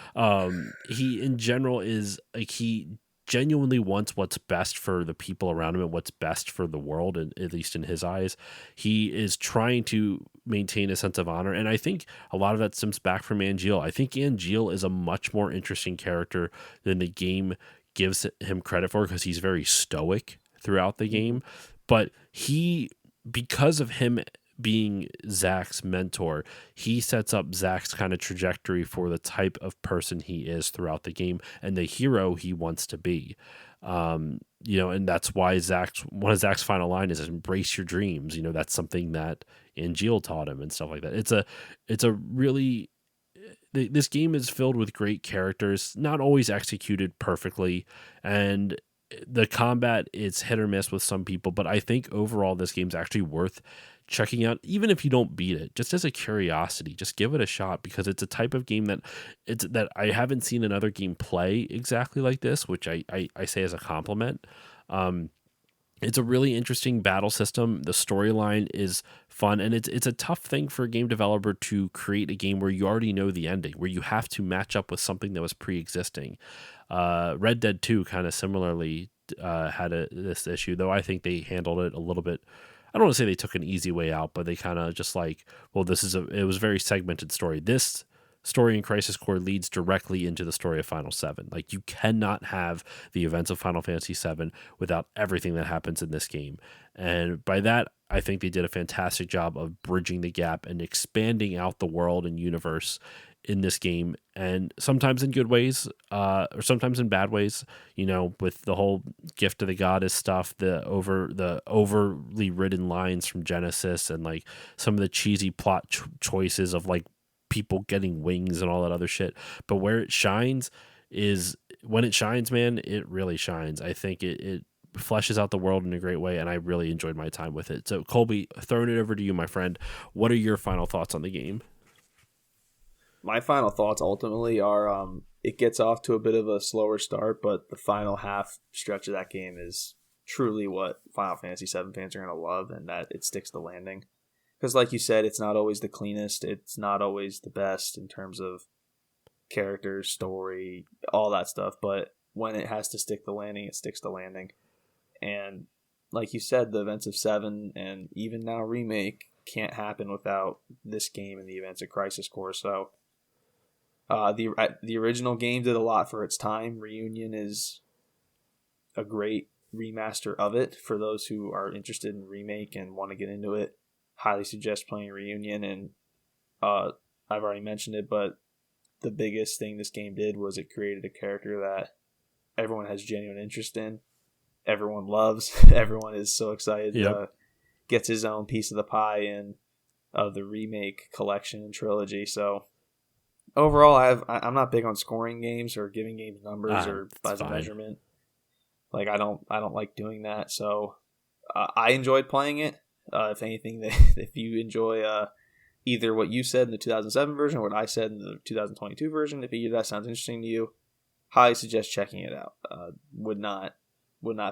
he in general is like, he genuinely wants what's best for the people around him and what's best for the world, at least in his eyes. He is trying to maintain a sense of honor, and I think a lot of that stems back from Angeal. I think Angeal is a much more interesting character than the game gives him credit for, because he's very stoic throughout the game, but because of him being Zack's mentor, he sets up Zack's kind of trajectory for the type of person he is throughout the game and the hero he wants to be. And that's why one of Zack's final line is embrace your dreams. That's something that Angeal taught him and stuff like that. It's a really, this game is filled with great characters, not always executed perfectly, and the combat is hit or miss with some people, but I think overall this game's actually worth checking out, even if you don't beat it, just as a curiosity. Just give it a shot, because it's a type of game that I haven't seen another game play exactly like this, which I say as a compliment. It's a really interesting battle system. The storyline is fun, and it's a tough thing for a game developer to create a game where you already know the ending, where you have to match up with something that was pre-existing. Red Dead 2 kind of similarly had this issue, though I think they handled it a little bit. I don't want to say they took an easy way out, but they kind of just like, well, it was a very segmented story. This story in Crisis Core leads directly into the story of Final 7. Like, you cannot have the events of Final Fantasy VII without everything that happens in this game. And by that, I think they did a fantastic job of bridging the gap and expanding out the world and universe in this game, and sometimes in good ways, or sometimes in bad ways. With the whole gift of the goddess stuff, the overly written lines from Genesis, and like some of the cheesy plot choices of like people getting wings and all that other shit. But where it shines is when it shines, man, it really shines. I think it fleshes out the world in a great way, and I really enjoyed my time with it. So, Kolby, throwing it over to you, my friend. What are your final thoughts on the game?
My final thoughts ultimately are it gets off to a bit of a slower start, but the final half stretch of that game is truly what Final Fantasy VII fans are going to love, and that it sticks the landing. Because like you said, it's not always the cleanest, it's not always the best in terms of characters, story, all that stuff, but when it has to stick the landing, it sticks the landing. And like you said, the events of 7 and even now Remake can't happen without this game and the events of Crisis Core. So the original game did a lot for its time. Reunion is a great remaster of it. For those who are interested in Remake and want to get into it, highly suggest playing Reunion. And I've already mentioned it, but the biggest thing this game did was it created a character that everyone has genuine interest in. Everyone loves. Everyone is so excited. Gets his own piece of the pie in of the Remake collection and trilogy. So overall, I'm not big on scoring games or giving games numbers or as a measurement. Like I don't like doing that. So I enjoyed playing it. If anything, if you enjoy either what you said in the 2007 version or what I said in the 2022 version, if either that sounds interesting to you, highly suggest checking it out. Would not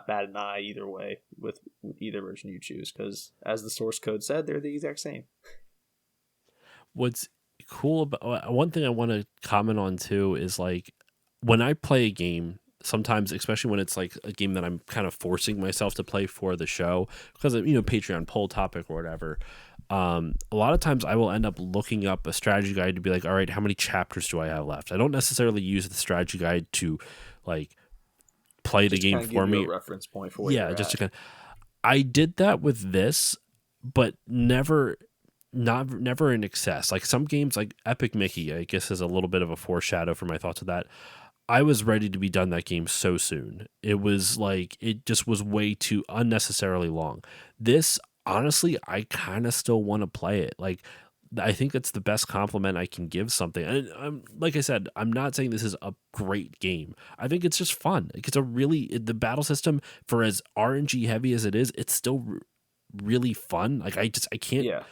bat an eye either way with either version you choose, because as the source code said, they're the exact same.
What's cool about one thing I want to comment on too is like when I play a game, sometimes, especially when it's like a game that I'm kind of forcing myself to play for the show because of Patreon poll topic or whatever, a lot of times I will end up looking up a strategy guide to be like, all right, how many chapters do I have left? I don't necessarily use the strategy guide to like play the game for me.
A reference point for where
just to kind of, I did that with this, but never in excess. Like some games, like Epic Mickey, I guess is a little bit of a foreshadow for my thoughts of that. I was ready to be done that game so soon. It was like, it just was way too unnecessarily long. This, honestly, I kind of still want to play it. Like, I think that's the best compliment I can give something. And like I said, I'm not saying this is a great game. I think it's just fun. Like, it's the battle system, for as RNG heavy as it is, it's still really fun. Like, I can't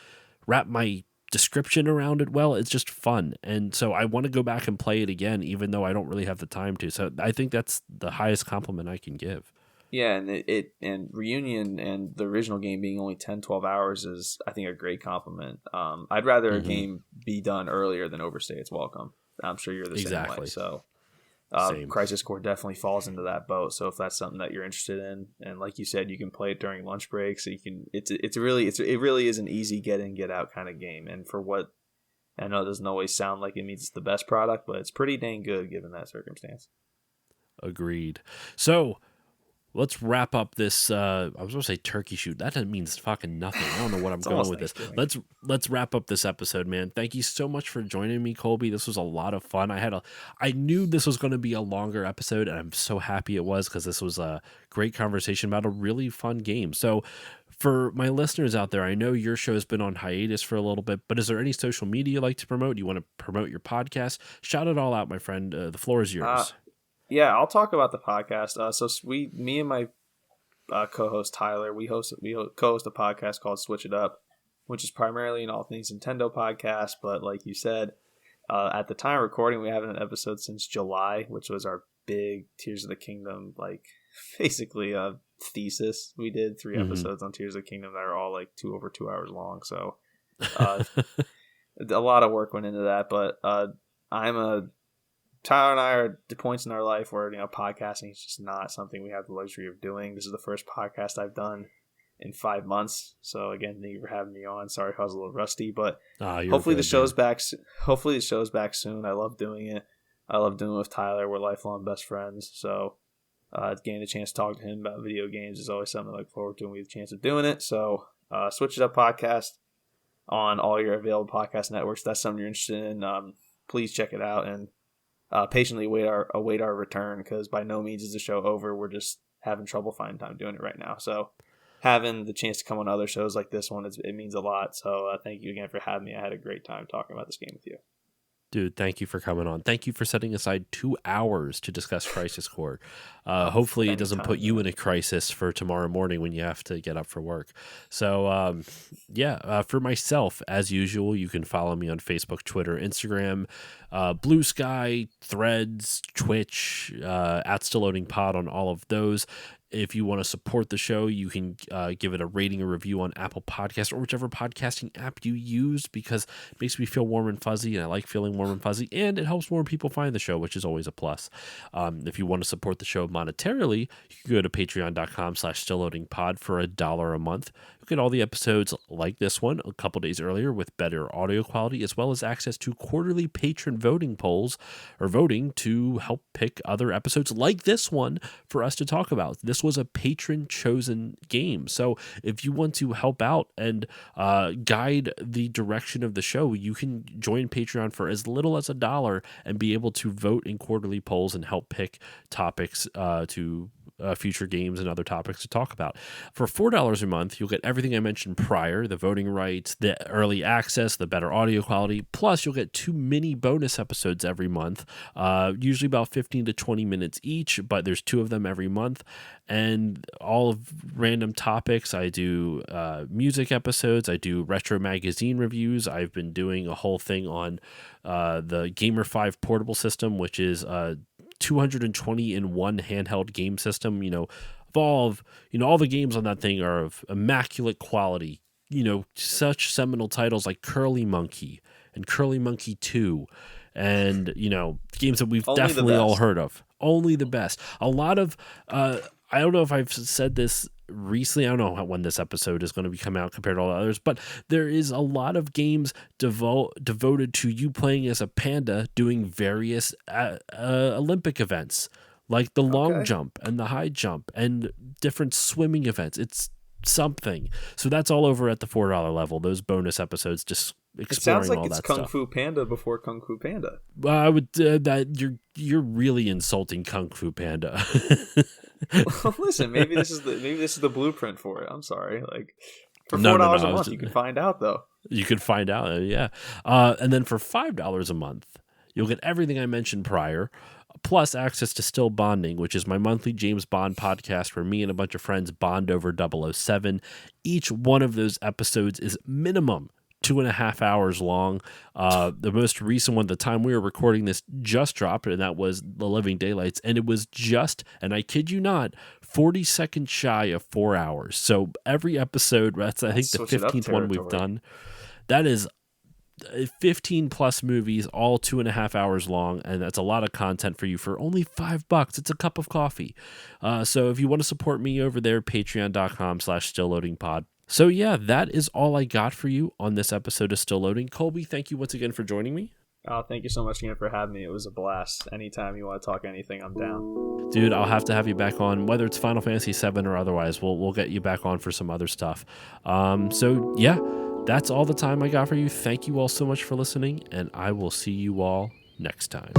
wrap my description around it well. It's just fun, and so I want to go back and play it again, even though I don't really have the time to. So I think that's the highest compliment I can give.
Yeah, and and Reunion and the original game being only 10-12 hours is, I think, a great compliment. I'd rather a game be done earlier than overstay its welcome. I'm sure you're the same way. So Crisis Core definitely falls into that boat. So if that's something that you're interested in, and like you said, you can play it during lunch breaks. So you can. It really is an easy get in, get out kind of game. And for what, I know it doesn't always sound like it means it's the best product, but it's pretty dang good given that circumstance.
Agreed. So let's wrap up this. I was going to say turkey shoot. That means fucking nothing. I don't know what I'm going with this. Let's wrap up this episode, man. Thank you so much for joining me, Kolby. This was a lot of fun. I knew this was going to be a longer episode, and I'm so happy it was, because this was a great conversation about a really fun game. So for my listeners out there, I know your show has been on hiatus for a little bit, but is there any social media you'd like to promote? You want to promote your podcast? Shout it all out, my friend. The floor is yours.
Yeah, I'll talk about the podcast. Me and my co-host Tyler, we co-host a podcast called Switch It Up, which is primarily an all things Nintendo podcast. But like you said, at the time of recording, we haven't had an episode since July, which was our big Tears of the Kingdom, like basically a thesis. We did 3 episodes on Tears of the Kingdom that are all like over 2 hours long. So a lot of work went into that. But Tyler and I are at the points in our life where, podcasting is just not something we have the luxury of doing. This is the first podcast I've done in 5 months. So again, thank you for having me on. Sorry if I was a little rusty, but hopefully the show's back. Hopefully the show's back soon. I love doing it. I love doing it with Tyler. We're lifelong best friends. So getting a chance to talk to him about video games is always something I look forward to, and we have a chance of doing it. So Switch It Up podcast on all your available podcast networks. That's something you're interested in. Please check it out, and patiently await our return, because by no means is the show over. We're just having trouble finding time doing it right now. So having the chance to come on other shows like this one, it means a lot. So thank you again for having me. I had a great time talking about this game with you.
Dude, thank you for coming on. Thank you for setting aside 2 hours to discuss Crisis Core. Hopefully it doesn't put you in a crisis for tomorrow morning when you have to get up for work. So, for myself, as usual, you can follow me on Facebook, Twitter, Instagram, Blue Sky, Threads, Twitch, at Still Loading Pod on all of those. If you want to support the show, you can give it a rating or review on Apple Podcasts or whichever podcasting app you use, because it makes me feel warm and fuzzy, and I like feeling warm and fuzzy, and it helps more people find the show, which is always a plus. If you want to support the show monetarily, you can go to patreon.com/stillloadingpod for $1 a month. You get all the episodes like this one a couple days earlier with better audio quality, as well as access to quarterly patron voting polls, or voting to help pick other episodes like this one for us to talk about. This was a patron chosen game. So if you want to help out and guide the direction of the show, you can join Patreon for as little as $1 and be able to vote in quarterly polls and help pick topics to future games and other topics to talk about. For $4 a month, you'll get everything I mentioned prior: the voting rights, the early access, the better audio quality, plus you'll get 2 mini bonus episodes every month, usually about 15 to 20 minutes each, but there's 2 of them every month, and all of random topics. I do music episodes, I do retro magazine reviews. I've been doing a whole thing on the Gamer 5 portable system, which is 220 in one handheld game system. Evolve, all the games on that thing are of immaculate quality. Such seminal titles like Curly Monkey and Curly Monkey 2, and games that we've definitely all heard of. Only the best. A lot of I don't know if I've said this recently. I don't know when this episode is going to be coming out compared to all the others, but there is a lot of games devoted to you playing as a panda doing various Olympic events, like the long jump and the high jump and different swimming events. It's something. So that's all over at the $4 level. Those bonus episodes just exploring all that stuff. It sounds like it's
Kung Fu Panda before Kung Fu Panda.
I would that you're really insulting Kung Fu Panda.
Well, listen, maybe this is the blueprint for it. I'm sorry. Like, for $4 a month, you can find out, though.
You can find out, yeah. And then for $5 a month, you'll get everything I mentioned prior, plus access to Still Bonding, which is my monthly James Bond podcast where me and a bunch of friends bond over 007. Each one of those episodes is minimum 2.5 hours long. The most recent one, the time we were recording this, just dropped, and that was The Living Daylights, and it was just, and I kid you not, 40 seconds shy of 4 hours. So every episode, that's I think the 15th one we've done, that is 15 plus movies, all 2.5 hours long, and that's a lot of content for you for only $5. It's a cup of coffee. So if you want to support me over there, patreon.com/stillloadingpod. So yeah, that is all I got for you on this episode of Still Loading. Kolby, thank you once again for joining me.
Oh, thank you so much again for having me. It was a blast. Anytime you want to talk anything, I'm down.
Dude, I'll have to have you back on, whether it's Final Fantasy VII or otherwise. We'll get you back on for some other stuff. So yeah, that's all the time I got for you. Thank you all so much for listening, and I will see you all next time.